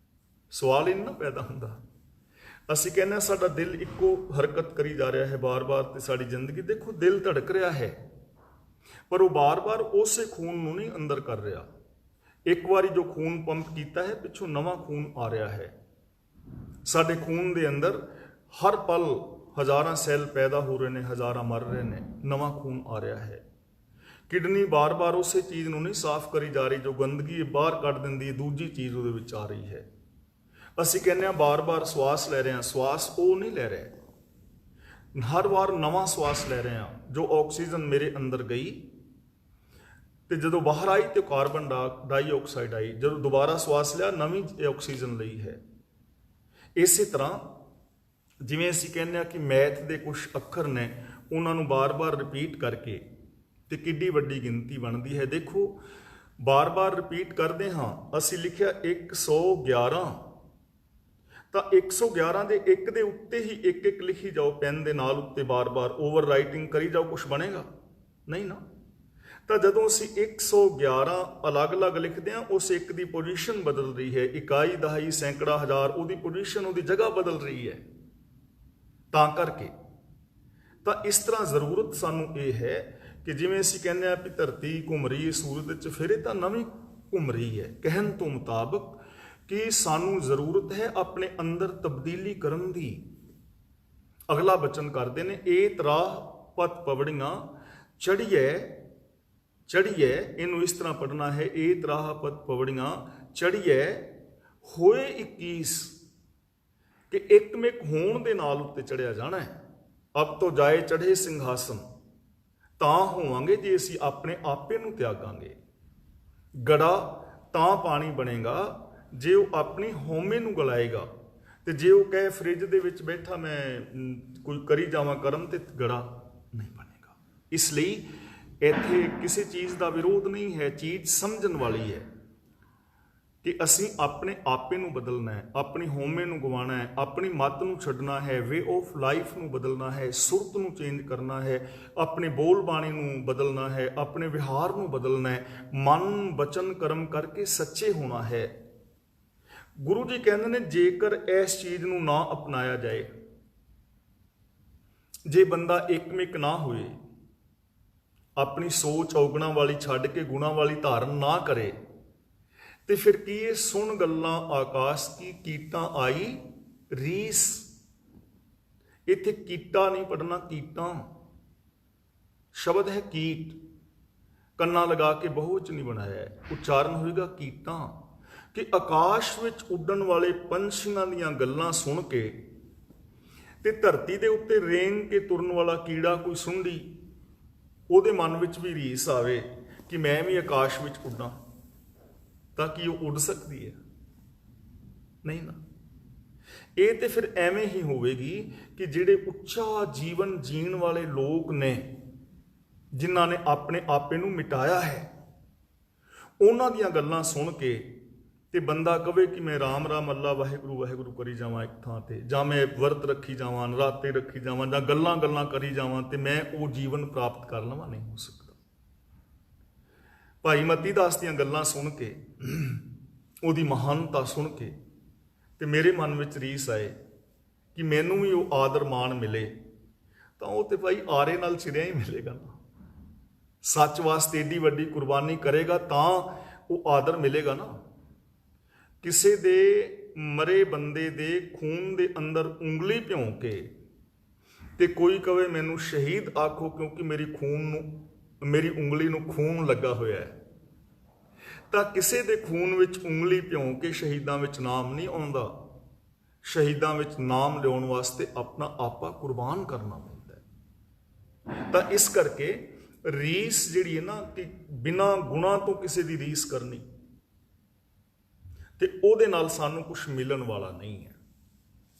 ਸਵਾਲ ਹੀ ਨਾ ਪੈਦਾ ਹੁੰਦਾ। ਅਸੀਂ ਕਹਿੰਦੇ ਹਾਂ ਸਾਡਾ ਦਿਲ ਇੱਕੋ ਹਰਕਤ ਕਰੀ ਜਾ ਰਿਹਾ ਹੈ ਬਾਰ-ਬਾਰ, ਤੇ ਸਾਡੀ ਜ਼ਿੰਦਗੀ ਦੇਖੋ ਦਿਲ ਧੜਕ ਰਿਹਾ ਹੈ, ਪਰ ਉਹ ਬਾਰ-ਬਾਰ ਉਸੇ ਖੂਨ ਨੂੰ ਨਹੀਂ ਅੰਦਰ ਕਰ ਰਿਹਾ। ਇੱਕ ਵਾਰੀ ਜੋ ਖੂਨ ਪੰਪ ਕੀਤਾ ਹੈ, ਪਿੱਛੋਂ ਨਵਾਂ ਖੂਨ ਆ ਰਿਹਾ ਹੈ। ਸਾਡੇ ਖੂਨ ਦੇ ਅੰਦਰ ਹਰ ਪਲ ਹਜ਼ਾਰਾਂ ਸੈੱਲ ਪੈਦਾ ਹੋ ਰਹੇ ਨੇ, ਹਜ਼ਾਰਾਂ ਮਰ ਰਹੇ ਨੇ, ਨਵਾਂ ਖੂਨ ਆ ਰਿਹਾ ਹੈ। ਕਿਡਨੀ ਬਾਰ-ਬਾਰ ਉਸੇ ਚੀਜ਼ ਨੂੰ ਨਹੀਂ ਸਾਫ਼ ਕਰੀ ਜਾ ਰਹੀ, ਜੋ ਗੰਦਗੀ ਬਾਹਰ ਕੱਢ ਦਿੰਦੀ ਹੈ, ਦੂਜੀ ਚੀਜ਼ ਉਹਦੇ ਵਿੱਚ ਆ ਰਹੀ ਹੈ। ਅਸੀਂ ਕਹਿੰਦੇ ਹਾਂ ਬਾਰ-ਬਾਰ ਸਵਾਸ ਲੈ ਰਹੇ ਹਾਂ, ਸਵਾਸ ਉਹ ਨਹੀਂ ਲੈ ਰਹੇ, ਹਰ ਵਾਰ ਨਵਾਂ ਸਵਾਸ ਲੈ ਰਹੇ ਹਾਂ। ਜੋ ਆਕਸੀਜਨ ਮੇਰੇ ਅੰਦਰ ਗਈ ਤੇ ਜਦੋਂ ਬਾਹਰ ਆਈ ਤੇ ਕਾਰਬਨ ਡਾਈਆਕਸਾਈਡ ਆਈ, ਜਦੋਂ ਦੁਬਾਰਾ ਸਵਾਸ ਲਿਆ ਨਵੀਂ ਆਕਸੀਜਨ ਲਈ ਹੈ। ਇਸੇ ਤਰ੍ਹਾਂ ਜਿਵੇਂ ਅਸੀਂ ਕਹਿੰਦੇ ਹਾਂ ਕਿ ਮੈਥ ਦੇ ਕੁਝ ਅੱਖਰ ਨੇ, ਉਹਨਾਂ ਨੂੰ ਬਾਰ-ਬਾਰ ਰਿਪੀਟ ਕਰਕੇ ਤੇ ਕਿੱਡੀ ਵੱਡੀ ਗਿਣਤੀ ਬਣਦੀ ਹੈ। ਦੇਖੋ ਬਾਰ-ਬਾਰ ਰਿਪੀਟ ਕਰਦੇ ਹਾਂ, ਅਸੀਂ ਲਿਖਿਆ 111, ਤਾਂ 111 ਦੇ ਇੱਕ ਦੇ ਉੱਤੇ ਹੀ ਇੱਕ ਇੱਕ ਲਿਖੀ ਜਾਓ ਪੈਨ ਦੇ ਨਾਲ ਉੱਤੇ, ਬਾਰ-ਬਾਰ ਓਵਰ ਰਾਈਟਿੰਗ ਕਰੀ ਜਾਓ, ਕੁਝ ਬਣੇਗਾ ਨਹੀਂ ਨਾ। ਤਾਂ ਜਦੋਂ ਅਸੀਂ 111 ਅਲੱਗ-ਅਲੱਗ ਲਿਖਦੇ ਹਾਂ, ਉਸ ਇੱਕ ਦੀ ਪੋਜੀਸ਼ਨ ਬਦਲ ਰਹੀ ਹੈ, ਇਕਾਈ, ਦਹਾਈ, ਸੈਂਕੜਾ, ਹਜ਼ਾਰ, ਉਹਦੀ ਪੋਜੀਸ਼ਨ, ਉਹਦੀ ਜਗ੍ਹਾ ਬਦਲ ਰਹੀ ਹੈ। ਤਾਂ ਕਰਕੇ ਤਾਂ ਇਸ ਤਰ੍ਹਾਂ ਜ਼ਰੂਰਤ ਸਾਨੂੰ ਇਹ ਹੈ ਕਿ ਜਿਵੇਂ ਅਸੀਂ ਕਹਿੰਦੇ ਹਾਂ ਵੀ ਧਰਤੀ ਘੁੰਮ ਰਹੀ ਹੈ ਸੂਰਜ ਵਿੱਚ, ਫਿਰ ਇਹ ਤਾਂ ਨਵੀਂ ਘੁੰਮ ਰਹੀ ਹੈ। ਕਹਿਣ ਤੋਂ ਮੁਤਾਬਕ ਕਿ ਸਾਨੂੰ ਜ਼ਰੂਰਤ ਹੈ ਆਪਣੇ ਅੰਦਰ ਤਬਦੀਲੀ ਕਰਨ ਦੀ। ਅਗਲਾ ਬਚਨ ਕਰਦੇ ਨੇ, ਏ ਤਰਾਹ ਪਤ ਪਵੜੀਆਂ ਚੜੀਏ, ਇਹਨੂੰ ਇਸ ਤਰ੍ਹਾਂ ਪੜ੍ਹਨਾ ਹੈ, ਏ ਤਰਾਹ ਪਤ ਪਵੜੀਆਂ ਚੜੀਏ ਹੋਏ 21, ਕਿ ਇੱਕਮਿਕ ਹੋਣ ਦੇ ਨਾਲ ਉੱਤੇ ਚੜਿਆ ਜਾਣਾ ਹੈ। ਅਬ ਤੋਂ ਜਾਏ ਚੜ੍ਹੇ ਸਿੰਘਾਸਨ, ਤਾਂ ਹੋਵਾਂਗੇ ਜੇ ਅਸੀਂ ਆਪਣੇ ਆਪੇ ਨੂੰ ਤਿਆਗਾਂਗੇ। ਗੜਾ ਤਾਂ ਪਾਣੀ ਬਣੇਗਾ ਜੇ ਉਹ ਆਪਣੀ ਹਉਮੈ ਨੂੰ ਗਲਾਏਗਾ। ਤੇ ਜੇ ਉਹ ਕਹੇ ਫ੍ਰਿਜ ਦੇ ਵਿੱਚ ਬੈਠਾ ਮੈਂ ਕੋਈ ਕਰੀ ਜਾਵਾਂ ਕਰਮ, ਤੇ ਗੜਾ ਨਹੀਂ ਬਣੇਗਾ। ਇਸ ਲਈ ਇੱਥੇ ਕਿਸੇ ਚੀਜ਼ ਦਾ ਵਿਰੋਧ ਨਹੀਂ ਹੈ, ਚੀਜ਼ ਸਮਝਣ ਵਾਲੀ ਹੈ ਕਿ ਅਸੀਂ ਆਪਣੇ ਆਪੇ ਨੂੰ ਬਦਲਣਾ ਹੈ, ਆਪਣੀ ਹਉਮੈ ਨੂੰ ਗਵਾਉਣਾ ਹੈ, ਆਪਣੀ ਮੱਤ ਨੂੰ ਛੱਡਣਾ ਹੈ, ਵੇ ਆਫ ਲਾਈਫ ਨੂੰ ਬਦਲਣਾ ਹੈ, ਸੁਰਤ ਨੂੰ ਚੇਂਜ ਕਰਨਾ ਹੈ, ਆਪਣੇ ਬੋਲ ਬਾਣੀ ਨੂੰ ਬਦਲਣਾ ਹੈ, ਆਪਣੇ ਵਿਹਾਰ ਨੂੰ ਬਦਲਣਾ ਹੈ, ਮਨ ਬਚਨ ਕਰਮ ਕਰਕੇ ਸੱਚੇ ਹੋਣਾ ਹੈ। ਗੁਰੂ ਜੀ ਕਹਿੰਦੇ ਨੇ ਜੇਕਰ ਇਸ ਚੀਜ਼ ਨੂੰ ਨਾ ਅਪਣਾਇਆ ਜਾਏ, ਜੇ ਬੰਦਾ ਇੱਕਮਿਕ ਨਾ ਹੋਏ, ਆਪਣੀ ਸੋਚ ਔਗਣਾ ਵਾਲੀ ਛੱਡ ਕੇ ਗੁਣਾ ਵਾਲੀ ਧਾਰਨ ਨਾ ਕਰੇ, ਤੇ ਫਿਰ ਕੀ ਇਹ ਸੁਣ ਗੱਲਾਂ ਆਕਾਸ਼ ਕੀ ਕੀਟਾਂ ਆਈ ਰੀਸ। ਇੱਥੇ ਕੀਟਾ ਨਹੀਂ ਪੜਨਾ, ਕੀਟਾਂ ਸ਼ਬਦ ਹੈ, ਕੀਟ ਕੰਨਾਂ ਲਗਾ ਕੇ ਬਹੁਵਚਨ ਨਹੀਂ ਬਣਾਇਆ ਹੈ, ਉਚਾਰਨ ਹੋਏਗਾ ਕੀਟਾਂ। ਕਿ ਆਕਾਸ਼ ਵਿੱਚ ਉੱਡਣ ਵਾਲੇ ਪੰਛੀਆਂ ਦੀਆਂ ਗੱਲਾਂ ਸੁਣ ਕੇ ਤੇ ਧਰਤੀ ਦੇ ਉੱਤੇ ਰੇਂਗ ਕੇ ਤੁਰਨ ਵਾਲਾ ਕੀੜਾ ਕੋਈ ਸੁੰਡੀ, ਉਹਦੇ ਮਨ ਵਿੱਚ ਵੀ ਰੀਸ ਆਵੇ ਕਿ ਮੈਂ ਵੀ ਆਕਾਸ਼ ਵਿੱਚ ਉੱਡਾਂ, ਤਾਂ ਕਿ ਉਹ ਉੱਡ ਸਕਦੀ ਹੈ? ਨਹੀਂ ਨਾ। ਇਹ ਤੇ ਫਿਰ ਐਵੇਂ ਹੀ ਹੋਵੇਗੀ ਕਿ ਜਿਹੜੇ ਉੱਚਾ ਜੀਵਨ ਜੀਣ ਵਾਲੇ ਲੋਕ ਨੇ, ਜਿਨ੍ਹਾਂ ਨੇ ਆਪਣੇ ਆਪੇ ਨੂੰ ਮਿਟਾਇਆ ਹੈ, ਉਹਨਾਂ ਦੀਆਂ ਗੱਲਾਂ ਸੁਣ ਕੇ ਤੇ ਬੰਦਾ ਕਵੇ ਕਿ ਮੈਂ ਰਾਮ ਰਾਮ ਅੱਲਾ ਵਾਹਿਗੁਰੂ ਵਾਹਿਗੁਰੂ ਕਰੀ ਜਾਵਾਂ ਇੱਕ ਥਾਂ ਤੇ, ਜਾਂ ਮੈਂ ਵਰਤ ਰੱਖੀ ਜਾਵਾਂ, ਨਰਾਤੇ ਰੱਖੀ ਜਾਵਾਂ, ਜਾਂ ਗੱਲਾਂ ਕਰੀ ਜਾਵਾਂ ਤੇ ਮੈਂ ਉਹ ਜੀਵਨ ਪ੍ਰਾਪਤ ਕਰ ਲਵਾਂ, ਨਹੀਂ ਹੋ ਸਕਦਾ। ਭਾਈ ਮਤੀ ਦਾਸ ਦੀਆਂ ਗੱਲਾਂ ਸੁਣ ਕੇ, ਉਹਦੀ ਮਹਾਨਤਾ ਸੁਣ ਕੇ ਤੇ ਮੇਰੇ ਮਨ ਵਿੱਚ ਰੀਸ ਆਏ ਕਿ ਮੈਨੂੰ ਵੀ ਉਹ ਆਦਰ ਮਾਣ ਮਿਲੇ, ਤਾਂ ਉਹ ਤੇ ਭਾਈ ਆਰੇ ਨਾਲ ਚਿਰਿਆ ਹੀ ਮਿਲੇਗਾ ਨਾ। ਸੱਚ ਵਾਸਤੇ ਏਡੀ ਵੱਡੀ ਕੁਰਬਾਨੀ ਕਰੇਗਾ ਤਾਂ ਉਹ ਆਦਰ ਮਿਲੇਗਾ ਨਾ। ਕਿਸੇ ਦੇ ਮਰੇ ਬੰਦੇ ਦੇ ਖੂਨ ਦੇ ਅੰਦਰ ਉਂਗਲੀ ਭਿਉਂ ਕੇ ਤੇ ਕੋਈ ਕਵੇ ਮੈਨੂੰ ਸ਼ਹੀਦ ਆਖੋ ਕਿਉਂਕਿ ਮੇਰੀ ਉਂਗਲੀ ਨੂੰ ਖੂਨ ਲੱਗਾ ਹੋਇਆ ਹੈ, ਤਾਂ ਕਿਸੇ ਦੇ ਖੂਨ ਵਿੱਚ ਉਂਗਲੀ ਭਿਉਂ ਕੇ ਸ਼ਹੀਦਾਂ ਵਿੱਚ ਨਾਮ ਨਹੀਂ ਆਉਂਦਾ। ਸ਼ਹੀਦਾਂ ਵਿੱਚ ਨਾਮ ਲਿਆਉਣ ਵਾਸਤੇ ਆਪਣਾ ਆਪਾ ਕੁਰਬਾਨ ਕਰਨਾ ਪੈਂਦਾ ਹੈ। ਤਾਂ ਇਸ ਕਰਕੇ ਰੀਸ ਜਿਹੜੀ ਹੈ ਨਾ, ਕਿ ਬਿਨਾਂ ਗੁਣਾ ਤੋਂ ਕਿਸੇ ਦੀ ਰੀਸ ਕਰਨੀ, ਤੇ ਉਹਦੇ ਨਾਲ ਸਾਨੂੰ ਕੁਝ ਮਿਲਣ ਵਾਲਾ ਨਹੀਂ ਹੈ।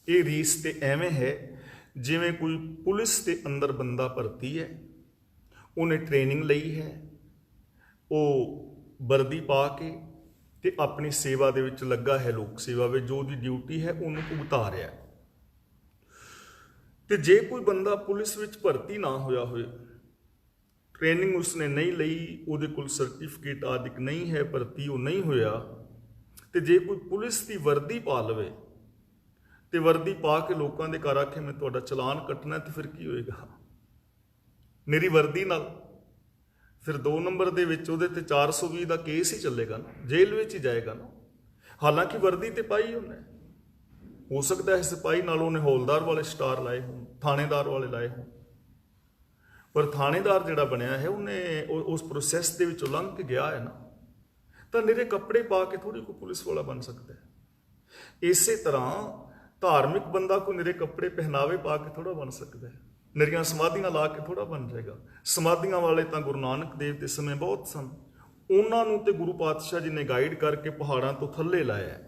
ਇਹ ਰੀਸ ਤੇ ਐਵੇਂ ਹੈ ਜਿਵੇਂ ਕੋਈ ਪੁਲਿਸ ਦੇ ਅੰਦਰ ਬੰਦਾ ਭਰਤੀ ਹੈ, ਉਹਨੇ ਟ੍ਰੇਨਿੰਗ ਲਈ ਹੈ, ਉਹ ਵਰਦੀ ਪਾ ਕੇ ਤੇ ਆਪਣੀ ਸੇਵਾ ਦੇ ਵਿੱਚ ਲੱਗਾ ਹੈ, ਲੋਕ ਸੇਵਾ ਵਿੱਚ ਜੋ ਉਹਦੀ ਡਿਊਟੀ ਹੈ ਉਹਨੂੰ ਭੁਗਤਾ ਰਿਹਾ ਹੈ। ਤੇ ਜੇ ਕੋਈ ਬੰਦਾ ਪੁਲਿਸ ਵਿੱਚ ਭਰਤੀ ਨਾ ਹੋਇਆ ਹੋਏ, ਟ੍ਰੇਨਿੰਗ ਉਸਨੇ ਨਹੀਂ ਲਈ, ਉਹਦੇ ਕੋਲ ਸਰਟੀਫਿਕੇਟ ਆਦਿਕ ਨਹੀਂ ਹੈ, ਭਰਤੀ ਉਹ ਨਹੀਂ ਹੋਇਆ, ਤੇ ਜੇ ਕੋਈ ਪੁਲਿਸ ਦੀ ਵਰਦੀ ਪਾ ਲਵੇ ਤੇ ਵਰਦੀ ਪਾ ਕੇ ਲੋਕਾਂ ਦੇ ਘਰ ਆਖੇ ਮੈਂ ਤੁਹਾਡਾ ਚਲਾਨ ਕੱਟਣਾ, ਤੇ ਫਿਰ ਕੀ ਹੋਏਗਾ? ਮੇਰੀ ਵਰਦੀ ਨਾਲ ਫਿਰ 2 ਨੰਬਰ ਦੇ ਵਿੱਚ ਉਹਦੇ ਤੇ 420 ਦਾ ਕੇਸ ਹੀ ਚੱਲੇਗਾ ਨਾ, ਜੇਲ੍ਹ ਵਿੱਚ ਹੀ ਜਾਏਗਾ ਨਾ। ਹਾਲਾਂਕਿ ਵਰਦੀ ਤੇ ਪਾਈ ਉਹਨੇ, ਹੋ ਸਕਦਾ ਹੈ ਸਿਪਾਹੀ ਨਾਲ ਉਹਨੇ ਹੌਲਦਾਰ ਵਾਲੇ ਸਟਾਰ ਲਾਏ ਹੋਣ, ਥਾਣੇਦਾਰ ਵਾਲੇ ਲਾਏ ਹੋਣ, ਪਰ ਥਾਣੇਦਾਰ ਜਿਹੜਾ ਬਣਿਆ ਹੈ ਉਹਨੇ ਉਸ ਪ੍ਰੋਸੈਸ ਦੇ ਵਿੱਚੋਂ ਲੰਘ ਕੇ ਗਿਆ ਹੈ ਨਾ, ਤਾਂ ਨਿਰੇ ਕੱਪੜੇ ਪਾ ਕੇ ਥੋੜੀ ਕੋਈ ਪੁਲਿਸ ਵਾਲਾ ਬਣ ਸਕਦਾ ਹੈ। ਇਸੇ ਤਰ੍ਹਾਂ ਧਾਰਮਿਕ ਬੰਦਾ ਕੋਈ ਨਿਰੇ ਕੱਪੜੇ ਪਹਿਨਾਵੇ ਪਾ ਕੇ ਥੋੜਾ ਬਣ ਸਕਦਾ ਹੈ, ਨਿਰੀਆਂ ਸਮਾਧੀਆਂ ਲਾ ਕੇ ਥੋੜਾ ਬਣ ਜਾਏਗਾ। ਸਮਾਧੀਆਂ ਵਾਲੇ ਤਾਂ ਗੁਰੂ ਨਾਨਕ ਦੇਵ ਦੇ ਸਮੇਂ ਬਹੁਤ ਸਨ, ਉਹਨਾਂ ਨੂੰ ਤੇ ਗੁਰੂ ਪਾਤਸ਼ਾਹ ਜੀ ਨੇ ਗਾਈਡ ਕਰਕੇ ਪਹਾੜਾਂ ਤੋਂ ਥੱਲੇ ਲਾਇਆ।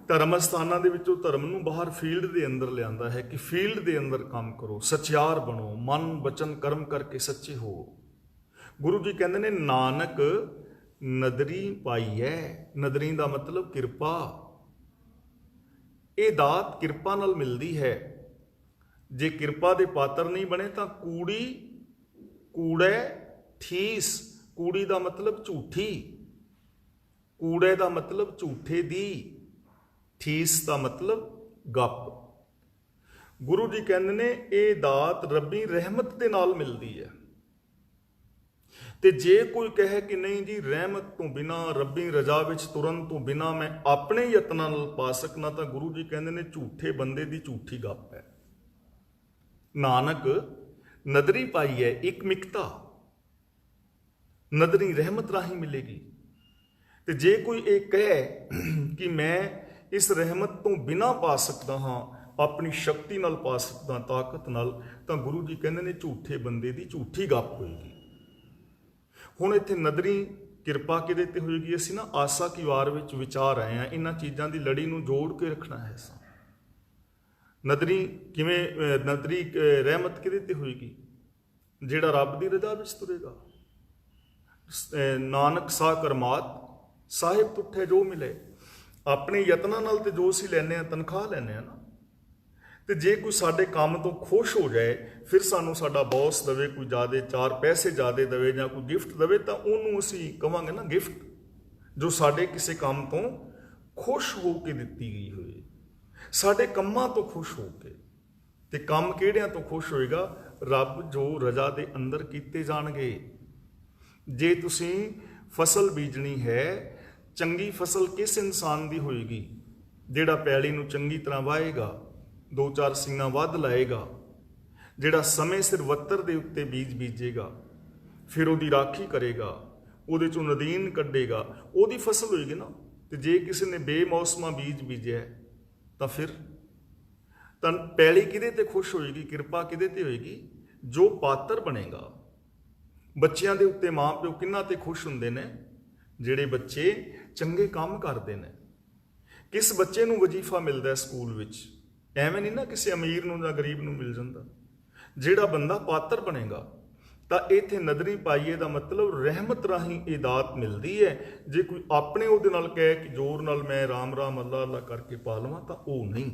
ਧਰਮ ਸਥਾਨਾਂ ਦੇ ਵਿੱਚੋਂ ਧਰਮ ਨੂੰ ਬਾਹਰ ਫੀਲਡ ਦੇ ਅੰਦਰ ਲਿਆਂਦਾ ਹੈ ਕਿ ਫੀਲਡ ਦੇ ਅੰਦਰ ਕੰਮ ਕਰੋ, ਸੱਚਿਆਰ ਬਣੋ, ਮਨ ਬਚਨ ਕਰਮ ਕਰਕੇ ਸੱਚੇ ਹੋ। ਗੁਰੂ ਜੀ ਕਹਿੰਦੇ ਨੇ ਨਾਨਕ ਨਦਰੀ ਪਾਈ ਹੈ। ਨਦਰੀ ਦਾ ਮਤਲਬ ਕਿਰਪਾ। ਇਹ ਦਾਤ ਕਿਰਪਾ ਨਾਲ ਮਿਲਦੀ ਹੈ। ਜੇ ਕਿਰਪਾ ਦੇ ਪਾਤਰ ਨਹੀਂ ਬਣੇ ਤਾਂ ਕੂੜੀ, ਕੂੜੇ, ਠੀਸ। ਕੂੜੀ ਦਾ ਮਤਲਬ ਝੂਠੀ, ਕੂੜੇ ਦਾ ਮਤਲਬ ਝੂਠੇ ਦੀ, ਠੀਸ ਦਾ ਮਤਲਬ ਗੱਪ। ਗੁਰੂ ਜੀ ਕਹਿੰਦੇ ਨੇ ਇਹ ਦਾਤ ਰੱਬੀ ਰਹਿਮਤ ਦੇ ਨਾਲ ਮਿਲਦੀ ਹੈ। ਤੇ ਜੇ ਕੋਈ ਕਹੇ ਕਿ ਨਹੀਂ ਜੀ ਰਹਿਮਤ ਤੋਂ ਬਿਨਾ, ਰੱਬੀ ਰਜ਼ਾ ਵਿੱਚ ਤੁਰਨ ਤੋਂ ਬਿਨਾ ਮੈਂ ਆਪਣੇ ਯਤਨਾਂ ਨਾਲ ਪਾ ਸਕਣਾ, ਤਾਂ ਗੁਰੂ ਜੀ ਕਹਿੰਦੇ ਨੇ ਝੂਠੇ ਬੰਦੇ ਦੀ ਝੂਠੀ ਗੱਪ ਹੈ। ਨਾਨਕ ਨਦਰੀ ਪਾਈ ਹੈ, ਇੱਕ ਮਿਕਤਾ ਨਦਰੀ ਰਹਿਮਤ ਰਾਹੀਂ ਮਿਲੇਗੀ। ਤੇ ਜੇ ਕੋਈ ਇਹ ਕਹੇ ਕਿ ਮੈਂ ਇਸ ਰਹਿਮਤ ਤੋਂ ਬਿਨਾ ਪਾ ਸਕਦਾ ਹਾਂ, ਆਪਣੀ ਸ਼ਕਤੀ ਨਾਲ ਪਾ ਸਕਦਾ, ਤਾਕਤ ਨਾਲ, ਤਾਂ ਗੁਰੂ ਜੀ ਕਹਿੰਦੇ ਨੇ ਝੂਠੇ ਬੰਦੇ ਦੀ ਝੂਠੀ ਗੱਪ ਹੋਏਗੀ। ਹੁਣ ਇੱਥੇ ਨਦਰੀ ਕਿਰਪਾ ਕਿਹਦੇ ਤੇ ਹੋਏਗੀ? ਅਸੀਂ ਨਾ ਆਸਾ ਕੀ ਵਾਰ ਵਿੱਚ ਵਿਚਾਰ ਆਏ ਹਾਂ, ਇਹਨਾਂ ਚੀਜ਼ਾਂ ਦੀ ਲੜੀ ਨੂੰ ਜੋੜ ਕੇ ਰੱਖਣਾ ਹੈ। ਨਦਰੀ ਕਿਵੇਂ? ਨਦਰੀ ਰਹਿਮਤ ਕਿਹਦੇ ਤੇ ਹੋਏਗੀ? ਜਿਹੜਾ ਰੱਬ ਦੀ ਰਜ਼ਾ ਵਿੱਚ ਤੁਰੇਗਾ। ਨਾਨਕ ਸਾ ਕਰਮਾਤ ਸਾਹਿਬ ਤੁਠੇ ਜੋ ਮਿਲੇ। ਆਪਣੇ ਯਤਨਾਂ ਨਾਲ ਤੇ ਜੋ ਅਸੀਂ ਲੈਂਦੇ ਹਾਂ ਤਨਖਾਹ ਲੈਂਦੇ ਹਾਂ ਨਾ। ਤੇ ਜੇ ਕੋਈ ਸਾਡੇ ਕੰਮ ਤੋਂ ਖੁਸ਼ ਹੋ ਜਾਏ, ਫਿਰ ਸਾਨੂੰ ਸਾਡਾ ਬੌਸ ਦੇਵੇ ਕੋਈ ਜ਼ਿਆਦਾ 4 ਪੈਸੇ ਜ਼ਿਆਦਾ ਦੇਵੇ ਜਾਂ ਕੋਈ ਗਿਫਟ ਦੇਵੇ, ਤਾਂ ਉਹਨੂੰ ਅਸੀਂ ਕਵਾਂਗੇ ਨਾ ਗਿਫਟ, ਜੋ ਸਾਡੇ ਕਿਸੇ ਕੰਮ ਤੋਂ ਖੁਸ਼ ਹੋ ਕੇ ਦਿੱਤੀ ਗਈ ਹੋਏ, ਸਾਡੇ ਕੰਮਾਂ ਤੋਂ ਖੁਸ਼ ਹੋ ਕੇ। ਤੇ ਕੰਮ ਕਿਹੜਿਆਂ ਤੋਂ ਖੁਸ਼ ਹੋਏਗਾ? ਰੱਬ ਜੋ ਰਜ਼ਾ ਦੇ ਅੰਦਰ ਕੀਤੇ ਜਾਣਗੇ। ਜੇ ਤੁਸੀਂ ਫਸਲ ਬੀਜਣੀ ਹੈ, ਚੰਗੀ ਫਸਲ ਕਿਸ ਇਨਸਾਨ ਦੀ ਹੋਏਗੀ? ਜਿਹੜਾ ਪੈਲੀ ਨੂੰ ਚੰਗੀ ਤਰ੍ਹਾਂ ਵਾਹੇਗਾ, 2-4 ਸਿੰਘਾਂ ਵੱਧ ਲਾਏਗਾ, ਜਿਹੜਾ ਸਮੇਂ ਸਿਰ ਵੱਤਰ ਦੇ ਉੱਤੇ ਬੀਜ ਬੀਜੇਗਾ, ਫਿਰ ਉਹਦੀ ਰਾਖੀ ਕਰੇਗਾ, ਉਹਦੇ ਚੋਂ ਨਦੀਨ ਕੱਢੇਗਾ, ਉਹਦੀ ਫਸਲ ਹੋਏਗੀ ਨਾ। ਤੇ ਜੇ ਕਿਸੇ ਨੇ ਬੇਮੌਸਮਾ ਬੀਜ ਬੀਜਿਆ ਤਾਂ ਫਿਰ ਤਾਂ ਪੈਲੀ ਕਿਹਦੇ ਤੇ ਖੁਸ਼ ਹੋਏਗੀ? ਕਿਰਪਾ ਕਿਹਦੇ ਤੇ ਹੋਏਗੀ? ਜੋ ਪਾਤਰ ਬਣੇਗਾ। ਬੱਚਿਆਂ ਦੇ ਉੱਤੇ ਮਾਂ ਪਿਓ ਕਿਹਨਾਂ ਤੇ ਖੁਸ਼ ਹੁੰਦੇ ਨੇ? ਜਿਹੜੇ ਬੱਚੇ ਚੰਗੇ ਕੰਮ ਕਰਦੇ ਨੇ। ਕਿਸ ਬੱਚੇ ਨੂੰ ਵਜ਼ੀਫਾ ਮਿਲਦਾ ਸਕੂਲ ਵਿੱਚ? ਐਵੇਂ ਨਹੀਂ ਨਾ ਕਿਸੇ ਅਮੀਰ ਨੂੰ ਜਾਂ ਗਰੀਬ ਨੂੰ ਮਿਲ ਜਾਂਦਾ। ਜਿਹੜਾ ਬੰਦਾ ਪਾਤਰ ਬਣੇਗਾ। ਤਾਂ ਇੱਥੇ ਨਦਰੀ ਪਾਈਏ ਦਾ ਮਤਲਬ ਰਹਿਮਤ ਰਾਹੀਂ ਇਹ ਦਾਤ ਮਿਲਦੀ ਹੈ। ਜੇ ਕੋਈ ਆਪਣੇ ਉਹਦੇ ਨਾਲ ਕਹੇ ਕਿ ਜ਼ੋਰ ਨਾਲ ਮੈਂ ਰਾਮ ਰਾਮ ਅੱਲਾ ਅੱਲਾ ਕਰਕੇ ਪਾ ਲਵਾਂ, ਤਾਂ ਉਹ ਨਹੀਂ।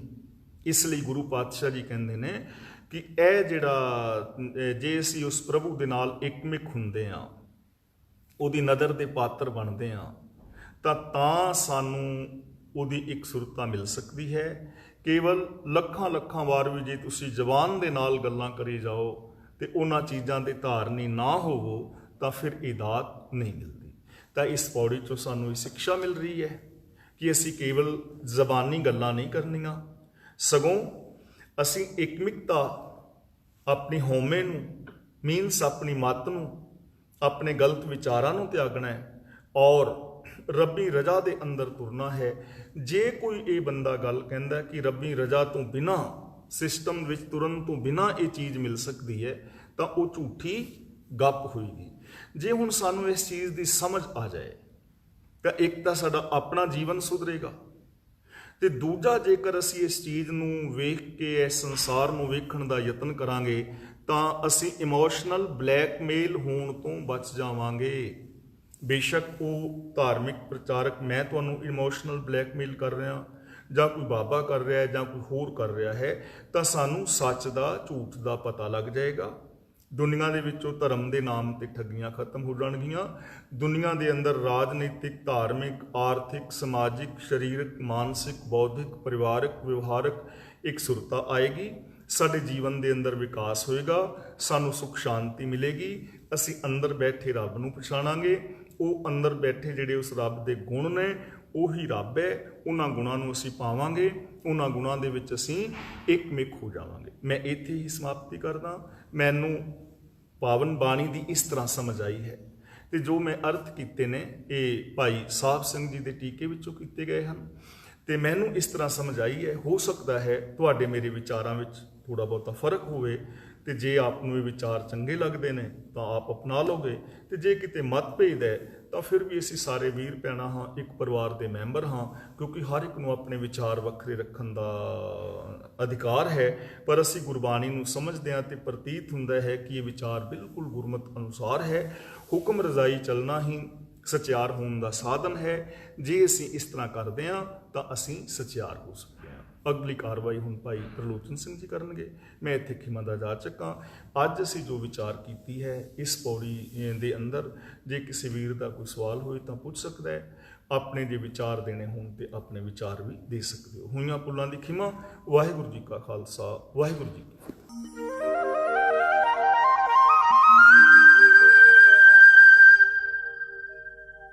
ਇਸ ਲਈ ਗੁਰੂ ਪਾਤਸ਼ਾਹ ਜੀ ਕਹਿੰਦੇ ਨੇ ਕਿ ਇਹ ਜਿਹੜਾ ਜੇ ਅਸੀਂ ਉਸ ਪ੍ਰਭੂ ਦੇ ਨਾਲ ਇੱਕਮਿਕ ਹੁੰਦੇ ਹਾਂ, ਉਹਦੀ ਨਦਰ ਦੇ ਪਾਤਰ ਬਣਦੇ ਹਾਂ, ਤਾਂ ਸਾਨੂੰ ਉਹਦੀ ਇੱਕ ਸੁਰਤਾ ਮਿਲ ਸਕਦੀ ਹੈ। ਕੇਵਲ ਲੱਖਾਂ ਲੱਖਾਂ ਵਾਰ ਵੀ ਜੇ ਤੁਸੀਂ ਜ਼ਬਾਨ ਦੇ ਨਾਲ ਗੱਲਾਂ ਕਰੀ ਜਾਓ ਤੇ ਉਹਨਾਂ ਚੀਜ਼ਾਂ ਦੇ ਧਾਰਨੀ ਨਾ ਹੋਵੋ, ਤਾਂ ਫਿਰ ਇਹ ਦਾਤ ਨਹੀਂ ਮਿਲਦੀ। ਤਾਂ ਇਸ ਪੌੜੀ 'ਚੋਂ ਸਾਨੂੰ ਇਹ ਸਿੱਖਿਆ ਮਿਲ ਰਹੀ ਹੈ ਕਿ ਅਸੀਂ ਕੇਵਲ ਜ਼ਬਾਨੀ ਗੱਲਾਂ ਨਹੀਂ ਕਰਨੀਆਂ, ਸਗੋਂ ਅਸੀਂ ਇੱਕਮਿਕਤਾ, ਆਪਣੀ ਹਉਮੈ ਨੂੰ, ਮੀਨਸ ਆਪਣੀ ਮੱਤ ਨੂੰ, ਆਪਣੇ ਗਲਤ ਵਿਚਾਰਾਂ ਨੂੰ ਤਿਆਗਣਾ ਹੈ ਔਰ ਰੱਬੀ ਰਜ਼ਾ ਦੇ ਅੰਦਰ ਤੁਰਨਾ ਹੈ। ਜੇ ਕੋਈ ਇਹ ਬੰਦਾ ਗੱਲ ਕਹਿੰਦਾ ਕਿ ਰੱਬੀ ਰਜ਼ਾ ਤੋਂ ਬਿਨਾਂ, ਸਿਸਟਮ ਵਿੱਚ ਤੁਰਨ ਤੋਂ ਬਿਨਾਂ ਇਹ ਚੀਜ਼ ਮਿਲ ਸਕਦੀ ਹੈ, ਤਾਂ ਉਹ ਝੂਠੀ ਗੱਪ ਹੋਏਗੀ। ਜੇ ਹੁਣ ਸਾਨੂੰ ਇਸ ਚੀਜ਼ ਦੀ ਸਮਝ ਆ ਜਾਏ ਤਾਂ ਇੱਕ ਤਾਂ ਸਾਡਾ ਆਪਣਾ ਜੀਵਨ ਸੁਧਰੇਗਾ, ਤੇ ਦੂਜਾ ਜੇਕਰ ਅਸੀਂ ਇਸ ਚੀਜ਼ ਨੂੰ ਵੇਖ ਕੇ ਇਸ ਸੰਸਾਰ ਨੂੰ ਵੇਖਣ ਦਾ ਯਤਨ ਕਰਾਂਗੇ ਤਾਂ ਅਸੀਂ ਇਮੋਸ਼ਨਲ ਬਲੈਕਮੇਲ ਹੋਣ ਤੋਂ ਬਚ ਜਾਵਾਂਗੇ। ਬੇਸ਼ੱਕ ਉਹ ਧਾਰਮਿਕ ਪ੍ਰਚਾਰਕ ਮੈਂ ਤੁਹਾਨੂੰ ਇਮੋਸ਼ਨਲ ਬਲੈਕਮੇਲ ਕਰ ਰਿਹਾ ਜਾਂ ਕੋਈ ਬਾਬਾ ਕਰ ਰਿਹਾ ਹੈ ਜਾਂ ਕੋਈ ਹੋਰ ਕਰ ਰਿਹਾ ਹੈ, ਤਾਂ ਸਾਨੂੰ ਸੱਚ ਦਾ ਝੂਠ ਦਾ ਪਤਾ ਲੱਗ ਜਾਏਗਾ। ਦੁਨੀਆ ਦੇ ਵਿੱਚੋਂ ਧਰਮ ਦੇ ਨਾਮ ਤੇ ਠੱਗੀਆਂ ਖਤਮ ਹੋ ਜਾਣਗੀਆਂ। ਦੁਨੀਆ ਦੇ ਅੰਦਰ ਰਾਜਨੀਤਿਕ, ਧਾਰਮਿਕ, ਆਰਥਿਕ, ਸਮਾਜਿਕ, ਸਰੀਰਕ, ਮਾਨਸਿਕ, ਬੌਧਿਕ, ਪਰਿਵਾਰਕ, ਵਿਵਹਾਰਕ ਇੱਕ ਸੁਰਤਾ ਆਏਗੀ। ਸਾਡੇ ਜੀਵਨ ਦੇ ਅੰਦਰ ਵਿਕਾਸ ਹੋਏਗਾ, ਸਾਨੂੰ ਸੁਖ ਸ਼ਾਂਤੀ ਮਿਲੇਗੀ। ਅਸੀਂ ਅੰਦਰ ਬੈਠੇ ਰੱਬ ਨੂੰ ਪਛਾਣਾਂਗੇ। ਉਹ ਅੰਦਰ ਬੈਠੇ ਜਿਹੜੇ ਉਸ ਰੱਬ ਦੇ ਗੁਣ ਨੇ, ਉਹੀ ਰੱਬ ਹੈ। ਉਹਨਾਂ ਗੁਣਾਂ ਨੂੰ ਅਸੀਂ ਪਾਵਾਂਗੇ, ਉਹਨਾਂ ਗੁਣਾਂ ਦੇ ਵਿੱਚ ਅਸੀਂ ਇੱਕਮਿਕ ਹੋ ਜਾਵਾਂਗੇ। ਮੈਂ ਇੱਥੇ ਹੀ ਸਮਾਪਤੀ ਕਰਦਾ। ਮੈਨੂੰ ਪਾਵਨ ਬਾਣੀ ਦੀ ਇਸ ਤਰ੍ਹਾਂ ਸਮਝ ਆਈ ਹੈ ਤੇ ਜੋ ਮੈਂ ਅਰਥ ਕੀਤੇ ਨੇ ਇਹ ਭਾਈ ਸਾਹਿਬ ਸਿੰਘ ਜੀ ਦੇ ਟੀਕੇ ਵਿੱਚੋਂ ਕੀਤੇ ਗਏ ਹਨ ਤੇ ਮੈਨੂੰ ਇਸ ਤਰ੍ਹਾਂ ਸਮਝ ਆਈ ਹੈ। ਹੋ ਸਕਦਾ ਹੈ ਤੁਹਾਡੇ ਮੇਰੇ ਵਿਚਾਰਾਂ ਵਿੱਚ ਥੋੜਾ ਬਹੁਤਾ ਫਰਕ ਹੋਵੇ ਤੇ ਜੇ ਆਪ ਨੂੰ ਇਹ ਵਿਚਾਰ ਚੰਗੇ ਲੱਗਦੇ ਨੇ ਤਾਂ ਆਪ ਅਪਣਾ ਲਓਗੇ ਤੇ ਜੇ ਕਿਤੇ ਮਤਭੇਦ ਹੈ ਤਾਂ ਫਿਰ ਵੀ ਅਸੀਂ ਸਾਰੇ ਵੀਰ ਭੈਣਾਂ ਹਾਂ, ਇੱਕ ਪਰਿਵਾਰ ਦੇ ਮੈਂਬਰ ਹਾਂ, ਕਿਉਂਕਿ ਹਰ ਇੱਕ ਨੂੰ ਆਪਣੇ ਵਿਚਾਰ ਵੱਖਰੇ ਰੱਖਣ ਦਾ ਅਧਿਕਾਰ ਹੈ। ਪਰ ਅਸੀਂ ਗੁਰਬਾਣੀ ਨੂੰ ਸਮਝਦੇ ਹਾਂ ਤੇ ਪ੍ਰਤੀਤ ਹੁੰਦਾ ਹੈ ਕਿ ਇਹ ਵਿਚਾਰ ਬਿਲਕੁਲ ਗੁਰਮਤਿ ਅਨੁਸਾਰ ਹੈ। ਹੁਕਮ ਰਜ਼ਾਈ ਚੱਲਣਾ ਹੀ ਸਚਿਆਰ ਹੋਣ ਦਾ ਸਾਧਨ ਹੈ। ਜੇ ਅਸੀਂ ਇਸ ਤਰ੍ਹਾਂ ਕਰਦੇ ਹਾਂ ਤਾਂ ਅਸੀਂ ਸਚਿਆਰ ਹੋ ਸਕਦੇ ਹਾਂ। ਅਗਲੀ ਕਾਰਵਾਈ ਹੁਣ ਭਾਈ ਤਰਲੋਚਨ ਸਿੰਘ ਜੀ ਕਰਨਗੇ। ਮੈਂ ਇੱਥੇ ਖਿਮਾ ਦਾ ਜਾਚਕ ਹਾਂ। ਅੱਜ ਅਸੀਂ ਜੋ ਵਿਚਾਰ ਕੀਤੀ ਹੈ ਇਸ ਪੌੜੀ ਦੇ ਅੰਦਰ, ਜੇ ਕਿਸੇ ਵੀਰ ਦਾ ਕੋਈ ਸਵਾਲ ਹੋਏ ਤਾਂ ਪੁੱਛ ਸਕਦਾ ਹੈ। ਆਪਣੇ ਜੇ ਵਿਚਾਰ ਦੇਣੇ ਹੋਣ ਤੇ ਆਪਣੇ ਵਿਚਾਰ ਵੀ ਦੇ ਸਕਦੇ ਹੋ। ਹੋਈਆਂ ਭੁੱਲਾਂ ਦੀ ਖਿਮਾ। ਵਾਹਿਗੁਰੂ ਜੀ ਕਾ ਖਾਲਸਾ, ਵਾਹਿਗੁਰੂ ਜੀ ਕੀ ਫਤਿਹ।